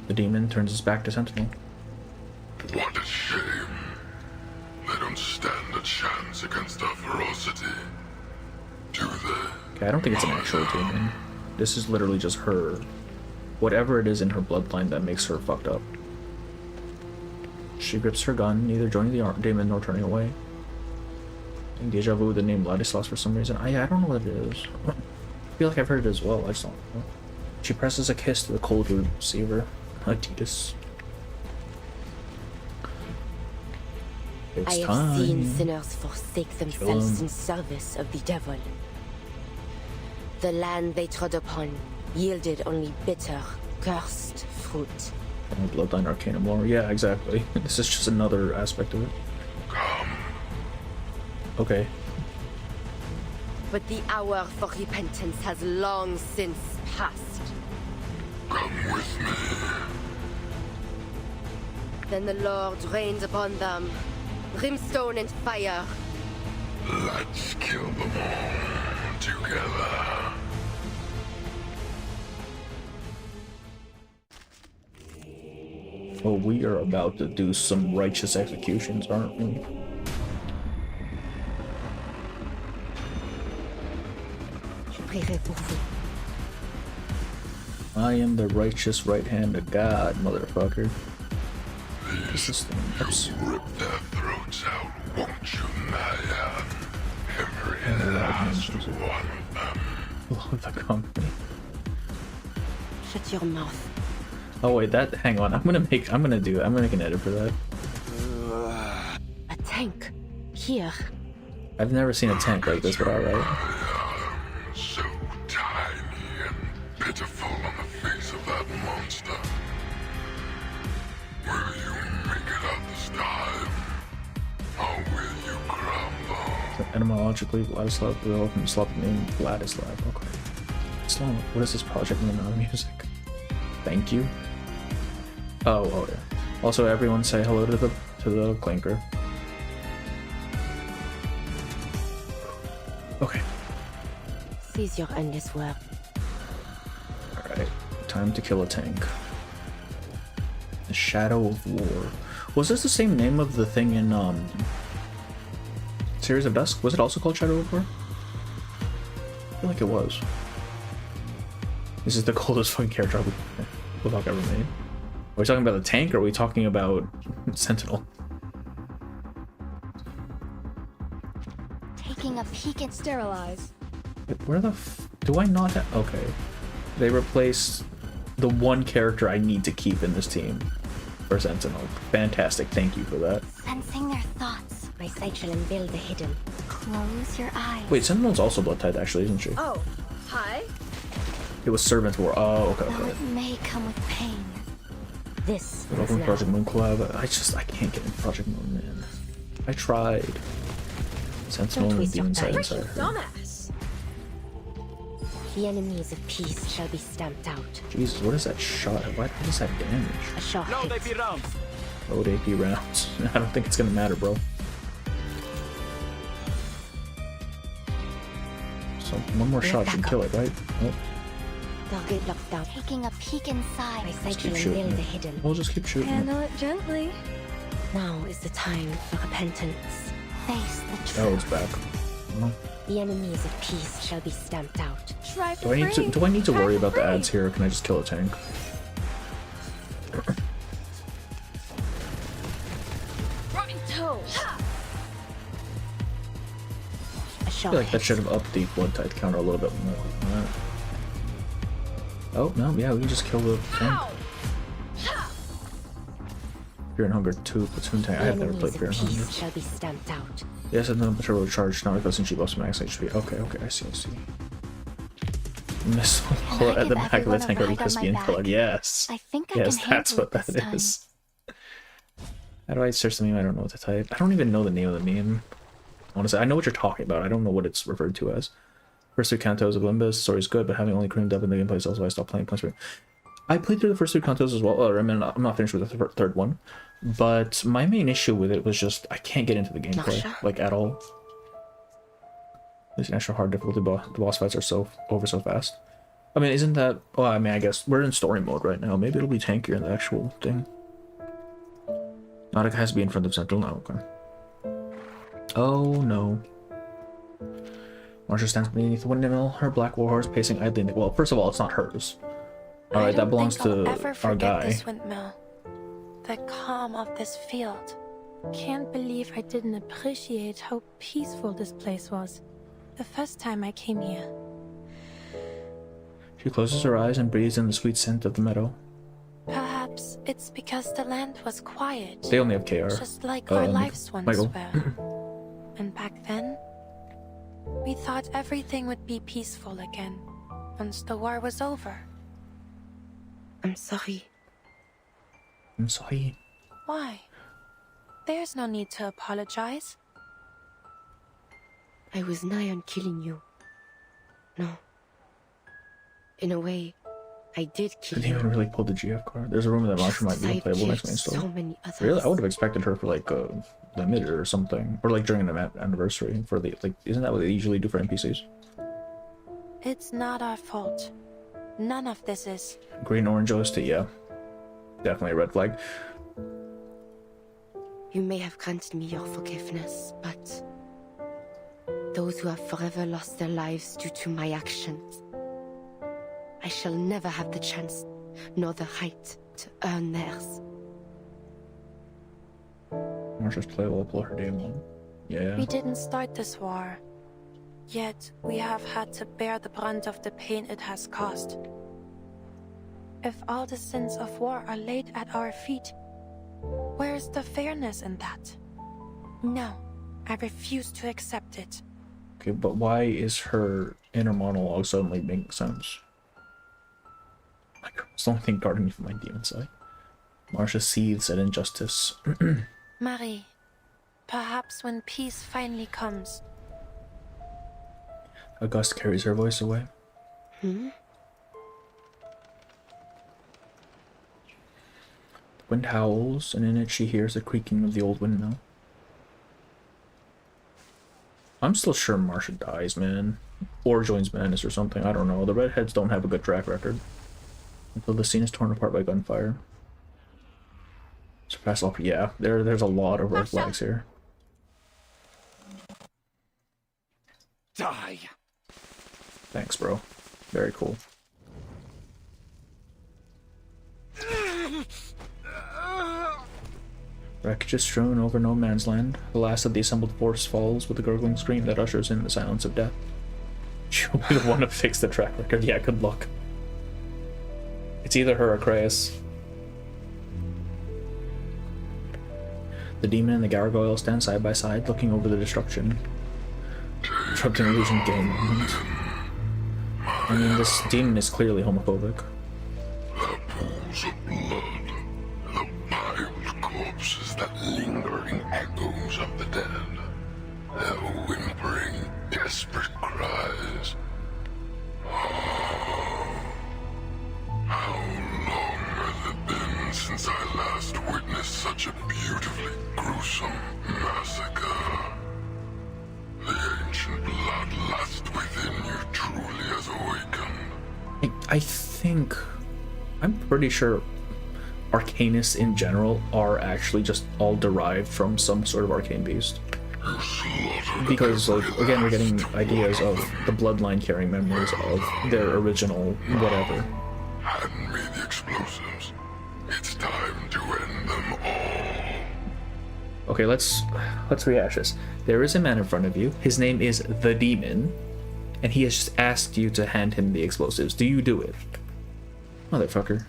The demon turns its back to Sentinel. What a shame. They don't stand a chance against our ferocity. Do they? Okay, I don't think it's an actual demon. This is literally just her. Whatever it is in her bloodline that makes her fucked up. She grips her gun, neither joining the demon nor turning away. And deja vu the name Ladislas for some reason. I don't know what it is. I feel like I've heard it as well, I just don't know. She presses a kiss to the cold receiver. Adidas. It's I have time. seen sinners forsake themselves in service of the devil. The land they trod upon yielded only bitter, cursed fruit. Bloodline Arcanum lore. Yeah, exactly. This is just another aspect of it. Okay. But the hour for repentance has long since passed. Come with me. Then the Lord rained upon them, brimstone and fire. Let's kill them all together. Oh, we are about to do some righteous executions, aren't we? I am the righteous right hand of God, motherfucker. These you'll rip their throats out, won't you, Naya? Every last one of them. Love the company. Shut your mouth. Oh wait, hang on. I'm gonna make an edit for that. A tank. Here. I've never seen a tank like this, but alright. So tiny and pitiful on the face of that monster. Will you make it out this time? Or will you crumble? So etymologically, Vladislav developed from the Slavic name Vladislav. Okay. Islam, what is this project in the amount of music? Thank you. Oh yeah. Also, everyone say hello to the clinker. Okay. Cease your endless work. Alright. Time to kill a tank. The Shadow of War. Was this the same name of the thing in Series of Dusk? Was it also called Shadow of War? I feel like it was. This is the coldest fucking character I've ever made. Are we talking about the tank or are we talking about Sentinel? Taking a peek and sterilize. Wait, where the do I not have... Okay. They replaced the one character I need to keep in this team for Sentinel. Fantastic, thank you for that. Sensing their thoughts. My sight shall unveil the hidden. Close your eyes. Wait, Sentinel's also blood type actually, isn't she? Oh, hi. It was Servant War. Oh, okay, Though okay. it may come with pain. This is Welcome to now. Project Moon collab. I can't get into Project Moon, man. I tried. Sentinel and Demon Side Insider. Dumbass. The enemies of peace shall be stamped out. Jesus, what is that shot? Why does that damage? A shot Load hit. AP rounds. Load AP rounds. I don't think it's gonna matter, bro. So one more shot should kill it, right? Oh, Target locked down. Taking a peek inside. My let's sight shall keep unveil shooting the it. hidden. We'll just keep shooting it. Handle it gently. Now is the time for repentance. Face the truth. Oh, it's back. Oh. The enemies of peace shall be stamped out. Try Do I need to worry about the ads here, or can I just kill a tank? Rotten toes. A I shot feel like that hit. should have upped the blood type counter a little bit more. Oh, no, yeah, we can just kill the tank. Fear and Hunger 2 Platoon Tank. I The have never played enemies Fear of and Hunger. peace shall be stamped out. Yes, and then the turbo charge now because she buffs max HP. Okay, I see. Missile Can I at the give back of the everyone a tank or ride on crispy my and color. back? Yes. I think I Yes, can that's handle what it that this time. is. How do I search the meme? I don't know what to type. I don't even know the name of the meme. Honestly, I know what you're talking about. I don't know what it's referred to as. First 3 Cantos of Limbus. Story is good, but having only creamed up in the gameplay is also why I stopped playing Points. I played through the first 3 Cantos as well. I mean, I'm not finished with the third one. But my main issue with it was just I can't get into the gameplay, like, at all. This extra hard difficulty, the boss fights are so fast. I mean, isn't that... Well, I mean, I guess we're in story mode right now. Maybe it'll be tankier in the actual thing. Nautica has to be in front of Central now, okay. Oh, no. Marsha stands beneath the windmill, her black warhorse pacing idly. Well, first of all, it's not hers. Alright, that belongs to our guy. This windmill. The calm of this field. Can't believe I didn't appreciate how peaceful this place was the first time I came here. She closes her eyes and breathes in the sweet scent of the meadow. Perhaps it's because the land was quiet. They only have KR. Just like our lives once Michael. were. And back then, we thought everything would be peaceful again once the war was over. I'm sorry. I'm sorry. Why? There's no need to apologize. I was nigh on killing you. No. In a way, I did kill Didn't you. even really pull the GF card. There's a rumor that Marsha might be I unplayable next killed main story. so many others. Really? I would have expected her for like limited or something, or like during an anniversary for the like. Isn't that what they usually do for NPCs? It's not our fault. None of this is. Green orange OST, yeah, definitely a red flag. You may have granted me your forgiveness, but those who have forever lost their lives due to my actions, I shall never have the chance nor the right to earn theirs. Marsha's playable. Pull her day one. Yeah. We didn't start this war. Yet we have had to bear the brunt of the pain it has caused. If all the sins of war are laid at our feet, where is the fairness in that? No, I refuse to accept it. Okay, but why is her inner monologue suddenly making sense? It's the only thing guarding me from my demon side. Marsha seethes at injustice. Marie, perhaps when peace finally comes. A gust carries her voice away. Hmm? The wind howls, and in it she hears the creaking of the old windmill. I'm still sure Marsha dies, man. Or joins Madness or something, I don't know. The redheads don't have a good track record. Until the scene is torn apart by gunfire. Surpass all... Yeah, there's a lot of red flags here. Die! Thanks, bro. Very cool. Wreckage is strewn over no man's land. The last of the assembled force falls with a gurgling scream that ushers in the silence of death. She'll be the one to fix the track record. Yeah, good luck. It's either her or Kreis. The demon and the gargoyle stand side by side, looking over the destruction. Interrupting illusion game moment. I mean, this demon is clearly homophobic. The pools of blood, the piled corpses that lingering echoes of the dead, their whimpering, desperate cries. How long has it been since I last witnessed such a beautifully gruesome massacre? The ancient bloodlust within you truly has awakened. I think, I'm pretty sure Arcanists in general are actually just all derived from some sort of arcane beast. Because, like, again, we're getting ideas of the bloodline carrying memories of their original whatever. Hand me the explosives. It's time to end them all. Okay, let's rehash this. There is a man in front of you. His name is the Demon, and he has just asked you to hand him the explosives. Do you do it? Motherfucker.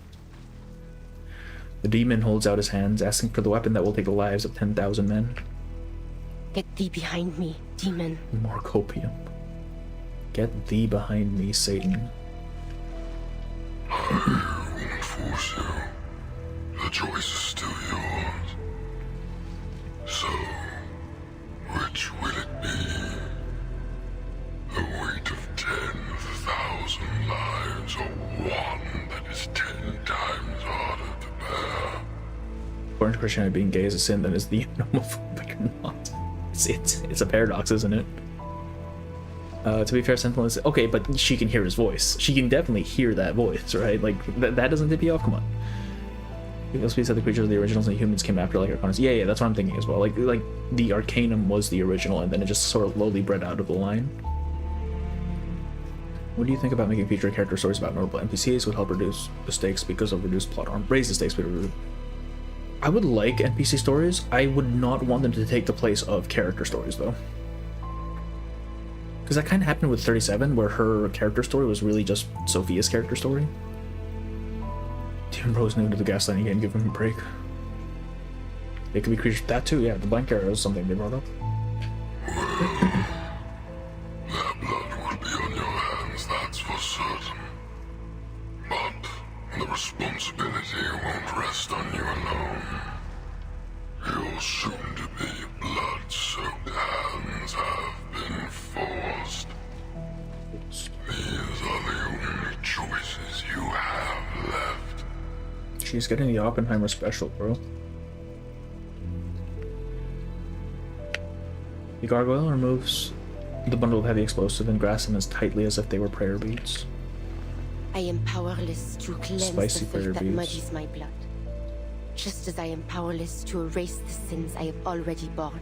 The Demon holds out his hands, asking for the weapon that will take the lives of 10,000 men. Get thee behind me, demon. More copium. Get thee behind me, Satan. I won't force you. The choice is still yours. So, which will it be? The weight of 10,000 lives, or one that is 10 times harder to bear? According to Christianity, being gay is a sin, then is the homophobic or not? It's a paradox, isn't it? To be fair, Sentinel is okay, but she can hear his voice. She can definitely hear that voice, right? Like that doesn't tip you off. Come on. People said the creatures of the originals and the humans came after, like Arcanus. Yeah, that's what I'm thinking as well. Like the Arcanum was the original, and then it just sort of slowly bred out of the line. What do you think about making future character stories about notable NPCs would help reduce the stakes because of reduced plot armor? Raise the stakes, but I would like NPC stories. I would not want them to take the place of character stories, though. Because that kind of happened with 37, where her character story was really just Sophia's character story. Demon Bro's new to the gaslighting game, give him a break. It could be creatures. That too, yeah, the blank arrow is something they brought up. Their blood will be on your hands, that's for certain. But the responsibility won't rest on you alone. Your soon-to-be blood-soaked hands have been forced. These are the only choices you have left. She's getting the Oppenheimer special, bro. The gargoyle removes the bundle of heavy explosive and grasps them as tightly as if they were prayer beads. I am powerless to cleanse Spicy the filth prayer that beads. muddies my blood. Just as I am powerless to erase the sins I have already borne.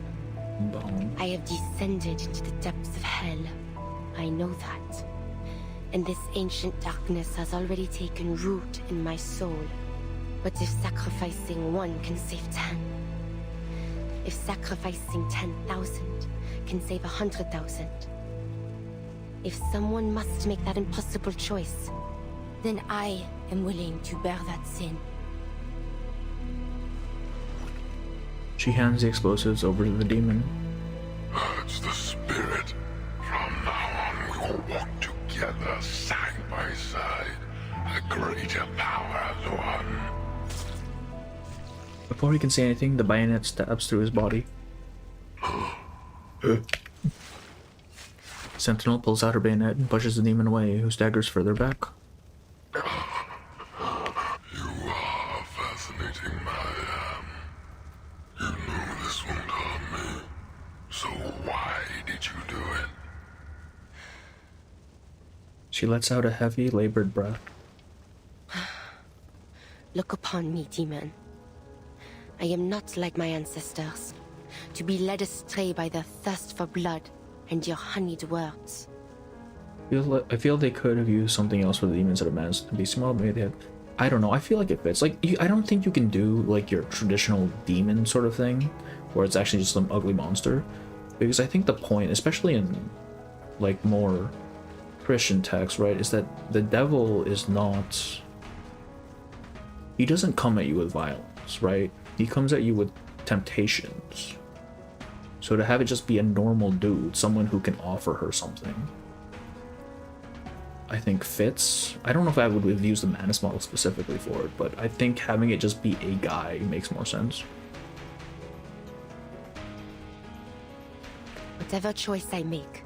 I have descended into the depths of hell. I know that. And this ancient darkness has already taken root in my soul. But if sacrificing one can save 10, if sacrificing 10,000 can save 100,000, if someone must make that impossible choice, then I am willing to bear that sin. She hands the explosives over to the demon. That's the spirit. From now on, we will walk together, side by side. A greater power as one. Before he can say anything, the bayonet stabs through his body. Sentinel pulls out her bayonet and pushes the demon away, who staggers further back. You are fascinating, Mariam. You know this won't harm me. So why did you do it? She lets out a heavy, labored breath. Look upon me, demon. I am not like my ancestors, to be led astray by their thirst for blood and your honeyed words. I feel they could have used something else for the demons that have managed to be small. Maybe they had. I don't know. I feel like it fits. Like, I don't think you can do like your traditional demon sort of thing, where it's actually just some ugly monster. Because I think the point, especially in like more Christian texts, right, is that the devil is not he doesn't come at you with violence, right? He comes at you with temptations. So to have it just be a normal dude, someone who can offer her something, I think fits. I don't know if I would have used the Manus model specifically for it, but I think having it just be a guy makes more sense. Whatever choice I make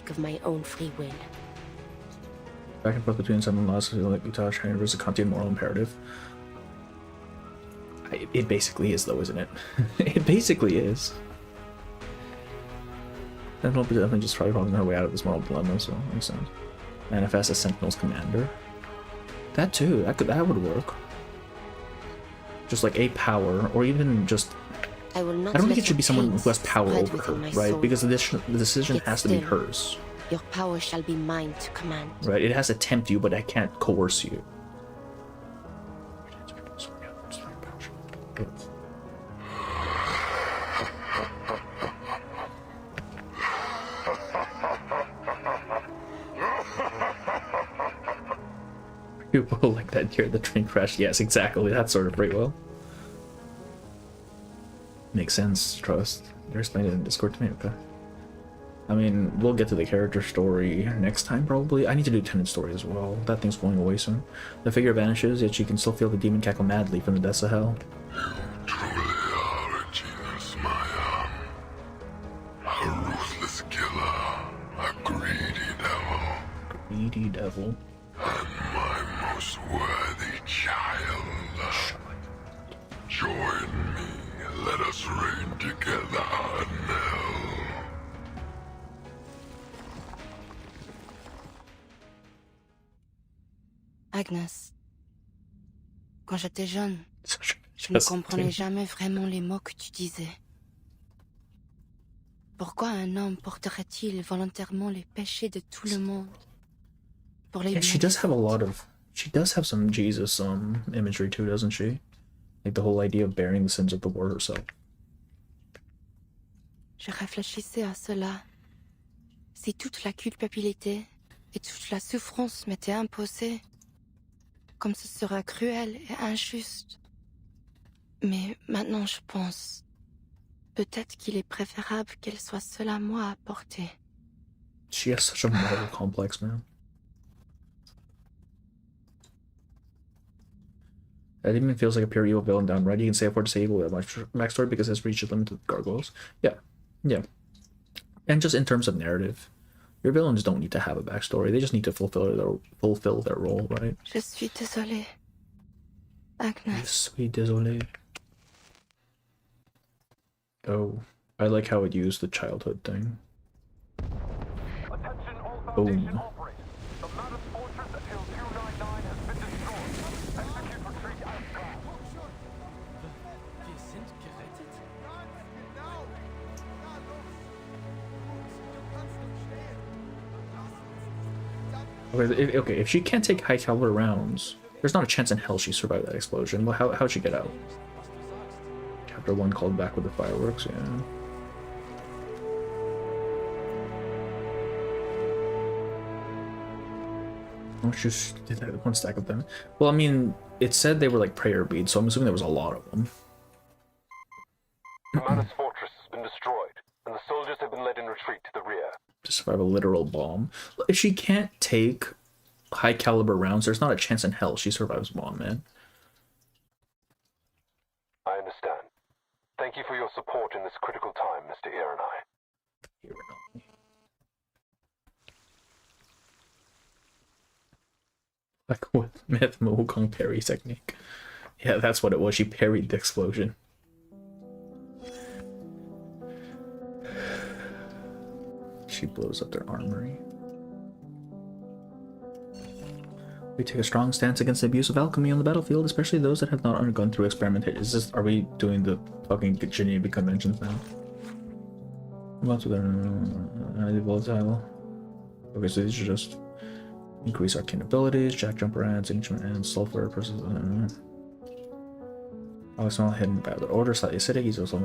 of my own free will. Back and forth between some laws like Utah versus a Kantian moral imperative. It basically is, though, isn't it? It basically is. Sentinel definitely just try to her way out of this moral dilemma, so that makes sense. Manifest as Sentinel's commander. That too, that would work. Just like a power, or even just. I don't think it should be someone who has power over her, right? Because the decision has to be hers. Your power shall be mine to command. Right, it has to tempt you, but I can't coerce you. People like that here, the train crash. Yes, exactly. That sort of very well. Makes sense, trust. They're explaining it in Discord to me, okay. I mean, we'll get to the character story next time, probably. I need to do Tenant's story as well. That thing's going away soon. The figure vanishes, yet you can still feel the demon cackle madly from the depths of hell. You truly are a genius, Maya. A ruthless killer. A greedy devil. Greedy devil. And my most worthy child. Join me. Let us reign together in hell. Agnes, quand j'étais jeune, je ne comprenais jamais vraiment les mots que tu disais. Pourquoi un homme porterait-il volontairement les péchés de tout le monde? Pour les she does have a lot of. She does have some Jesus imagery too, doesn't she? Like the whole idea of bearing the sins of the world herself. Je réfléchissais à cela. Si toute la culpabilité et toute la souffrance m'étaient imposées, comme ce serait cruel et injuste. Mais maintenant je pense, peut-être qu'il est préférable qu'elle soit seule à moi à porter. She has such a moral complex, man. That even feels like a pure evil villain downright. You can say afford to say evil with a backstory because his reach is limited to gargoyles. Yeah. Yeah. And just in terms of narrative, your villains don't need to have a backstory. They just need to fulfill their role, right? Je suis désolée, Agnes. Je suis désolée. Oh, I like how it used the childhood thing. Boom. Okay, if she can't take high caliber rounds, there's not a chance in hell she survived that explosion. Well, how'd she get out? Chapter 1 called back with the fireworks, yeah. Let's just did that one stack of them. Well, I mean, it said they were like prayer beads, so I'm assuming there was a lot of them. The Manus fortress has been destroyed, and the soldiers have been led in retreat to the rear. To survive a literal bomb. If she can't take high caliber rounds, there's not a chance in hell she survives a bomb, man. I understand. Thank you for your support in this critical time, Mr. Ironeye. Like with Myth Wukong parry technique. Yeah, that's what it was. She parried the explosion. She blows up their armory. We take a strong stance against the abuse of alchemy on the battlefield, especially those that have not undergone through experimentation. Are we doing the fucking Geneva conventions now? What's with the volatile? Okay, so these are just increase arcane abilities, jack jumper ants, ancient ants, sulfur, Alexander hidden by the order, slightly acidic, he's also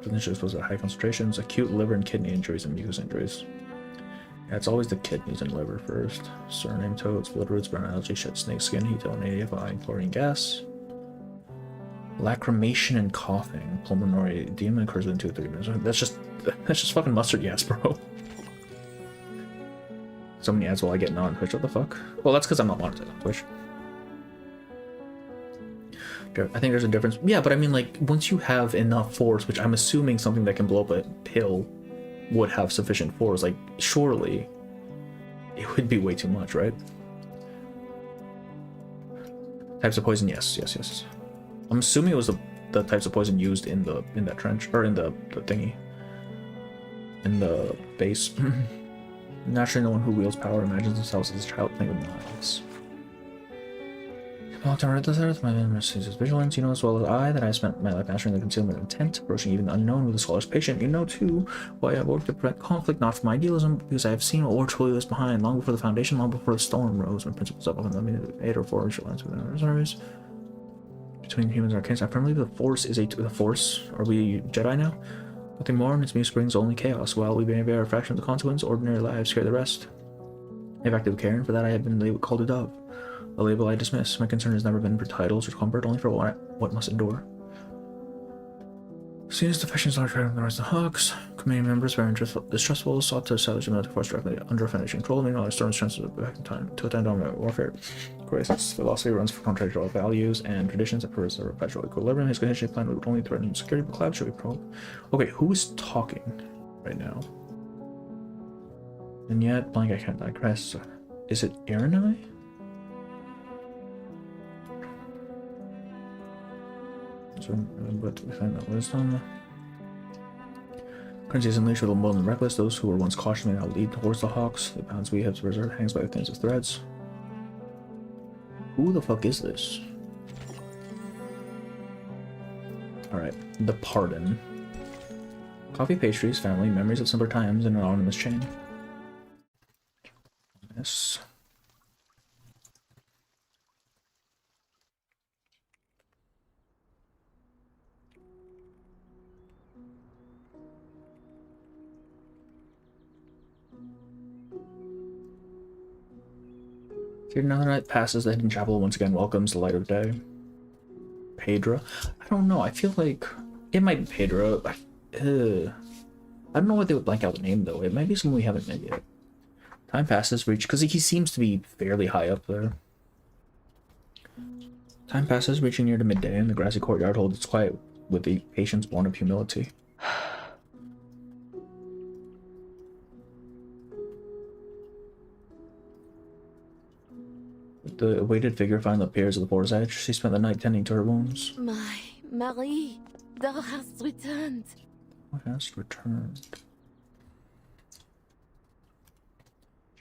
potentially exposed at high concentrations, acute liver and kidney injuries, and mucous injuries. Yeah, it's always the kidneys and liver first. Surname toads, blood roots, brown algae, shed snake skin, heat chlorine gas. Lacrimation and coughing. Pulmonary edema occurs within 2 to 3 minutes. That's just fucking mustard gas, bro. So many ads while I get not on Twitch. What the fuck? Well, that's because I'm not monetized on Twitch. I think there's a difference. Yeah, but I mean, like, once you have enough force, which I'm assuming something that can blow up a pill would have sufficient force, like, surely it would be way too much, right? Types of poison, yes. I'm assuming it was the types of poison used in that trench, or in the thingy, in the base. Naturally, no one who wields power imagines themselves as a child playing with knives. Well, to rid this earth, my memories is vigilance. You know as well as I that I spent my life mastering the concealment of intent, approaching even the unknown with a scholar's patient. You know too why I worked to prevent conflict, not from idealism, but because I have seen what war truly was behind, long before the foundation, long before the storm rose, when principles up and let me 8 or 4 lines within our reserves. Between humans and arcanes, I firmly believe the Force is the Force. Are we Jedi now? Nothing more, and its muse brings only chaos. While we may bear a fraction of the consequence, ordinary lives carry the rest. If active care, and for that I have been called a dove. A label I dismiss. My concern has never been for titles or comfort, only for what must endure. Seen as defections large right on the rise of the Hawks, committee members very distrustful, sought to establish a military force directly under financial control, meanwhile Storm's chances of back in time to attend dominant warfare. Grace's philosophy runs for contradictory values and traditions that preserve a perpetual equilibrium. His contingency plan would only threaten security, but Cloud should be probe. Okay, who is talking right now? And yet, blank, I can't digress. Is it Erinai? But we find that wisdom. Currency is unleashed with a more than reckless. Those who were once cautious may now lead towards the Hawks. The balance we have to preserve hangs by the thinnest of threads. Who the fuck is this? Alright, the Pardon. Coffee, pastries, family, memories of simpler times, and an anonymous chain. Yes. Another night passes, the hidden chapel once again welcomes the light of day. Pedra? I don't know, I feel like it might be Pedra. I don't know why they would blank out the name though. It might be someone we haven't met yet. Time passes, because he seems to be fairly high up there. Time passes, reaching near to midday, and the grassy courtyard holds its quiet with the patience born of humility. The awaited figure finally appears at the port's edge. She spent the night tending to her wounds. My Marie, thou hast returned.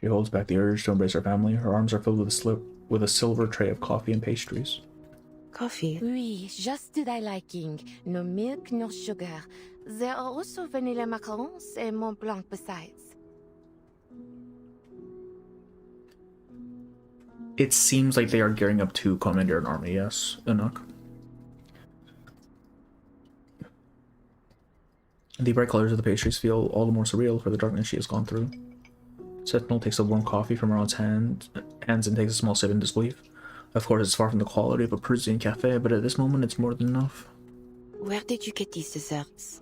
She holds back the urge to embrace her family. Her arms are filled with a silver tray of coffee and pastries. Coffee? Oui, just to thy liking. No milk, no sugar. There are also vanilla macarons and Mont Blanc besides. It seems like they are gearing up to commander an army, yes, Enoch. The bright colors of the pastries feel all the more surreal for the darkness she has gone through. Sentinel takes a warm coffee from her aunt's hands and takes a small sip in disbelief. Of course, it's far from the quality of a Parisian cafe, but at this moment it's more than enough. Where did you get these desserts?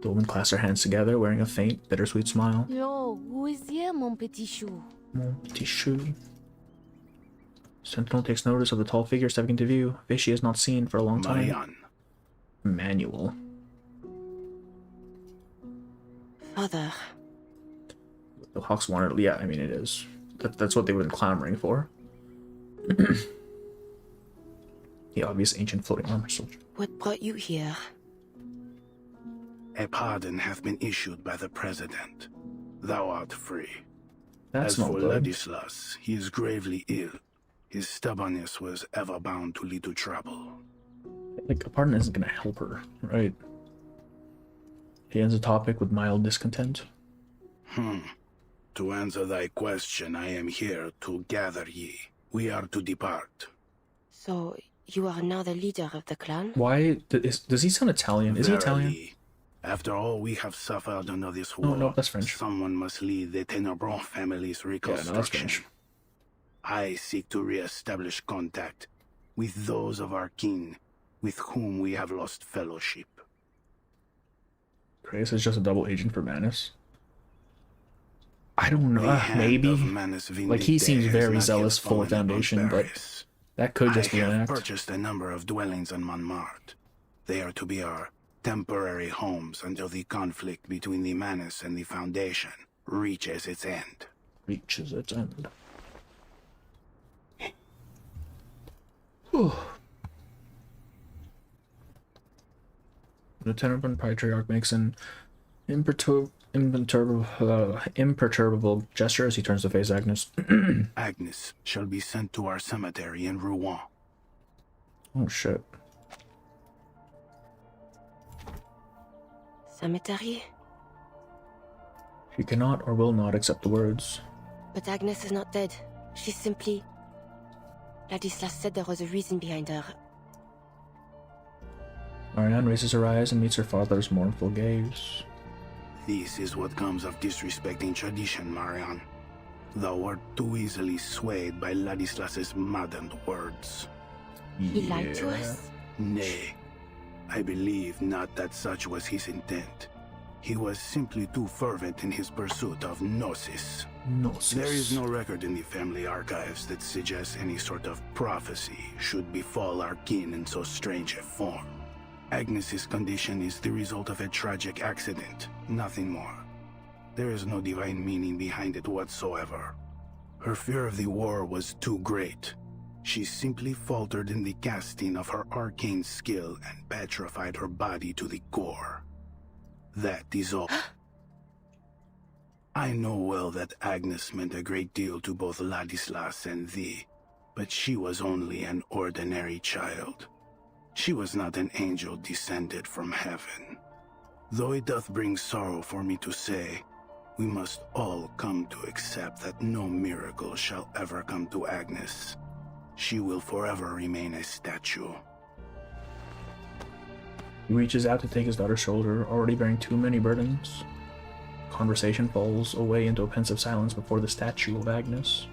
The woman clasps her hands together, wearing a faint, bittersweet smile. Oh, who is here, mon petit chou? Mon petit chou. Sentinel takes notice of the tall figure stepping into view, a face she has not seen for a long time. Marianne. Manuel. Father. The Hawks wanted, yeah, I mean it is. That's what they've been clamoring for. The obvious ancient floating armor soldier. What brought you here? A pardon hath been issued by the President. Thou art free. That's As not for good. Ladislas, he is gravely ill. His stubbornness was ever bound to lead to trouble. Like, a pardon isn't gonna help her, right? He ends the topic with mild discontent. To answer thy question, I am here to gather ye. We are to depart. So, you are now the leader of the clan? Why? Does he sound Italian? Is he Italian? Verily, After all we have suffered under this Oh, war, no, that's French. someone must lead the Tenebron family's Yeah, no, that's reconstruction. French. I seek to re-establish contact with those of our kin with whom we have lost fellowship. Kratos is just a double agent for Manus. I don't know. The hand Maybe. of Manus Like, he Vindicte seems has very not yet zealous for fallen upon Foundation, but Paris. that could just be I an have act. purchased a number of dwellings on Montmartre. They are to be our temporary homes until the conflict between the Manus and the Foundation reaches its end. Reaches its end. The Tenebron Patriarch makes an imperturbable gesture as he turns to face Agnes. Agnes shall be sent to our cemetery in Rouen. Oh shit. Cemetery? She cannot or will not accept the words. But Agnes is not dead. She's simply... Ladislas said there was a reason behind her. Marianne raises her eyes and meets her father's mournful gaze. This is what comes of disrespecting tradition, Marianne. Thou wert too easily swayed by Ladislas's maddened words. He lied to us? Nay, I believe not that such was his intent. He was simply too fervent in his pursuit of Gnosis. Gnosis. There is no record in the family archives that suggests any sort of prophecy should befall our kin in so strange a form. Agnes's condition is the result of a tragic accident, nothing more. There is no divine meaning behind it whatsoever. Her fear of the war was too great. She simply faltered in the casting of her arcane skill and petrified her body to the core. That is all. I know well that Agnes meant a great deal to both Ladislas and thee, but she was only an ordinary child. She was not an angel descended from heaven. Though it doth bring sorrow for me to say, we must all come to accept that no miracle shall ever come to Agnes. She will forever remain a statue. He reaches out to take his daughter's shoulder, already bearing too many burdens. Conversation falls away into a pensive silence before the statue of Agnes.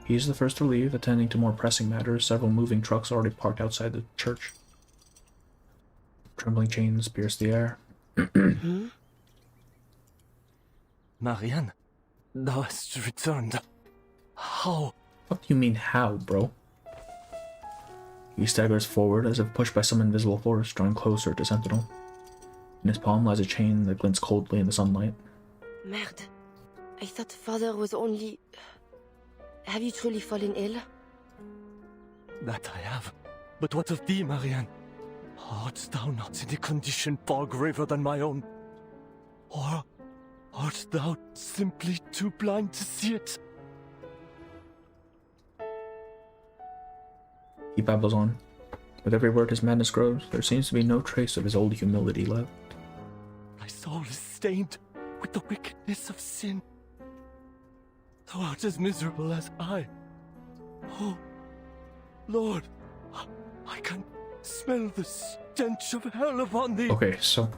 He is the first to leave, attending to more pressing matters. Several moving trucks already parked outside the church. Trembling chains pierce the air. Marianne, thou hast returned. How? What do you mean, how, bro? He staggers forward as if pushed by some invisible force, drawing closer to Sentinel. In his palm lies a chain that glints coldly in the sunlight. Merde. I thought father was only... Have you truly fallen ill? That I have. But what of thee, Marianne? Art thou not in a condition far graver than my own? Or art thou simply too blind to see it? He babbles on. With every word his madness grows, there seems to be no trace of his old humility left. Thy soul is stained with the wickedness of sin. Thou art as miserable as I. Oh, Lord, I can smell the stench of hell upon thee. Okay, so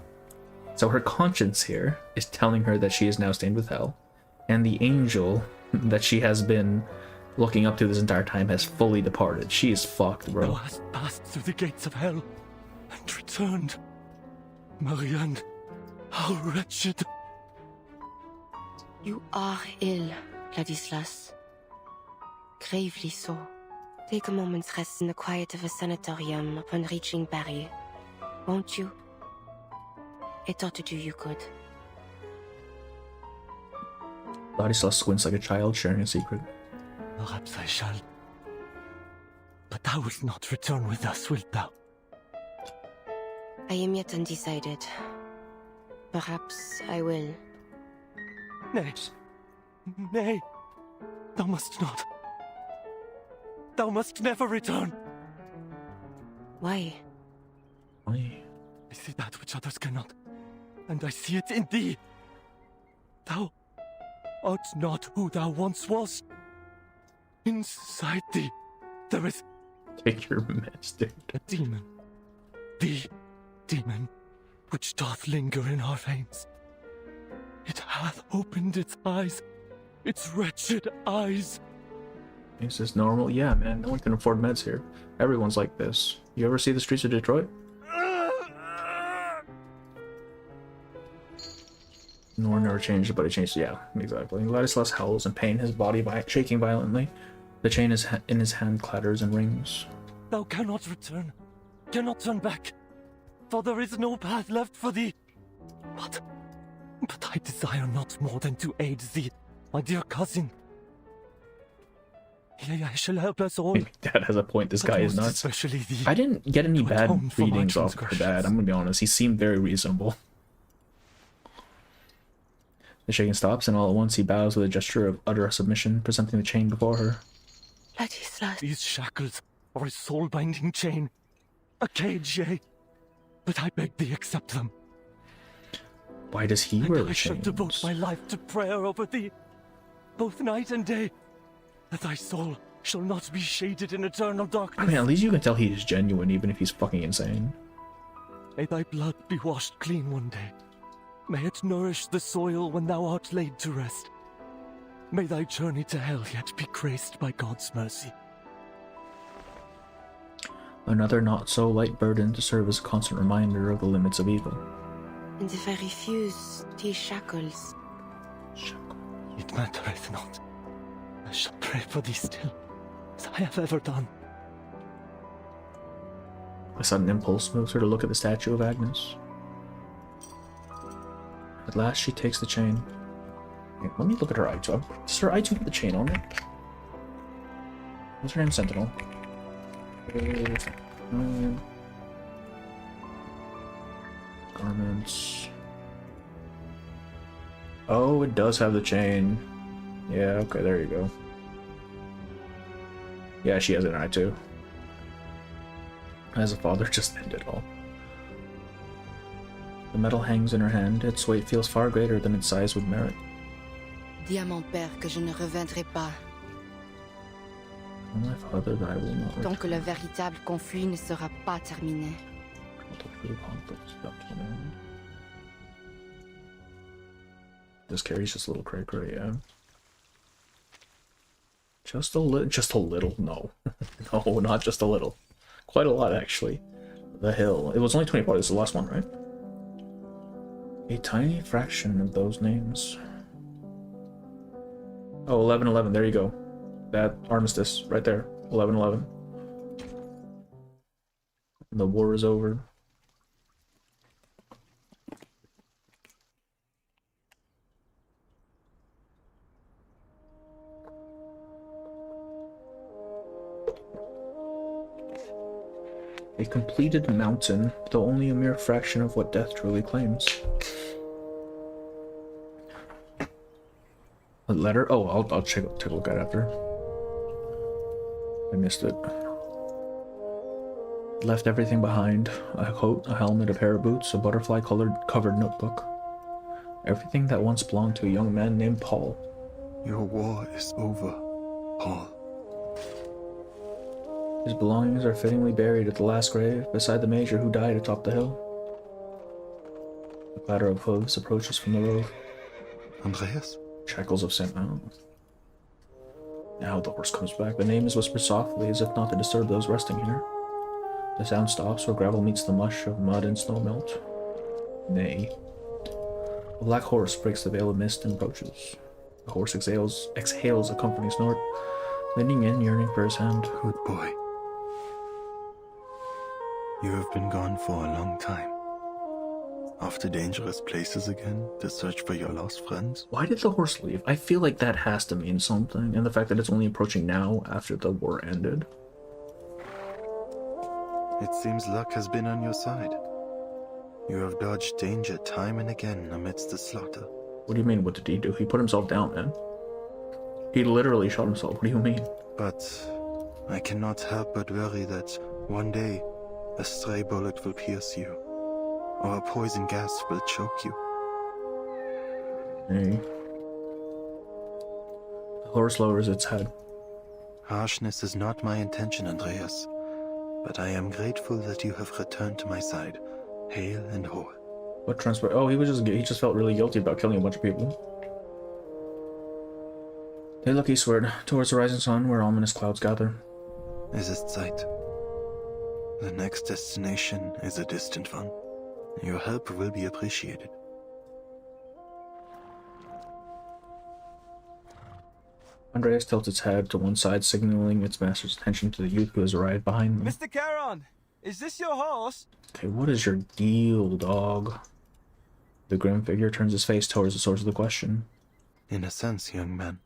her conscience here is telling her that she is now stained with hell, and the angel that she has been looking up to this entire time has fully departed. She is fucked, bro. Thou hast passed through the gates of hell and returned. Marianne, how wretched. You are ill, Ladislas. Gravely so. Take a moment's rest in the quiet of a sanatorium upon reaching Paris. Won't you? It ought to do you good. Ladislas squints like a child sharing a secret. Perhaps I shall. But thou wilt not return with us, wilt thou? I am yet undecided. Perhaps I will. Nay. Nay. Thou must not. Thou must never return. Why? Why? I see that which others cannot, and I see it in thee. Thou art not who thou once wast. Inside thee, there is... Take your meds, dude. A demon. The demon. which doth linger in our veins. It hath opened its eyes, its wretched eyes. Is this normal? Yeah, man, no one can afford meds here. Everyone's like this. You ever see the streets of Detroit? Nor never changed, but it changed. Yeah, exactly. Ladislas howls in pain, his body shaking violently. The chain is in his hand clatters and rings. Thou cannot return, cannot turn back, for there is no path left for thee. But I desire not more than to aid thee, my dear cousin. Yea, I shall help us all. Dad has a point. This guy is nuts. I didn't get any bad readings off her dad. I'm gonna be honest. He seemed very reasonable. The shaking stops, and all at once he bows with a gesture of utter submission, presenting the chain before her. Ladislas. These shackles are a soul-binding chain, a cage, yea. But I beg thee accept them. Why does he wear the I shall chains? devote my life to prayer over thee, both night and day, that thy soul shall not be shaded in eternal darkness. I mean, at least you can tell he's genuine, even if he's fucking insane. May thy blood be washed clean one day. May it nourish the soil when thou art laid to rest. May thy journey to hell yet be graced by God's mercy. Another not-so-light burden to serve as a constant reminder of the limits of evil. And if I refuse these shackles? It mattereth not. I shall pray for thee still, as I have ever done. A sudden impulse moves her to look at the statue of Agnes. At last she takes the chain. Wait, let me look at her eye too. Does her eye too have the chain on it? What's her name? Sentinel. Garments. Oh, it does have the chain. Yeah, okay, there you go. Yeah, she has an eye too. As a father, just end it all. The metal hangs in her hand. Its weight feels far greater than its size would merit. Dis à mon père que je ne reviendrai pas. My father, that I will not return. Tant que le véritable conflit ne sera pas terminé. This carries just a little cray, yeah. Just a little, no. No, not just a little. Quite a lot, actually. The hill. It was only 24, this is the last one, right? A tiny fraction of those names. Oh, 1111, there you go. That armistice, right there. 1111. The war is over. A completed mountain, though only a mere fraction of what death truly claims. A letter? Oh, I'll take a look at it after. I missed it. Left everything behind. A coat, a helmet, a pair of boots, a butterfly-covered notebook. Everything that once belonged to a young man named Paul. Your war is over, Paul. His belongings are fittingly buried at the last grave, beside the major who died atop the hill. The clatter of hooves approaches from the road. Andreas? Shackles of St. Mount. Now the horse comes back. The name is whispered softly, as if not to disturb those resting here. The sound stops where gravel meets the mush of mud and snow melt. Nay. A black horse breaks the veil of mist and approaches. The horse exhales a comforting snort, leaning in, yearning for his hand. Good boy. You have been gone for a long time. Off to dangerous places again to search for your lost friends? Why did the horse leave? I feel like that has to mean something, and the fact that it's only approaching now after the war ended. It seems luck has been on your side. You have dodged danger time and again amidst the slaughter. What do you mean, what did he do? He put himself down, man. He literally shot himself. What do you mean? But I cannot help but worry that one day a stray bullet will pierce you, or a poison gas will choke you. Hey. The horse lowers its head. Harshness is not my intention, Andreas, but I am grateful that you have returned to my side, hale and whole. What transpired? Oh, he just felt really guilty about killing a bunch of people. They look eastward, towards the rising sun, where ominous clouds gather. Es ist Zeit. The next destination is a distant one. Your help will be appreciated. Andreas tilts its head to one side, signaling its master's attention to the youth who has arrived behind them. Mr. Charon, is this your horse? Okay, what is your deal, dog? The grim figure turns his face towards the source of the question. In a sense, young man.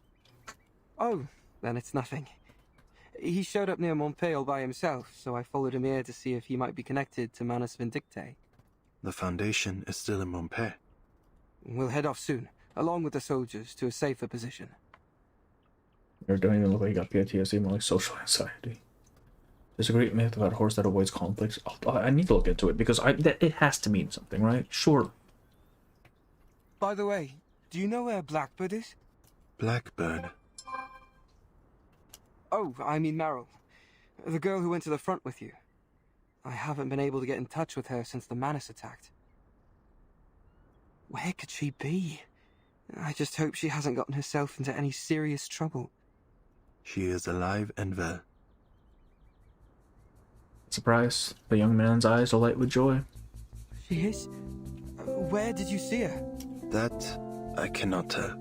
Oh, then it's nothing. He showed up near Montpellier all by himself, so I followed him here to see if he might be connected to Manus Vindictae. The Foundation is still in Montpellier. We'll head off soon, along with the soldiers, to a safer position. Or don't even look like you got PTSD, more like social anxiety. There's a great myth about a horse that avoids conflicts. Oh, I need to look into it, because it has to mean something, right? Sure. By the way, do you know where Blackbird is? Blackbird? Oh, I mean Meryl. The girl who went to the front with you. I haven't been able to get in touch with her since the Manus attacked. Where could she be? I just hope she hasn't gotten herself into any serious trouble. She is alive and well. Surprise, the young man's eyes alight with joy. She is? Where did you see her? That I cannot tell.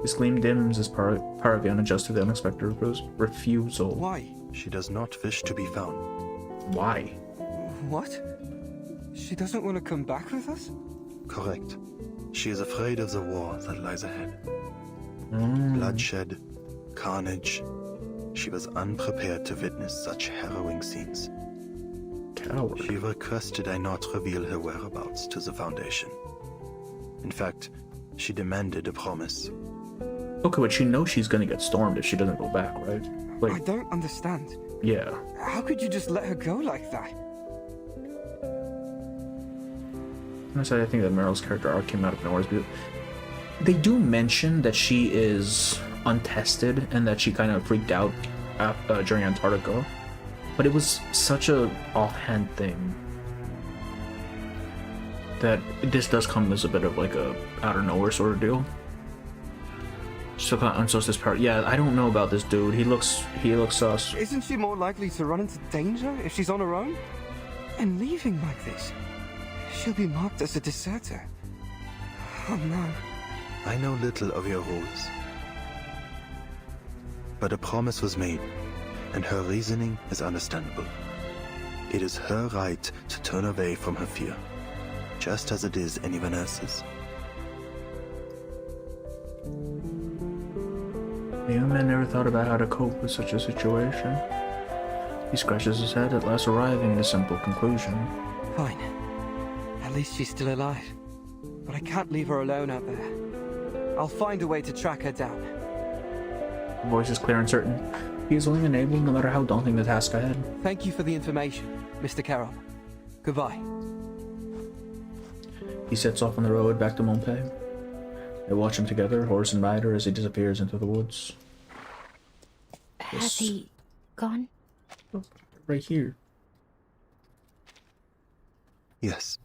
His gleam dims as Paravian adjusts to the unexpected refusal. Why? She does not wish to be found. Why? What? She doesn't want to come back with us? Correct. She is afraid of the war that lies ahead. Mm. Bloodshed, carnage. She was unprepared to witness such harrowing scenes. Coward. She requested I not reveal her whereabouts to the Foundation. In fact, she demanded a promise. Okay, but she knows she's gonna get stormed if she doesn't go back, right? Like, I don't understand. Yeah. How could you just let her go like that? Honestly, I think that Meryl's character arc came out of nowhere. They do mention that she is untested and that she kind of freaked out during Antarctica, but it was such a offhand thing that this does come as a bit of like a out of nowhere sort of deal. So this part, yeah, I don't know about this dude. He looks sus. Isn't she more likely to run into danger if she's on her own? And leaving like this, she'll be marked as a deserter. Oh no. I know little of your rules. But a promise was made, and her reasoning is understandable. It is her right to turn away from her fear, just as it is anyone else's. The young man never thought about how to cope with such a situation. He scratches his head, at last arriving at a simple conclusion. Fine. At least she's still alive. But I can't leave her alone out there. I'll find a way to track her down. The voice is clear and certain. He is willing and able, no matter how daunting the task ahead. Thank you for the information, Mr. Charon. Goodbye. He sets off on the road back to Montpellier. They watch him together, horse and rider, as he disappears into the woods. Has he gone? Oh, right here. Yes.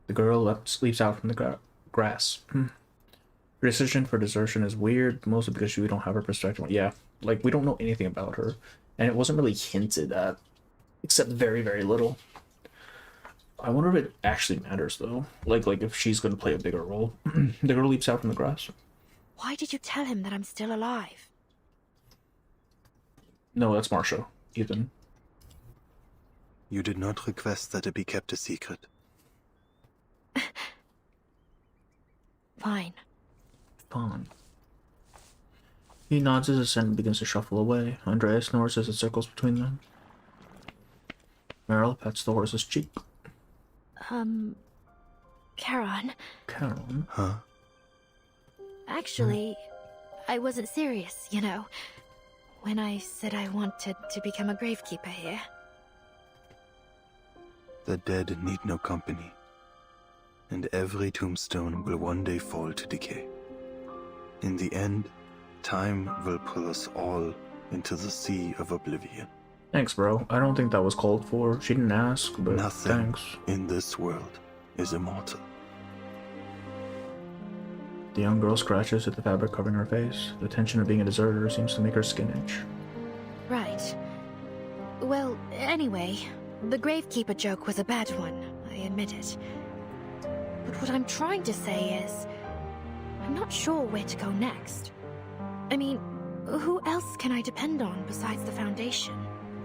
The girl leaps out from the grass. Her decision for desertion is weird, mostly because we don't have her perspective. Yeah, like, we don't know anything about her. And it wasn't really hinted at, except very, very little. I wonder if it actually matters, though. Like if she's going to play a bigger role. The girl leaps out from the grass. Why did you tell him that I'm still alive? No, that's Marcia. Ethan. You did not request that it be kept a secret. Fine. Fine. He nods his assent and begins to shuffle away. Andreas snores as it circles between them. Meryl pets the horse's cheek. Charon? Charon? Huh? Actually, I wasn't serious, you know, when I said I wanted to become a gravekeeper here. The dead need no company, and every tombstone will one day fall to decay. In the end, time will pull us all into the sea of oblivion. Thanks, bro. I don't think that was called for. She didn't ask, but Nothing thanks. in this world is immortal. The young girl scratches at the fabric covering her face. The tension of being a deserter seems to make her skin itch. Right. Well, anyway, the Gravekeeper joke was a bad one, I admit it. But what I'm trying to say is, I'm not sure where to go next. I mean, who else can I depend on besides the Foundation?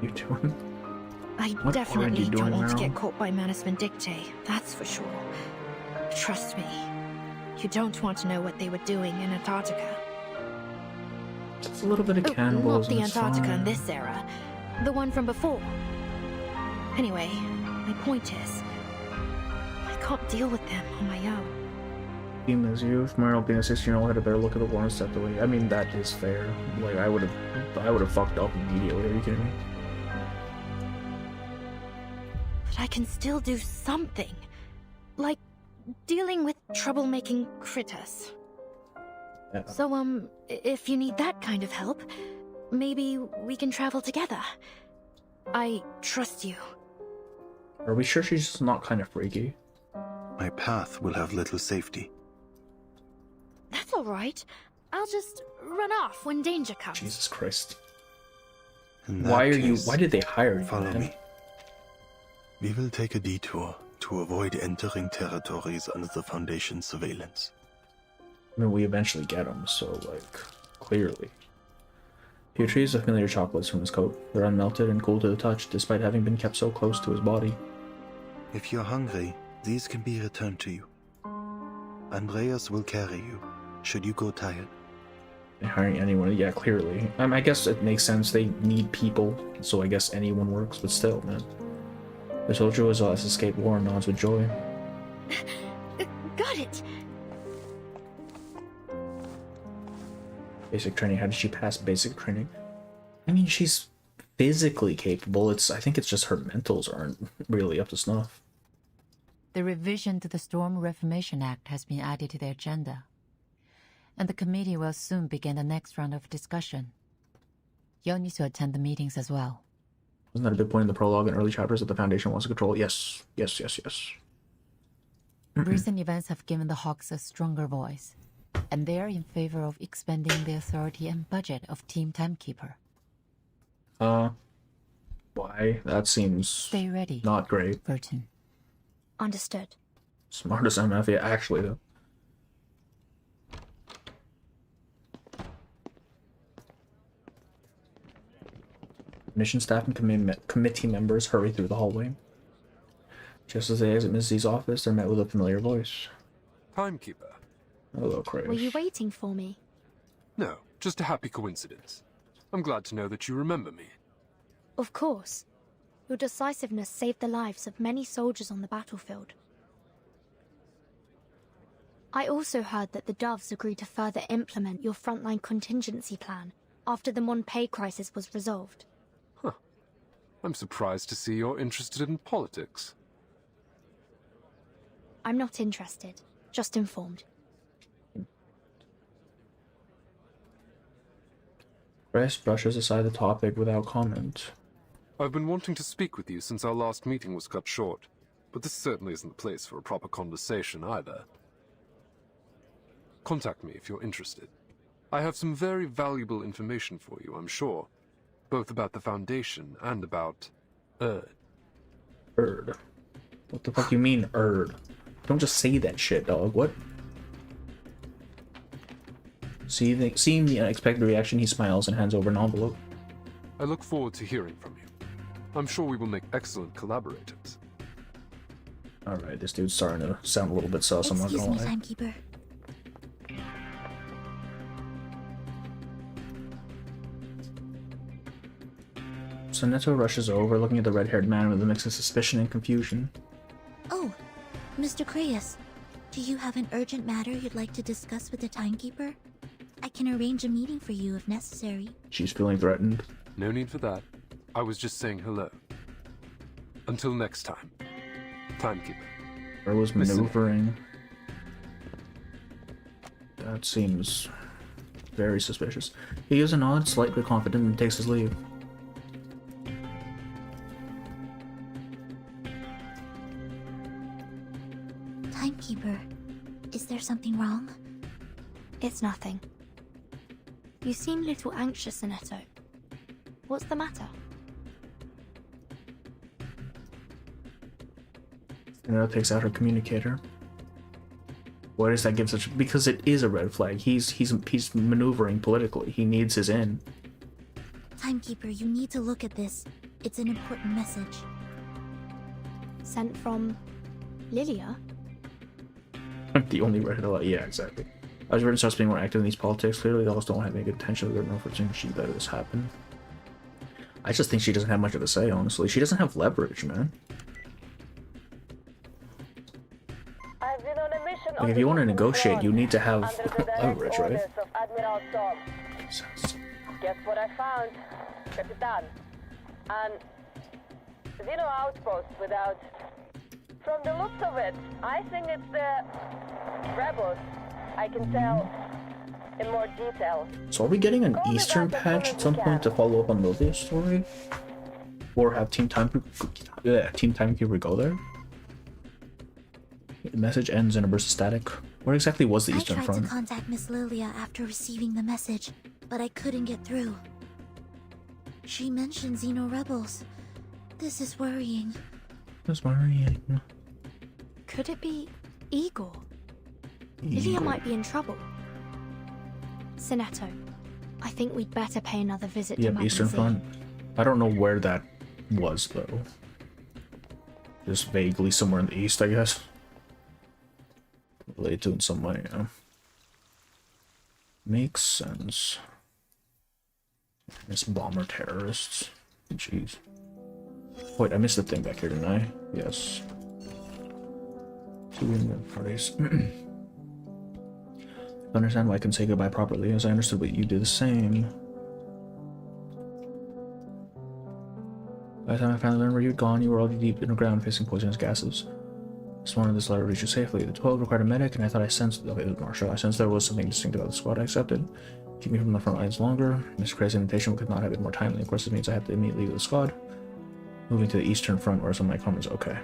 You doing? I What definitely are you don't doing want to now? get caught by Manus Vindictae, that's for sure. Trust me, you don't want to know what they were doing in Antarctica. It's a little bit of Not cannibalism. the it's Antarctica in fine. this era, the one from before. Anyway, my point is, I can't deal with them on my own. Team as you, if Meryl being a 16-year-old had a better look at the war and stepped away. I mean, that is fair. Like, I would have fucked up immediately. Are you kidding me? But I can still do something. Like, dealing with troublemaking critters. Yeah. So, if you need that kind of help, maybe we can travel together. I trust you. Are we sure she's not kind of freaky? My path will have little safety. That's alright. I'll just run off when danger comes. Jesus Christ. In that Why are you? case, Why did they hire you? Follow man? me. We will take a detour to avoid entering territories under the Foundation's surveillance. I mean, we eventually get him, so, like, clearly. He retrieves the familiar chocolates from his coat. They're unmelted and cool to the touch, despite having been kept so close to his body. If you're hungry, these can be returned to you. Andreas will carry you, should you go tired. They're hiring anyone, yeah, clearly. I guess it makes sense, they need people, so I guess anyone works, but still, man. The soldier was has escaped war and nods with joy. Got it! Basic training, how did she pass basic training? I mean, she's physically capable, I think it's just her mentals aren't really up to snuff. The revision to the Storm Reformation Act has been added to the agenda, and the committee will soon begin the next round of discussion. You'll need to attend the meetings as well. Wasn't that a big point in the prologue and early chapters that the Foundation wants to control? Yes. Recent events have given the Hawks a stronger voice, and they are in favor of expanding the authority and budget of Team Timekeeper. Why? That seems Stay ready, not great. Burton. Understood. Smart as MF, yeah, actually, though. Mission staff and committee members hurry through the hallway. Just as they exit Ms. Z's office, they're met with a familiar voice. Timekeeper. Hello, Craig. Were you waiting for me? No, just a happy coincidence. I'm glad to know that you remember me. Of course. Your decisiveness saved the lives of many soldiers on the battlefield. I also heard that the Doves agreed to further implement your frontline contingency plan after the Monpei crisis was resolved. I'm surprised to see you're interested in politics. I'm not interested, just informed. Chris brushes aside the topic without comment. I've been wanting to speak with you since our last meeting was cut short, but this certainly isn't the place for a proper conversation either. Contact me if you're interested. I have some very valuable information for you, I'm sure. Both about the Foundation and about Erd. Erd? What the fuck you mean, Erd? Don't just say that shit, dog. What? Seeing the unexpected reaction, he smiles and hands over an envelope. I look forward to hearing from you. I'm sure we will make excellent collaborators. Alright, this dude's starting to sound a little bit sus, I'm not Excuse gonna me, lie. Timekeeper. So Neto rushes over, looking at the red-haired man with a mix of suspicion and confusion. Oh, Mr. Creius, do you have an urgent matter you'd like to discuss with the Timekeeper? I can arrange a meeting for you if necessary. She's feeling threatened. No need for that. I was just saying hello. Until next time. Timekeeper. Or was Listen. maneuvering. That seems very suspicious. He gives a nod, slightly confident, and takes his leave. something wrong? It's nothing. You seem a little anxious, Sinetto. What's the matter? Sinetto takes out her communicator. Why does that give such? Because it is a red flag. He's maneuvering politically. He needs his in. Timekeeper, you need to look at this. It's an important message. Sent from Lilia? The only red flag. Yeah, exactly. As Britain starts being more active in these politics, clearly they also don't have any good intention. They're not foreseeing she let this happen. I just think she doesn't have much of a say, honestly. She doesn't have leverage, man. Like, if you want to negotiate, you need to have leverage, right? Guess what I found, Capitan? An Xeno outpost without... From the looks of it, I think it's the rebels. I can tell in more detail. So are we getting an Eastern patch at some point to follow up on Livia's story? Or have Team Timekeeper go there? The message ends in a burst of static. Where exactly was the Eastern Front? I tried Front? to contact Miss Lilia after receiving the message, but I couldn't get through. She mentioned Xeno rebels. This is worrying. That's worrying. Could it be Igor? Lilia might be in trouble. Sinetto, I think we'd better pay another visit to Yep, Eastern Front. I don't know where that was, though. Just vaguely somewhere in the east, I guess. Related to in some way, yeah. Makes sense. It's bomber terrorists. Jeez. Wait, I missed the thing back here, didn't I? Yes. Two Indian parties. I understand why I can say goodbye properly, as I understood what you do the same. By the time I finally learned where you'd gone, you were already deep underground facing poisonous gases. This morning this letter reached you safely. The 12 required a medic, and I thought I sensed... Okay, it was Marshall. I sensed there was something distinct about the squad I accepted. Keep me from the front lines longer. Mr. Craig's invitation could not have been more timely. Of course, this means I have to immediately leave the squad. Moving to the Eastern Front, where some of my comrades... Okay.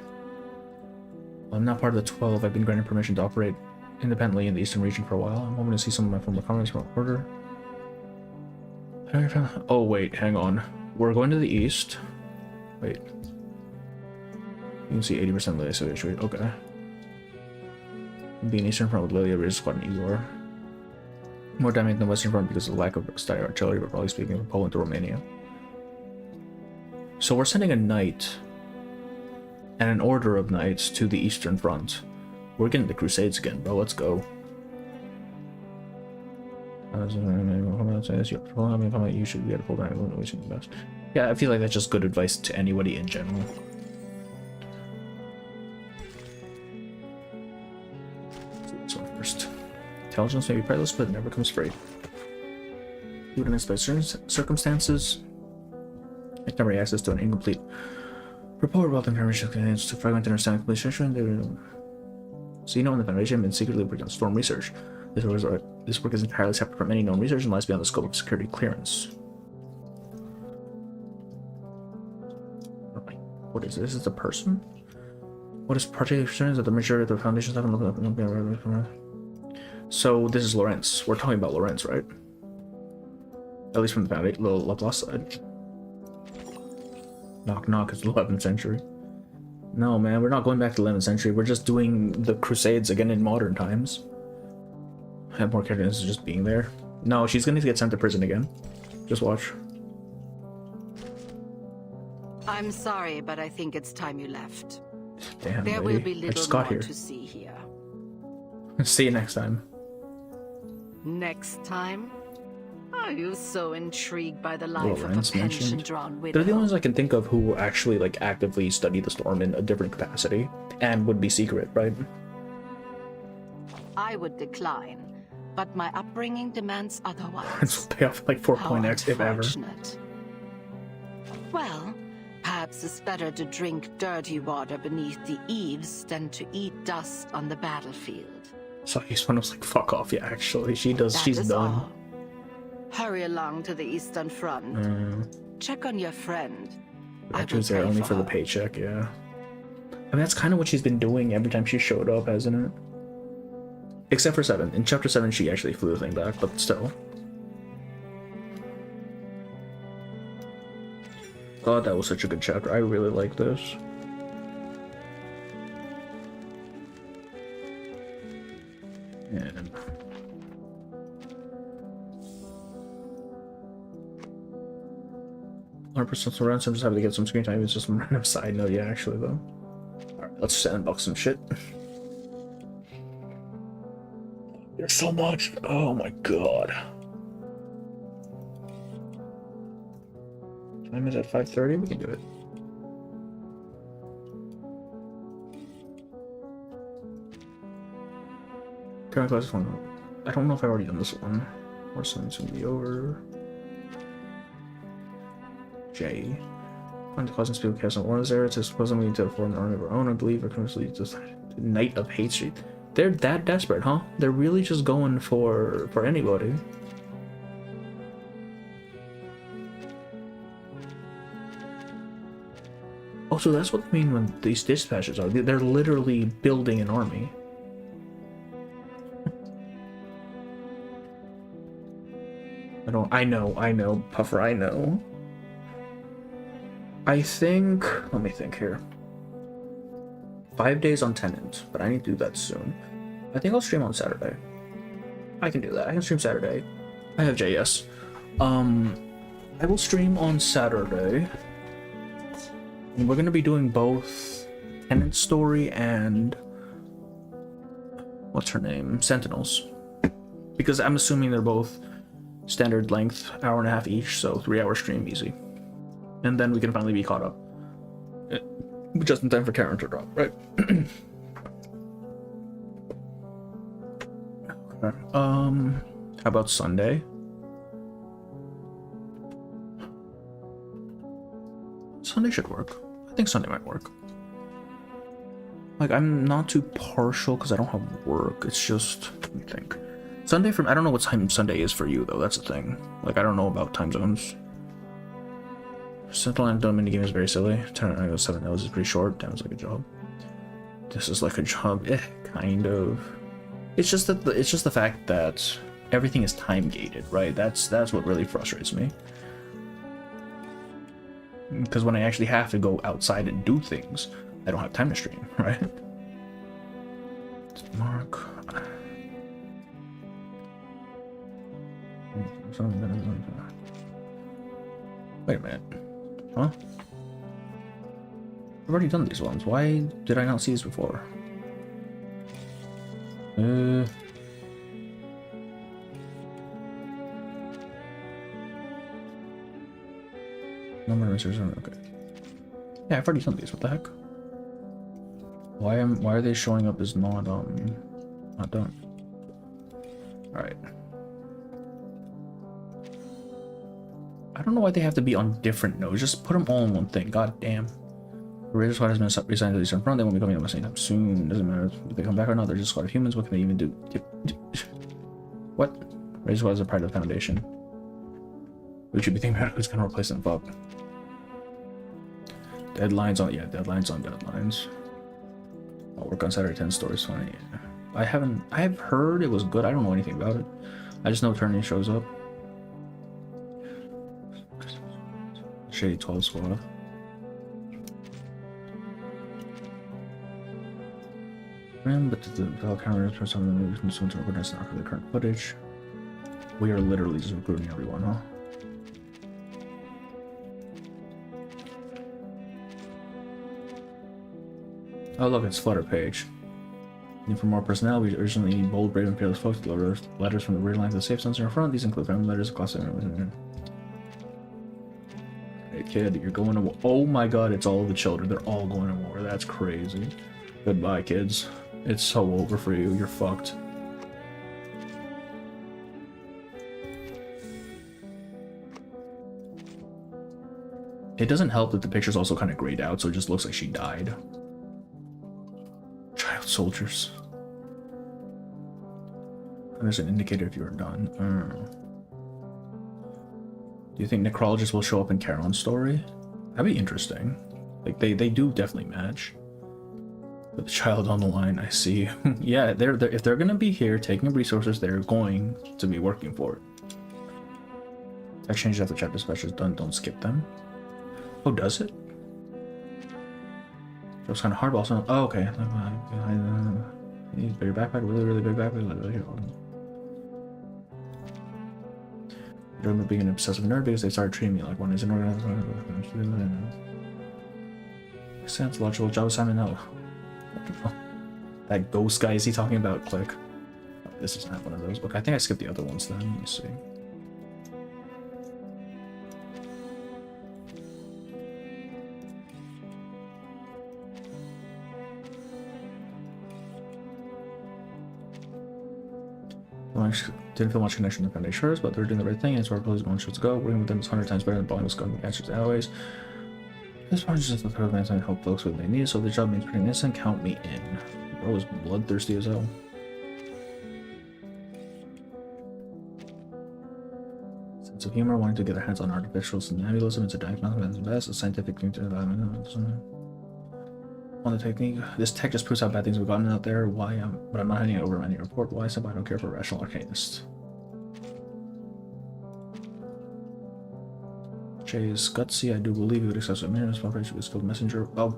I'm not part of the 12. I've been granted permission to operate independently in the Eastern region for a while. I'm hoping to see some of my former comrades from order. Oh, wait. Hang on. We're going to the East. Wait. You can see 80% of the situation. Okay. Being Eastern Front with Lilia, Razor Squad, and Igor. More damage than the Western Front because of the lack of steady artillery, but probably speaking from Poland to Romania. So we're sending a knight and an order of knights to the Eastern Front. We're getting the Crusades again, bro. Let's go. You should get a full best. Yeah, I feel like that's just good advice to anybody in general. So first, intelligence may be priceless, but it never comes free. Even in certain circumstances, it never access to an incomplete report about the information to fragment understanding complete situation. So you know, in the Foundation have been secretly working on storm research. This work is entirely separate from any known research and lies beyond the scope of security clearance. What is this? Is this a person? What is particularly concerned is that the majority of the Foundation's haven't looked up. So this is Lawrence. We're talking about Lawrence, right? At least from the Foundation, the Laplace side. Knock knock, it's the 11th century. No, man, we're not going back to the 11th century. We're just doing the Crusades again in modern times. I have more characters just being there. No, she's gonna get sent to prison again. Just watch. I'm sorry, but I think it's time you left. Damn, there lady. will be little more to see here. See you next time. Next time? Are you so intrigued by the life Lawrence of a pension-drawn widow? They're the only ones I can think of who actually like actively study the storm in a different capacity and would be secret, right? I would decline, but my upbringing demands otherwise. It's pay off like 4.x if ever. Well, perhaps it's better to drink dirty water beneath the eaves than to eat dust on the battlefield. So he's one was like, fuck off, yeah, actually. She's done. All. Hurry along to the Eastern Front. Check on your friend. She was there only for the paycheck, yeah. I mean, that's kind of what she's been doing every time she showed up, hasn't it? Except for 7. In chapter 7, she actually flew the thing back, but still. God, that was such a good chapter. I really like this. And 100% surround, so I'm just happy to get some screen time. It's just some random side note, yeah, actually, though. Alright, let's unbox some shit. There's so much. Oh my god. Time is at 5:30. We can do it. Current class one. I don't know if I've already done this one. Or something's gonna be over. J. When the Cosmic Spirit cast on one of Zera to supposedly to form an army of our own, I believe, or currently just Knight of Hate Street. They're that desperate, huh? They're really just going for anybody. Oh, so that's what I mean when these dispatches are. They're literally building an army. I know, Puffer, I know. I think, let me think here. 5 days on Tenant, but I need to do that soon. I think I'll stream on Saturday. I can do that. I can stream Saturday. I have JS. I will stream on Saturday. And we're gonna be doing both Tenant Story and what's her name? Sentinels. Because I'm assuming they're both standard length, hour-and-a-half each, so 3-hour stream easy. And then we can finally be caught up. Just in time for Karen to drop, right? Okay. How about Sunday? Sunday should work. I think Sunday might work. Like, I'm not too partial because I don't have work. It's just, let me think. Sunday I don't know what time Sunday is for you, though. That's the thing. Like, I don't know about time zones. Central and mini game is very silly. 7 hours is pretty short. Damn, it's like a job. This is like a job. Kind of. It's just that it's just the fact that everything is time gated, right? That's what really frustrates me. Because when I actually have to go outside and do things, I don't have time to stream, right? Mark. Wait a minute. Huh? I've already done these ones. Why did I not see these before? Number of researchers. Okay. Yeah, I've already done these. What the heck? Why are they showing up as not done? All right. I don't know why they have to be on different nodes. Just put them all in one thing. God damn. The Raider Squad has been reassigned to the Eastern Front. They won't be coming up the same time soon. Doesn't matter if they come back or not. They're just a squad of humans. What can they even do? What? Raider Squad is a part of the Foundation. We should be thinking about who's gonna replace them. Fuck. Deadlines on deadlines. I'll work on Saturday 10 stories 20. Yeah. I've heard it was good. I don't know anything about it. I just know Eternity shows up. Shady 12 squad. But the Val cameras for some of the movies and soon to record us not for the current footage. We are literally just recruiting everyone, huh? Oh look, it's Flutter page. Need for more personnel, we urgently need bold, brave, and fearless folks to deliver letters from the rear line to the safe zones in our front. These include family letters, classic. Hey kid, you're going to war. Oh my god, it's all the children. They're all going to war. That's crazy. Goodbye, kids. It's so over for you. You're fucked. It doesn't help that the picture's also kind of grayed out, so it just looks like she died. Child soldiers. And there's an indicator if you are done. Do you think Necrologist will show up in Carolyn's story? That'd be interesting. Like, they do definitely match. With the child on the line, I see. Yeah, they're if they're gonna be here taking resources, they're going to be working for it. Exchanges after chat dispatch is done, don't skip them. Oh, does it? It was kind of hard, but also... Oh, okay. Bigger backpack, really big backpack. I remember being an obsessive nerd because they started treating me like one is an organized... Sounds logical. Job assignment, no. That ghost guy, is he talking about? Click. Oh, this is not one of those. Okay, I think I skipped the other ones then. Let me see. Didn't feel much connection to Foundationers, but they're doing the right thing, and it's where police going to go. Working with them is 100 times better than buying with gun answers anyways. This part is just the third man to help folks with what they need, so the job means pretty innocent. Count me in. Bro is bloodthirsty as hell. Sense of humor, wanting to get their hands on artificial somnambulism. It's a diagnostic as best, a scientific thing to develop. On the technique, this tech just proves how bad things have gotten out there. Why but I'm not handing it over any report. Why? Simple, I don't care for a rational arcanist. Jay is gutsy. I do believe he would accept a minute. Operation was skilled messenger. Oh,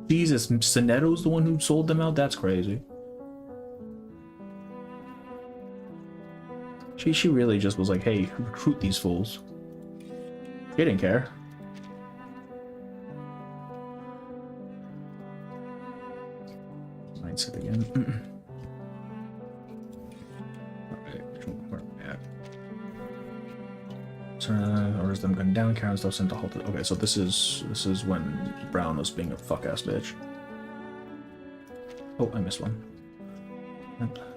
Jesus! Sonetto's the one who sold them out. That's crazy. She really just was like, "Hey, recruit these fools." She didn't care. Mindset again. Orders them gun down. Karen stuff sent to halt it. Okay, so this is when Brown was being a fuck ass bitch. Oh, I missed one.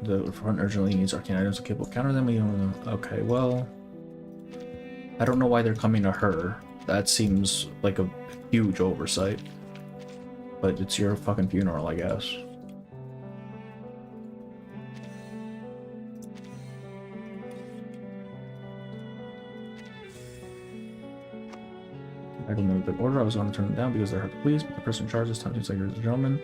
The front urgently needs arcane items capable of counter them. We don't. Okay, well, I don't know why they're coming to her. That seems like a huge oversight. But it's your fucking funeral, I guess. I don't know the order. I was going to turn them down because they're hard to please, but the person in charge this time seems like you're the gentleman.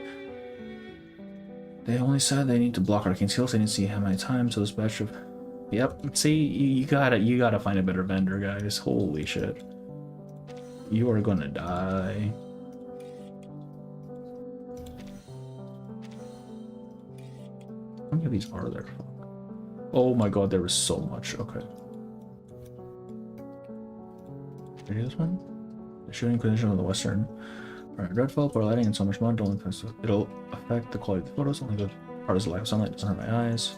They only said they need to block arcane skills. They didn't see how many times, so this batch of... Yep, see, you gotta find a better vendor, guys. Holy shit. You are gonna die. How many of these are there? Oh my god, there is so much. Okay. Ready this one? The shooting condition of the western Redfall, poor lighting, and so much mud. Don't think so. It'll affect the quality of the photos. Only good part is the lack of sunlight. Doesn't hurt my eyes.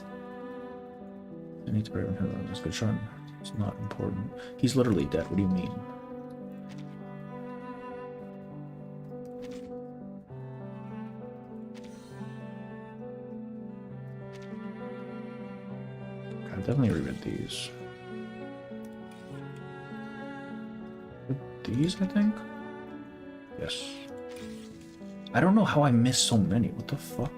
I need to break him. It's a good shot. It's not important. He's literally dead. What do you mean? Okay, definitely reread these. These, I think? Yes. I don't know how I missed so many. What the fuck?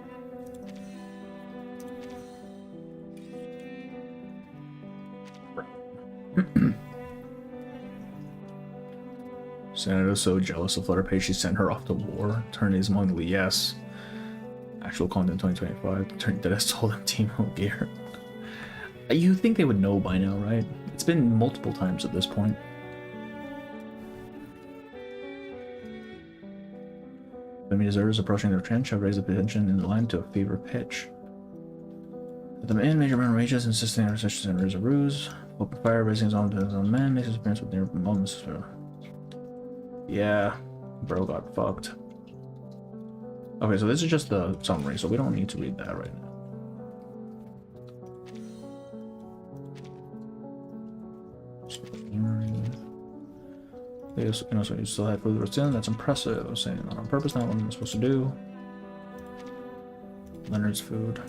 Senator's so jealous of Flutterpage she sent her off to war. Turn his monthly, yes. Actual content 2025. Turn that has told them Team Gear. You think they would know by now, right? It's been multiple times at this point. Enemy deserters approaching their trench have raised the tension in the line to a fever pitch. The major man rages, insisting on such as a ruse. Open fire, raising his own to his own man, makes his appearance with near moments. Yeah, bro got fucked. Okay, so this is just the summary, so we don't need to read that right now. So you still had food in. That's impressive. I was saying that on purpose, not what I'm supposed to do. Leonard's food.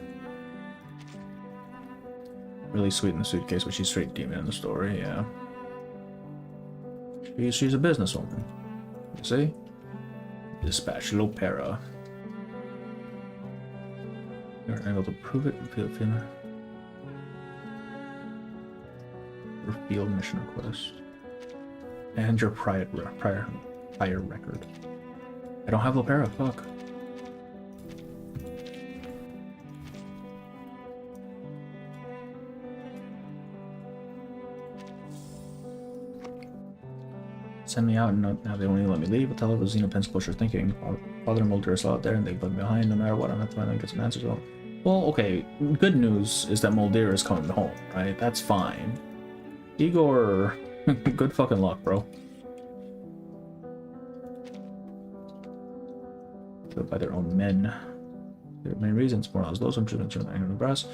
Really sweet in the suitcase, but she's straight demon in the story, yeah. She's a businesswoman. You see? Dispatch Lopera. You're able to prove it. Reveal mission request. And your prior record. I don't have Lopera, fuck. Send me out, and now they won't even let me leave. I'll tell her what Xenopen's closure thinking. Father and Mulder are still out there, and they put me behind no matter what. I'm gonna have to find out and get some answers. Well, okay, good news is that Mulder is coming home, right? That's fine. Igor, good fucking luck, bro. Killed by their own men. There are many reasons. More or less, those who choose to anger the brass.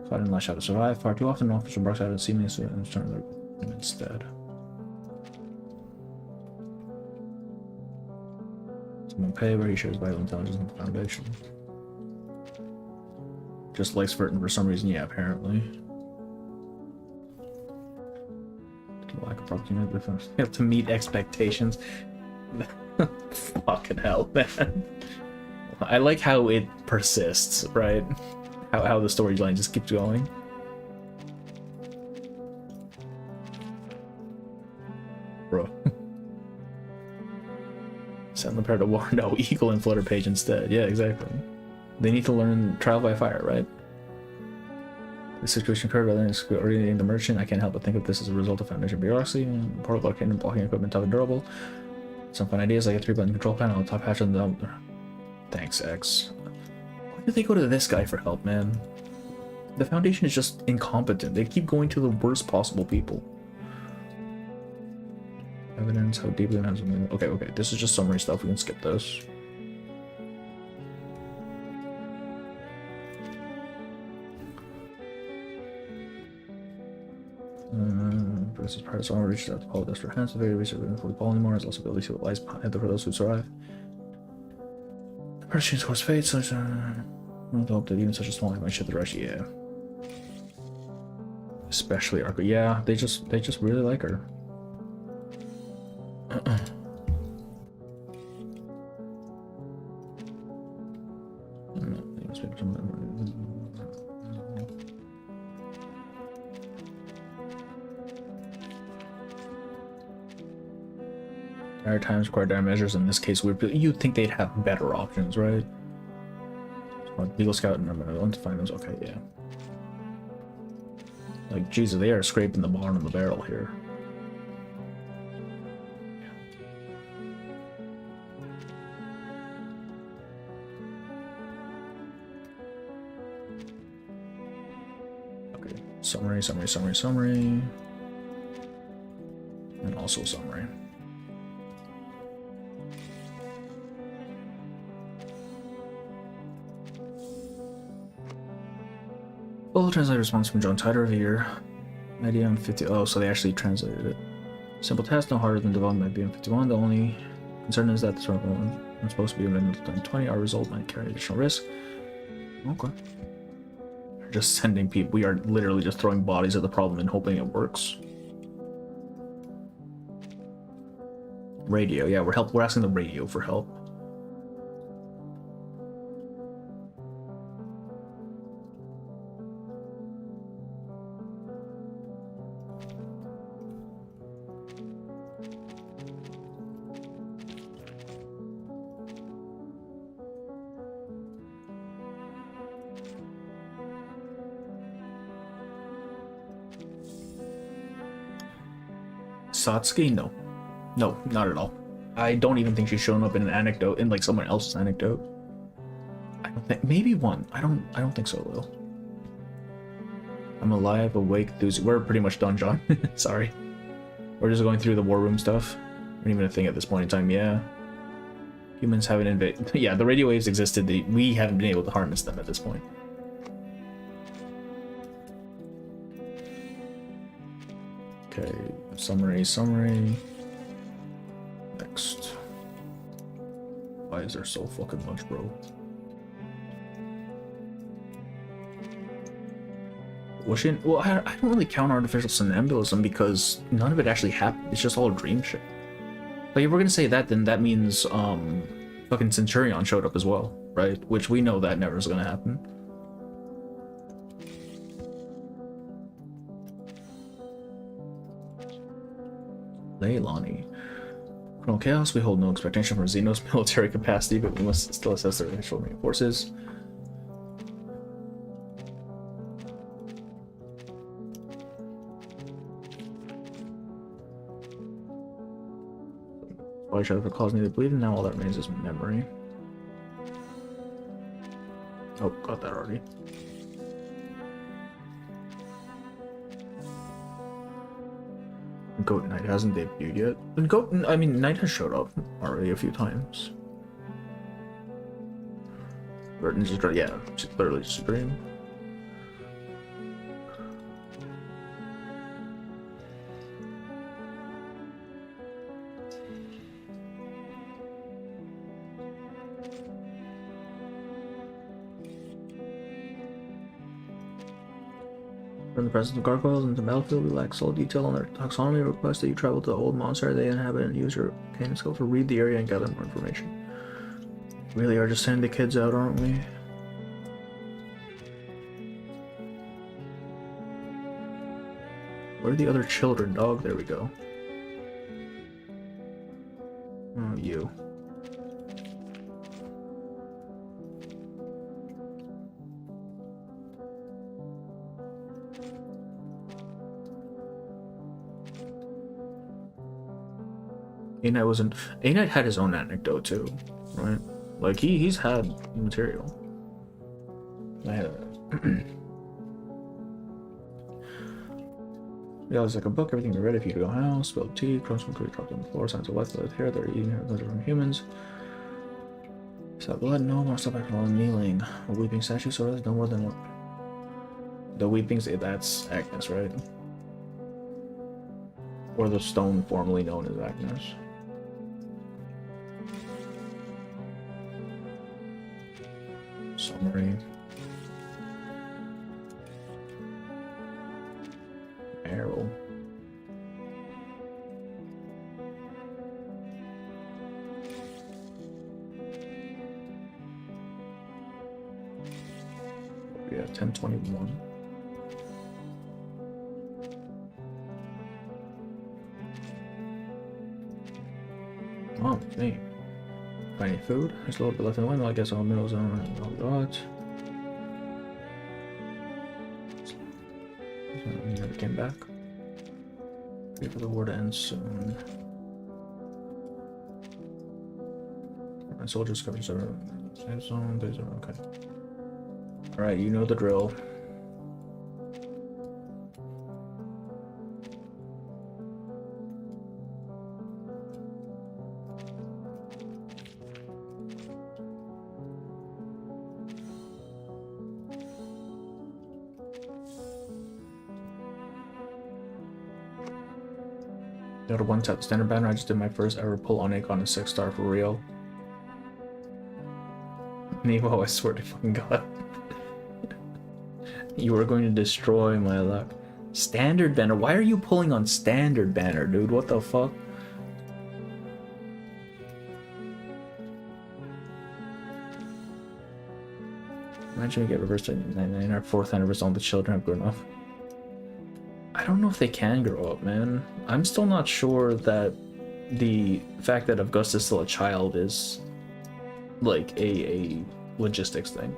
Caught in last shot to survive. Far too often, officer barks out and seemingly and turn them instead. Someone pay where he shares vital intelligence with the Foundation. Just likes Vertin for some reason, yeah, apparently. Lack of opportunity to meet expectations. Fucking hell, man. I like how it persists, right? How the storyline just keeps going. Bro. Send the pair to war. No, Eagle and Flutter Page instead. Yeah, exactly. They need to learn trial by fire, right? The situation occurred rather than coordinating the merchant. I can't help but think of this as a result of Foundation bureaucracy. Portal blocking and blocking equipment tough and durable. Some fun ideas like a 3-button control panel on the top hatch on the... Thanks, X. Why did they go to this guy for help, man? The Foundation is just incompetent. They keep going to the worst possible people. Evidence, how deeply... Okay, this is just summary stuff. We can skip this. This is part of someone reached out to apologize for hands. Very research for the ball anymore. It's also ability to lies behind for those who survive. The person towards fate, so I don't hope that even such a small life might shit the rush. Yeah. Especially Arco. Yeah, they just really like her. Dire times require dire measures. In this case, you'd think they'd have better options, right? Beagle Scout and I'm going to find those. Okay, yeah. Like, Jesus, they are scraping the bottom of the barrel here. Okay, summary. And also summary. Well, the translator response from John Tider of year. IDM 50. Oh, so they actually translated it. Simple task, no harder than development IBM 51. The only concern is that the sort of supposed to be amended to 20. Our result might carry additional risk. Okay. We're just sending people. We are literally just throwing bodies at the problem and hoping it works. Radio, yeah, we're asking the radio for help. Satsuki? No. No, not at all. I don't even think she's shown up in an anecdote, in like someone else's anecdote. I don't think, maybe one. I don't think so though. I'm alive, awake, enthusiastic. We're pretty much done, John. Sorry. We're just going through the war room stuff. Not even a thing at this point in time, yeah. Humans haven't invaded. Yeah, the radio waves existed. We haven't been able to harness them at this point. Okay, summary. Next. Why is there so fucking much, bro? Well, I don't really count artificial somnambulism because none of it actually happened. It's just all dream shit. Like, if we're gonna say that, then that means, fucking Centurion showed up as well, right? Which we know that never is gonna happen. Leilani. Criminal Chaos, we hold no expectation from Xenos military capacity, but we must still assess their initial remaining forces. All each other for cause needed bleeding. Now all that remains is memory. Oh, got that already. Goat Knight hasn't debuted yet. And I mean, Knight has showed up already a few times. Burton's just, yeah, she's literally just a dream. From the presence of gargoyles in the battlefield, we lack solid detail on their taxonomy. Request that you travel to the old monastery they inhabit and use your arcane skill to read the area and gather more information. We really are just sending the kids out, aren't we? Where are the other children, dog? There we go. Oh, you. A-Knight wasn't. A-Knight had his own anecdote too, right? Like he's had material. I had yeah, it's like a book. Everything ready for you to go house. Spilled tea, crumbs from food dropped on the floor. Signs of life, blood hair. They're eating blood from humans. Is that blood? No more stuff after all kneeling. A weeping statue, so that's no more than a... The weeping. That's Agnes, right? Or the stone formerly known as Agnes. Summary. Arrow. Yeah, 1021. Oh, neat. Find any food? There's a little bit left in the window. I guess all middle zone and all that. You never came back. Wait for the war to end soon. My soldiers cover zone. Safe zone, days are okay. Alright, you know the drill. Got a 1-tap standard banner. I just did my first ever pull on Aegon, a 6-star for real. Nemo, I swear to fucking god. You are going to destroy my luck. Standard banner? Why are you pulling on standard banner, dude? What the fuck? Imagine we get reversed in our 4th anniversary. All the children have grown up. I don't know if they can grow up, man. I'm still not sure that the fact that Augusta is still a child is like a logistics thing.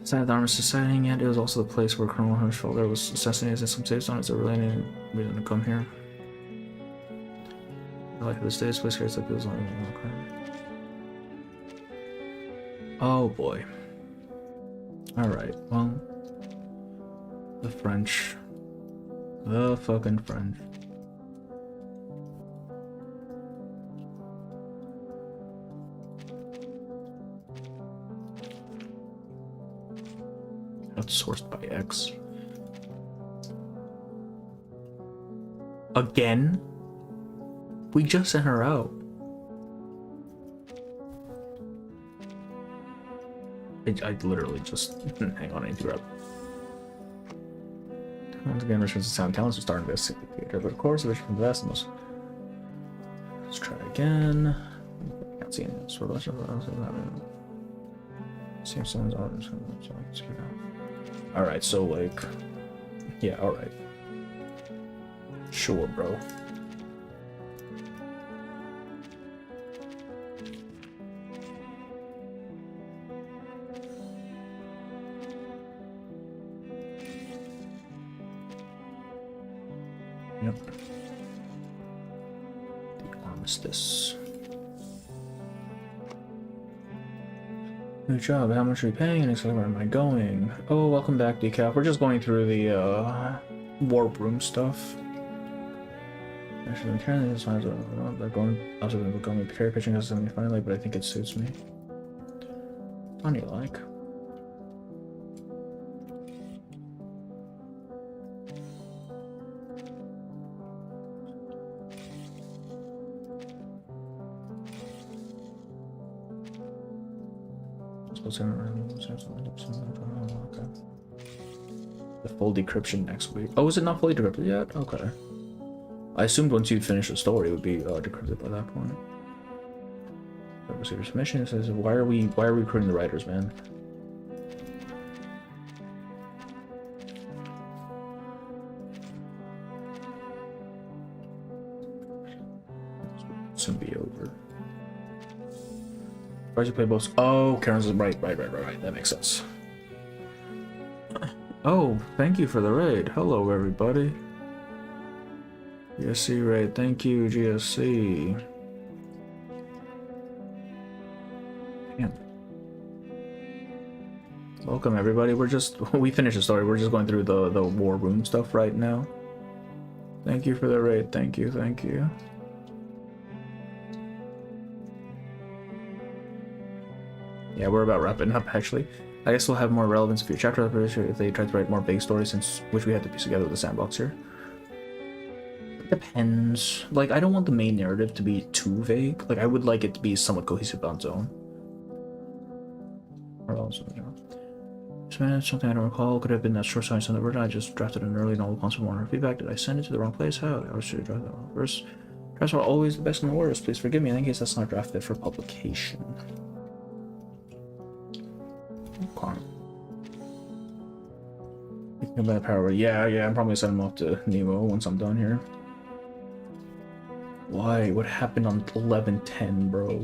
Sad armistice sighting, yet it was also the place where Colonel Hirschfelder was assassinated in some safe zone. Is there really any reason to come here? I like this day, this place carries like feels like oh boy. Alright, well. The French. The fucking French. Outsourced by X. Again? We just sent her out. I literally just hang on, I interrupt. Once again, Richard's sound talents are starting this theater, but of course, the Richard from the best most. Let's try again. Can't see any sort of same sounds on this. Alright, so like, yeah, alright. Sure, bro. Yep. What's this? New job, how much are we paying and exactly where am I going? Oh, welcome back, Decaf. We're just going through the warp room stuff. Actually, apparently this one's they're going also going to carry pitching doesn't something funny like, but I think it suits me. Funny like. The full decryption next week. Oh, is it not fully decrypted yet? Okay. I assumed once you'd finish the story, it would be decrypted by that point. Receiver's mission says, why are we recruiting the writers, man? Soon be over. Why did you play both? Oh, Karen's right. That makes sense. Oh, thank you for the raid. Hello, everybody. GSC raid. Thank you, GSC. Damn. Welcome, everybody. We finished the story. We're just going through the war room stuff right now. Thank you for the raid. Thank you. Yeah, we're about wrapping up, actually. I guess we'll have more relevance in future chapters if they try to write more big stories, which we have to piece together with the sandbox here. It depends. Like, I don't want the main narrative to be too vague. Like, I would like it to be somewhat cohesive on its own. Or else, something I don't recall. Could have been that short science on the word. I just drafted an early novel concept for feedback. Did I send it to the wrong place? How? I should have drafted that one first. Drafts are always the best and the worst. Please forgive me in case that's not drafted for publication. Okay. Thinking about power. Yeah, I'm probably sending him off to Nemo once I'm done here. Why? What happened on 11/10, bro?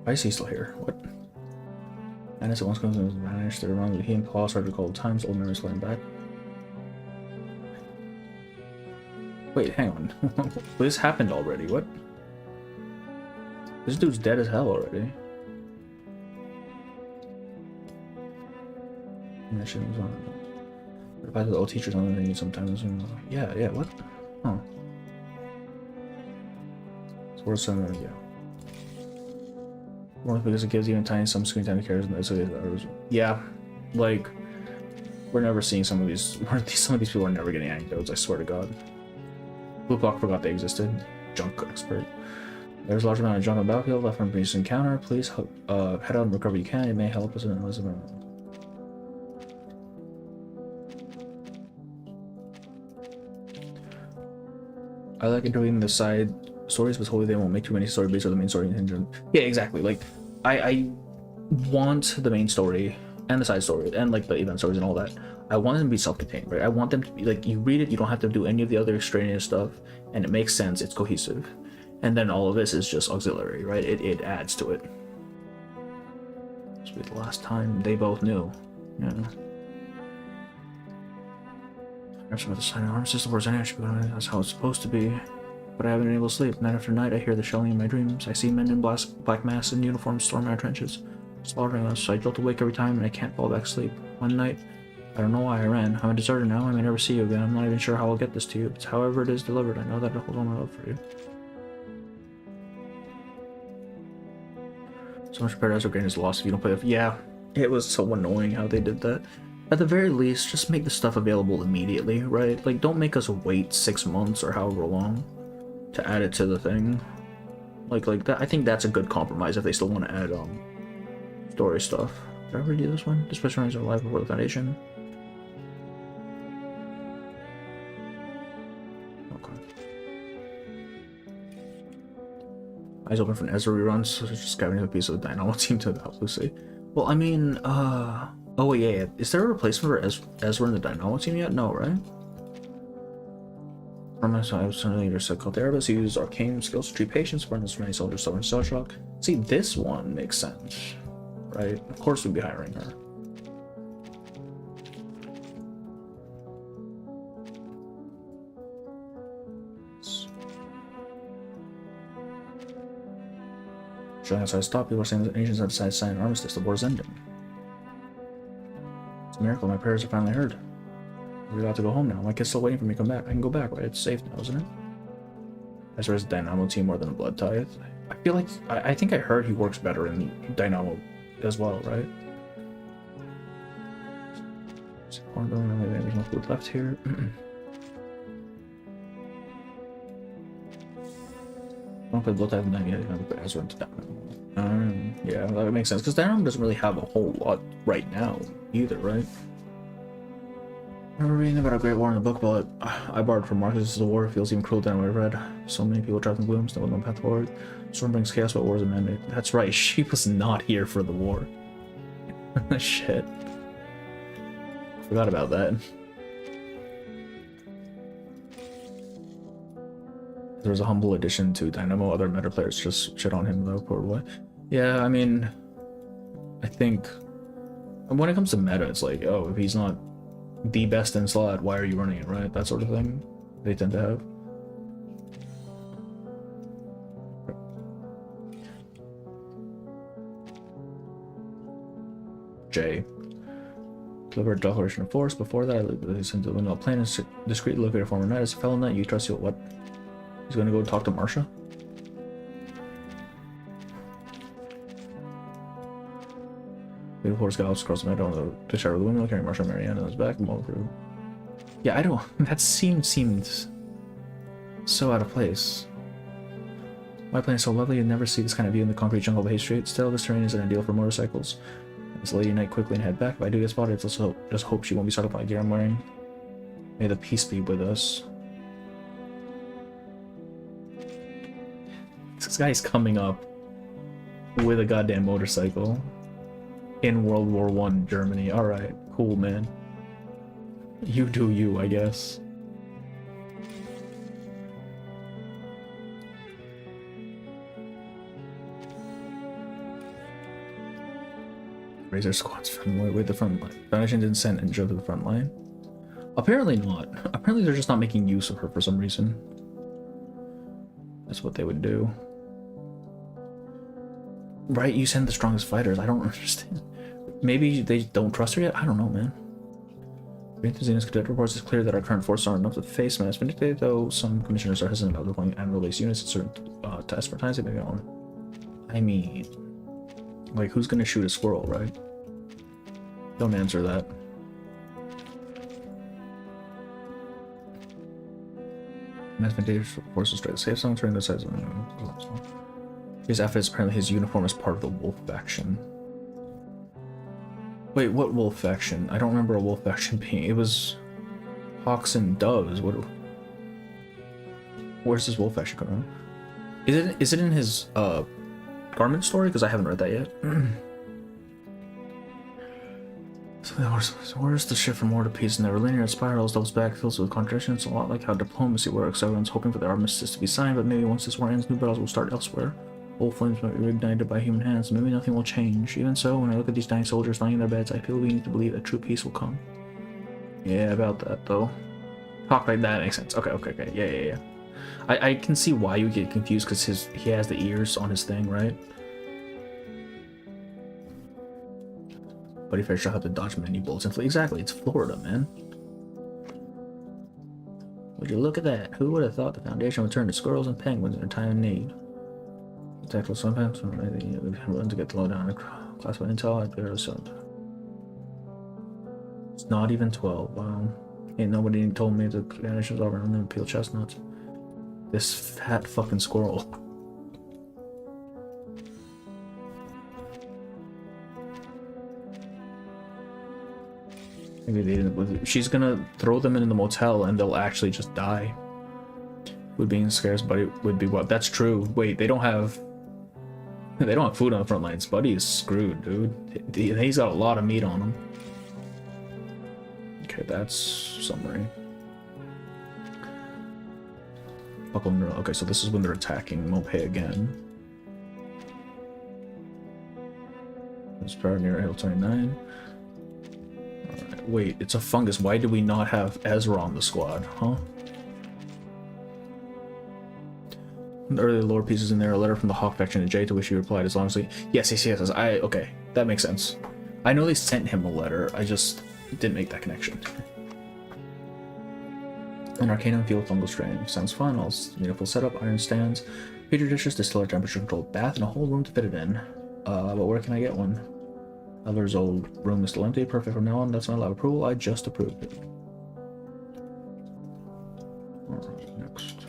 Why is he still here? What? And as it once comes to vanish, they're wrong with he and Paul started to call times, old memories going back. Wait, hang on. This happened already, what? This dude's dead as hell already. Yeah, shit was on. Reply to the old teachers on the thing sometimes. Yeah, what? Huh. So we're sending, yeah. More because it gives even tiny some screen time to characters and yeah, like we're never seeing some of these people are never getting anecdotes, I swear to god. Blue Block forgot they existed. Junk expert. There's a large amount of junk on the battlefield left from a previous encounter. Please head out and recover you can. It may help us in Elizabeth. I like enjoying the side stories, but hopefully they won't make too many story based on the main story and yeah, exactly. Like I want the main story and the side story and like the event stories and all that. I want them to be self-contained, right? I want them to be like, you read it, you don't have to do any of the other extraneous stuff, and it makes sense, it's cohesive. And then all of this is just auxiliary, right? It adds to it. This will be the last time they both knew. Yeah. Perhaps about the sign of arms, the words I should go. That's how it's supposed to be. But I haven't been able to sleep. Night after night, I hear the shelling in my dreams. I see men in black masks and uniforms storming our trenches, slaughtering us. I jolt awake every time, and I can't fall back to sleep. One night, I don't know why I ran. I'm a deserter now. I may never see you again. I'm not even sure how I'll get this to you. But however it is delivered, I know that I'll hold on my love for you. So much Paradise Grain is lost if you don't play it. Yeah, it was so annoying how they did that. At the very least, just make the stuff available immediately, right? Like, don't make us wait 6 months or however long to add it to the thing. Like that. I think that's a good compromise if they still want to add story stuff. Did I ever do this one? This person runs our life before the Foundation. Eyes open for an Ezra reruns, so just scavenging a piece of the Dynamo team to help Lucy. Well, I mean, oh wait, yeah. Is there a replacement for Ezra in the Dynamo team yet? No, right? From my side, I was leader said called Erebus. He uses arcane skills to treat patients, burn as many soldiers, stubborn cell shock. See, this one makes sense, right? Of course we'd be hiring her. Unfortunately, as I stopped, people were saying that the nations have decided to sign an armistice. The war's ending. It's a miracle my prayers are finally heard. We're allowed to go home now. My kid's still waiting for me to come back. I can go back, right? It's safe now, isn't it? I swear it's Dynamo team more than a Blood Tithe. I feel like... I think I heard he works better in Dynamo as well, right? There's no food left here. I don't play Blood Tithe and then I'm gonna put Ezra into Dynamo. Yeah, that makes sense, because Dynamo doesn't really have a whole lot right now either, right? I remember reading about a great war in the book, but I borrowed from Marcus' The War. It feels even cruel than I read. So many people trapped in glooms, no path forward. Storm brings chaos, but war is a mandate. That's right, she was not here for the war. Shit. Forgot about that. There was a humble addition to Dynamo. Other meta players just shit on him though, poor boy. Yeah, I mean, I think when it comes to meta, it's like, oh, if he's not the best in slot, why are you running it, right? That sort of thing they tend to have. J. Deliver a declaration of force. Before that, I listened to the window plan and discreetly located a former knight. As a fellow knight, you trust you. What? He's gonna go talk to Marsha? The horse gallops across the meadow to shower the windmill, carrying Marsha and Marianne on his back. Yeah, I don't. That seemed so out of place. My plane is so lovely, you'd never see this kind of view in the concrete jungle of Hay Street. Still, this terrain isn't ideal for motorcycles. This lady knight quickly and head back. If I do get spotted, it's also just hope she won't be startled by the gear I'm wearing. May the peace be with us. This guy's coming up with a goddamn motorcycle in World War I Germany. Alright, cool, man. You do you, I guess. Razor squads from with the front line. Foundation didn't send Indra to the front line. Apparently not. Apparently they're just not making use of her for some reason. That's what they would do. Right, you send the strongest fighters. I don't understand. Maybe they don't trust her yet? I don't know, man. Xenos cadet reports it's clear that our current forces aren't enough to face mass Vindicate, though some commissioners are hesitant about deploying and release units at certain tests for times they may go on. I mean, like, who's gonna shoot a squirrel, right? Don't answer that. Mass Vindicate forces straight to safe zone, turning the sides of the his outfit is apparently his uniform as part of the Wolf faction. Wait, what Wolf faction? I don't remember a Wolf faction being. It was Hawks and Doves. What? Where's this Wolf faction coming from? Is it in his garment story? Because I haven't read that yet. So where's the shift from war to peace? Never linear, it spirals, doubles back, fills with contradictions. A lot like how diplomacy works. Everyone's hoping for the armistice to be signed, but maybe once this war ends, new battles will start elsewhere. Old flames might be reignited by human hands. Maybe nothing will change. Even so, when I look at these dying soldiers lying in their beds, I feel we need to believe that true peace will come. Yeah, about that though. Talk like that makes sense. Okay. Yeah. I can see why you get confused because he has the ears on his thing, right? Buddy Fish shall have to dodge many bullets and flee. Exactly, it's Florida, man. Would you look at that? Who would have thought the Foundation would turn to squirrels and penguins in a time of need? Tactical sometimes, we've willing to get the lowdown. Classified intel, I'd better assumed. It's not even 12. Wow. Ain't nobody told me the Foundation was over and I'm gonna peel chestnuts. This fat fucking squirrel. Maybe they didn't. She's gonna throw them in the motel and they'll actually just die. Food being scarce, Buddy would be what? That's true. Wait, they don't have food on the front lines. Buddy is screwed, dude. He's got a lot of meat on him. Okay, that's summary. Okay, so this is when they're attacking Mopay again. It's power near Hill 29. Alright, wait, it's a fungus. Why do we not have Ezra on the squad, huh? The early lore pieces in there, a letter from the Hawk faction to Jay, to which he replied as long as yes, okay, that makes sense. I know they sent him a letter, I just didn't make that connection. An Arcanum Field Fungal Strain. Sounds fun, all beautiful setup, iron stands, petri dishes, distiller temperature controlled bath, and a whole room to fit it in. But where can I get one? Elder's old room is still empty, perfect from now on, that's my loud approval, I just approved it. Alright, next.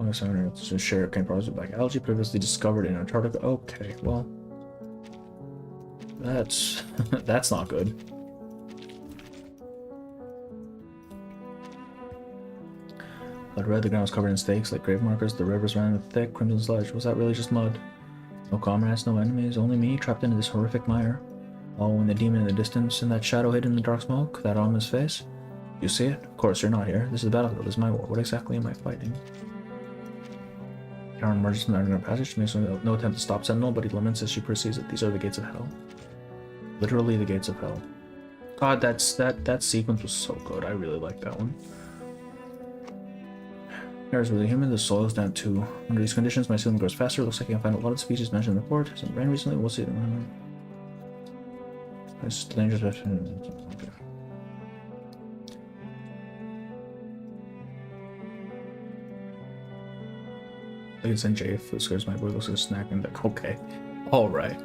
It's a share cane products with black algae previously discovered in Antarctica. Okay, well, that's that's not good. Blood red, the ground was covered in stakes like grave markers. The rivers ran with thick crimson sludge. Was that really just mud? No comrades, no enemies, only me trapped into this horrific mire. Oh, and the demon in the distance, and that shadow hidden in the dark smoke, that on his face. You see it? Of course, you're not here. This is the battlefield. This is my war. What exactly am I fighting? Karen emerges from the underground passage, makes no attempt to stop Sentinel, but he laments as she perceives it. These are the gates of hell. Literally the gates of hell. God, that sequence was so good. I really like that one. Air is really humid. The soil is down too. Under these conditions, my ceiling grows faster. Looks like I can find a lot of species mentioned in the report. Hasn't rained recently. We'll see. It's dangerous. Okay. I can send Jay if it scares my boy. Looks like a snack and like, okay, all right.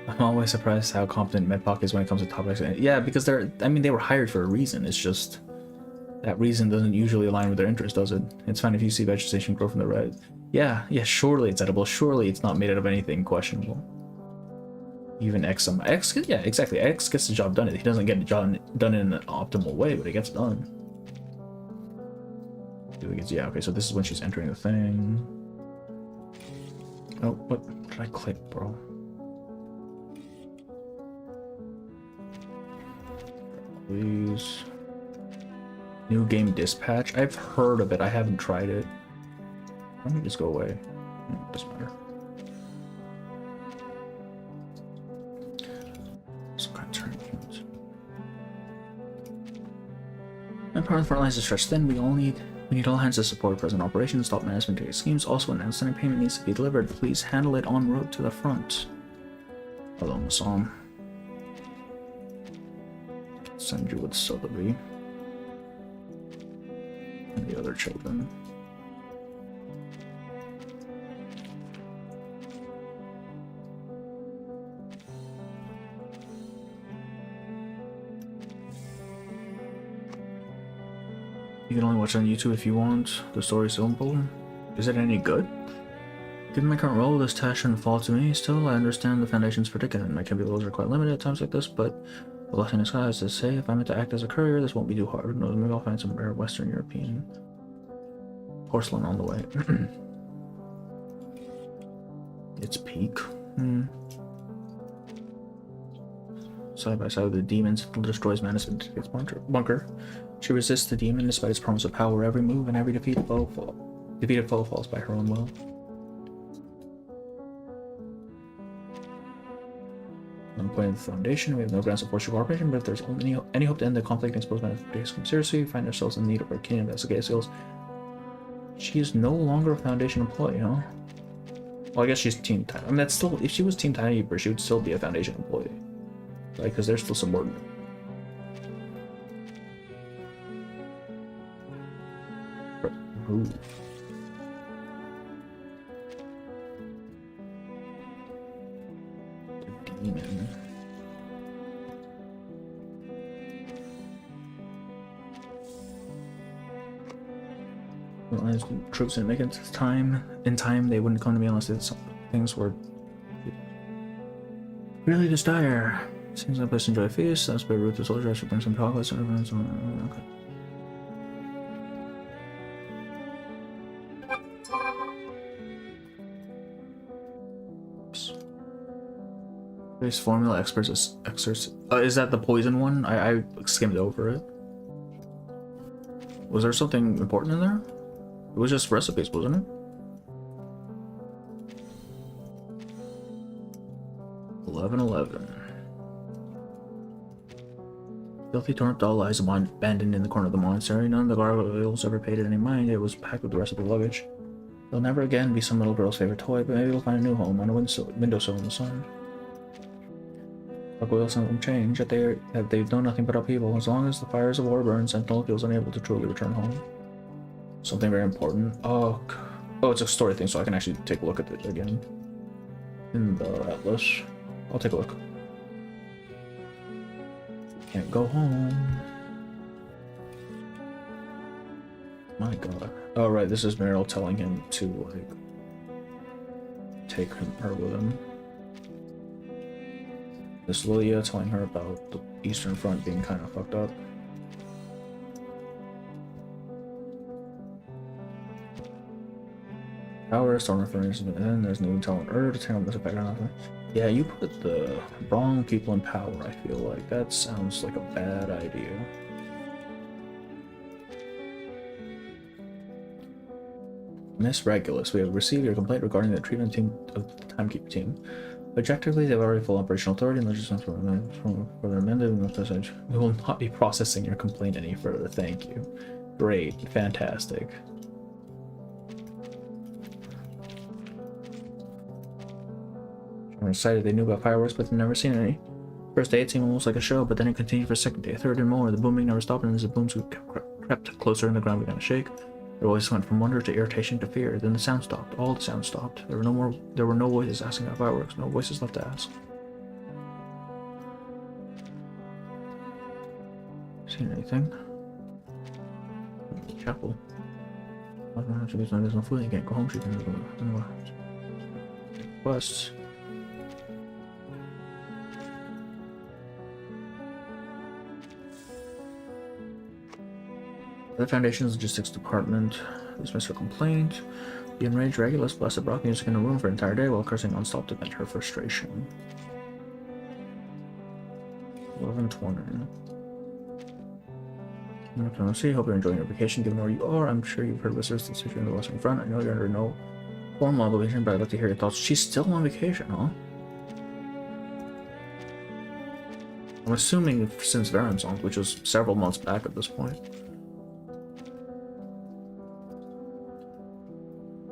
I'm always surprised how competent Medpoc is when it comes to topics. Yeah, because they were hired for a reason. It's just that reason doesn't usually align with their interest, does it? It's fine if you see vegetation grow from the red. Yeah, surely it's edible. Surely it's not made out of anything questionable. Even X, yeah, exactly. X gets the job done. He doesn't get the job done in an optimal way, but it gets done. Yeah, okay, so this is when she's entering the thing. Oh, what did I click, bro? Please. New game dispatch. I've heard of it. I haven't tried it. Let me just go away. Doesn't matter. Some kind of turn. And part of the front lines is stretched thin. We need all hands to support present operations, stop management to schemes. Also, an outstanding payment needs to be delivered. Please handle it en route to the front. Hello, Masam. Send you with Sotheby. And the other children. You can only watch on YouTube if you want. The story is simple. Is it any good? Given my current role, this task shouldn't fall to me. Still, I understand the Foundation's predicament. My capabilities are quite limited at times like this, but the blessing in disguise to say if I'm meant to act as a courier, this won't be too hard. No, maybe I'll find some rare Western European porcelain on the way. It's peak. Side by side with the demons, it destroys Manus into its bunker. She resists the demon despite its promise of power. Every move and every defeated foe falls by her own will. On the point of the Foundation, we have no grounds of force cooperation, but if there's any hope to end the conflict and expose Manus conspiracy, we find ourselves in need of our keen investigative skills. She is no longer a Foundation employee, huh? Well, I guess she's Team Tiny. I mean, that's still, if she was Team Tinykeeper, she would still be a Foundation employee. Right, because they're still subordinate. Ooh. The demon. Well, troops didn't make it in time. They wouldn't come to me unless things were really just dire. Seems like a place to enjoy a feast. That's by Ruth the soldier. I should bring some chocolates and everything. Okay. Base formula experts is that the poison one? I skimmed over it. Was there something important in there? It was just recipes, wasn't it? 1111. Filthy torn up doll lies abandoned in the corner of the monastery. None of the gargoyles ever paid it any mind. It was packed with the rest of the luggage. It'll never again be some little girl's favorite toy, but maybe we'll find a new home on a windowsill in the sun. Gargoyles seldom change, yet they've known nothing but upheaval. As long as the fires of war burn, Sentinel feels unable to truly return home. Something very important. Oh, it's a story thing, so I can actually take a look at it again. In the Atlas. I'll take a look. Can't go home. My god. Oh right, this is Meryl telling him to like take her with him. This Lilia telling her about the Eastern Front being kind of fucked up. Power, storm reference, and then there's no telling her to tell this effect on nothing. Yeah, you put the wrong people in power, I feel like. That sounds like a bad idea. Miss Regulus, we have received your complaint regarding the treatment of the Timekeeper team. Objectively, they have already full operational authority and legislation for their amended message. We will not be processing your complaint any further. Thank you. Great. Fantastic. Decided they knew about fireworks, but they've never seen any. First day it seemed almost like a show, but then it continued for a second day, third and more. The booming never stopped, and as the booms crept closer and the ground began to shake, their voices went from wonder to irritation to fear. Then the sound stopped. All the sound stopped. There were no voices asking about fireworks, no voices left to ask. Seen anything? Chapel. There's no food, you can't go home, she can go. Quests. The Foundation's Logistics Department dismissed her complaint. The enraged Regulus blasted rock music in a room for an entire day while cursing nonstop to vent her frustration. 11:20. Okay, hope you're enjoying your vacation. Given where you are, I'm sure you've heard whispers that situation in the Western Front. I know you're under no formal obligation, but I'd like to hear your thoughts. She's still on vacation, huh? I'm assuming since Varanzon, which was several months back at this point.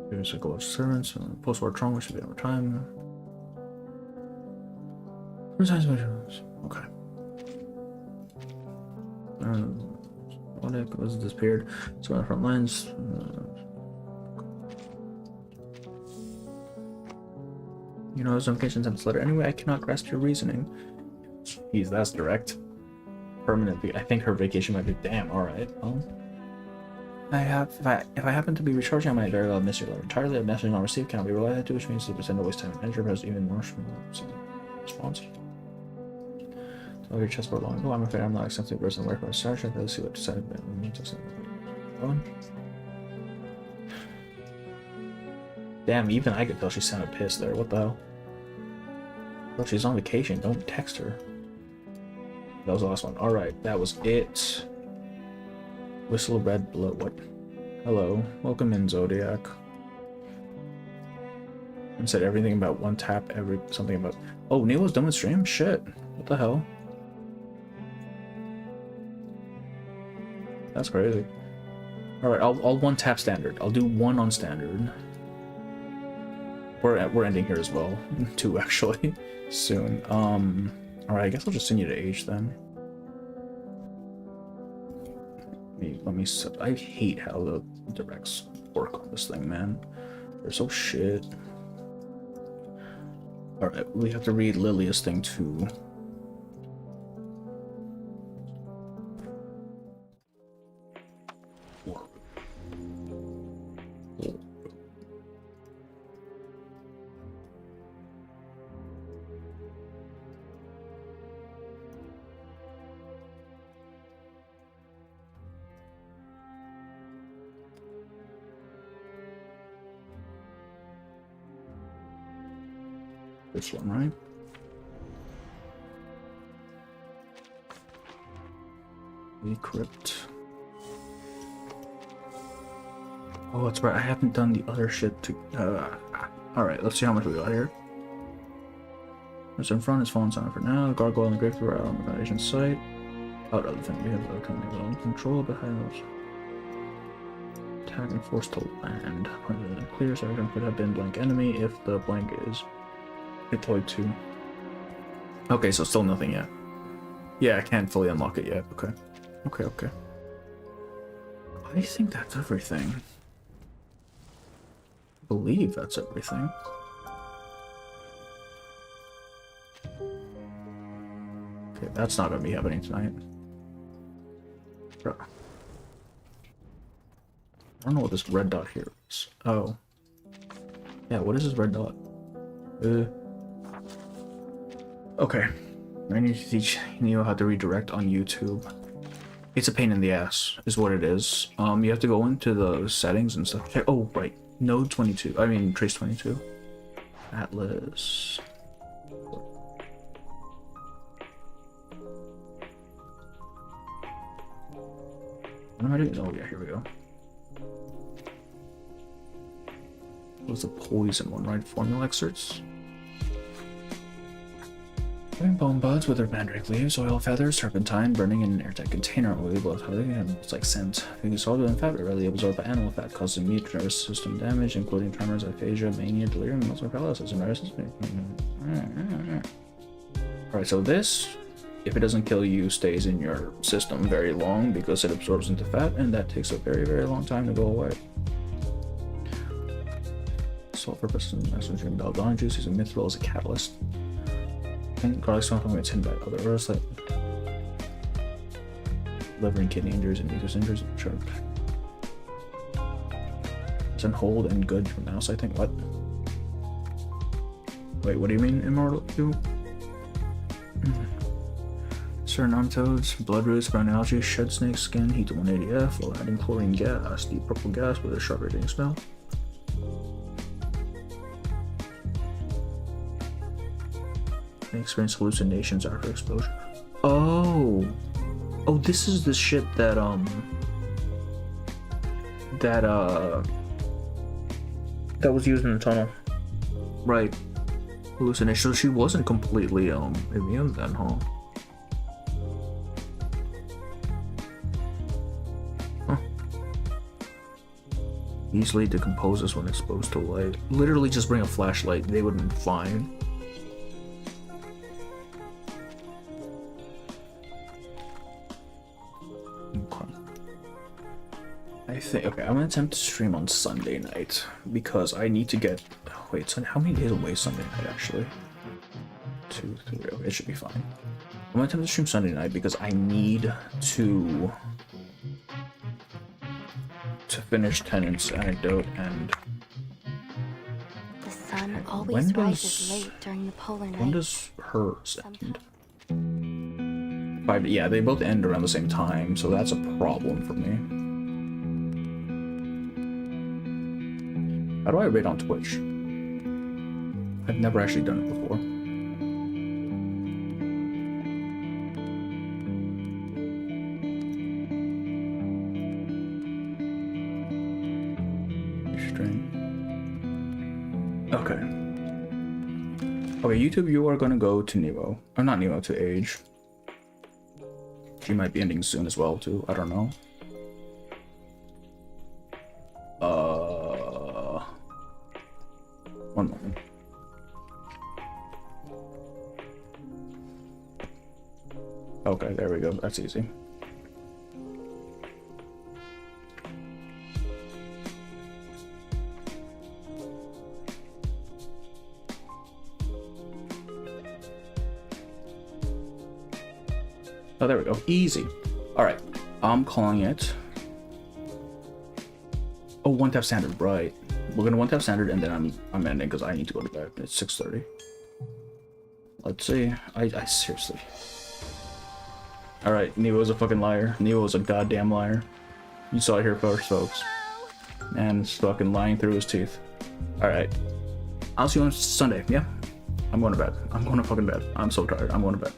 Here's a goal of servants, post-war trauma should be over time. Okay. What was disappeared? So on the front lines. You know, those notifications have this letter. Anyway, I cannot grasp your reasoning. Jeez, that's direct. Permanently. I think her vacation might be damn alright. Well, if I happen to be recharging, I might very well miss your letter entirely. A message not received cannot be relied on, which means the percent of waste time and energy has even more response. Tell your chessboard long ago. I'm afraid I'm not accepting the person working with Sergeant. Let's see what decided. Damn, even I could tell she sounded pissed there. What the hell? Well, she's on vacation. Don't text her. That was the last one. Alright, that was it. Whistle red blood. What? Hello. Welcome in, Zodiac. And said everything about one tap, something about. Oh, Neil's done with stream? Shit. What the hell? That's crazy. Alright, I'll one tap standard. I'll do one on standard. We're ending here as well. Two actually. Soon. Alright, I guess I'll just send you to H then. Let me I hate how the directs work on this thing, man. They're so shit. Alright, we have to read Lilia's thing too. This one, right? Decrypt. Oh, that's right. I haven't done the other shit to. Alright, let's see how much we got here. What's in front is fallen silent for now. The gargoyle and the grave are out on the Foundation site. Out of the we have control behind us. Attack and force to land. Clear section could have been blank enemy if the blank is deployed to. Okay, so still nothing yet. Yeah, I can't fully unlock it yet. Okay. Okay. I think that's everything. I believe that's everything. Okay, that's not gonna be happening tonight. Bro. I don't know what this red dot here is. Oh. Yeah, what is this red dot? Okay. I need to teach Neo how to redirect on YouTube. It's a pain in the ass, is what it is. You have to go into the settings and stuff. Oh, right. Node 22. I mean, Trace 22. Atlas. What am I doing? Oh, yeah, here we go. What's the poison one, right? Formula excerpts. Bone buds with their mandrake leaves, oil feathers, turpentine, burning in an airtight container. Oily blood, it's like scent. Being solid and fat readily absorbed by animal fat, causing meat nervous system damage, including tremors, aphasia, mania, delirium, muscle paralysis, and nervous system. Alright, so this, if it doesn't kill you, stays in your system very long because it absorbs into fat, and that takes a very, very long time to go away. Sulfur persistent messenger belladonna juice using mithril as a catalyst. And garlic stone from its hidden by other herbs like liver and kidney injuries and mucus injuries. Sure. It's on hold and good for mouse, I think. What? Wait, what do you mean, immortal? Certain toads, blood roots, brown algae, shed snake skin, heat to 180F while adding chlorine gas, deep purple gas with a sharp irritating smell. They experience hallucinations after exposure. Oh, this is the shit that that was used in the tunnel, right? Hallucination. So she wasn't completely immune then, huh? Easily decomposes when exposed to light. Literally, just bring a flashlight; they would be fine. Okay, I'm gonna attempt to stream on Sunday night because I need to get. Oh, wait, Sunday, how many days away Sunday night actually? 2, 3. Okay, it should be fine. I'm gonna attempt to stream Sunday night because I need to finish Tennant's anecdote and. The sun always rises late during the polar night. When does hers end? Yeah, they both end around the same time, so that's a problem for me. How do I rate on Twitch? I've never actually done it before. Okay. Okay, YouTube, you are gonna go to Nemo. Or not Nemo, to Age. She might be ending soon as well, too. I don't know. One moment. Okay, there we go. That's easy. Oh, there we go. Easy. Alright. I'm calling it. Oh, one tap standard, right. We're gonna one tap standard and then I'm ending because I need to go to bed. It's 6:30. Let's see. I seriously. Alright, Nevo's a fucking liar. Nevo's a goddamn liar. You saw it here first, folks. Man, he's fucking lying through his teeth. Alright. I'll see you on Sunday, yeah? I'm going to bed. I'm going to fucking bed. I'm so tired. I'm going to bed.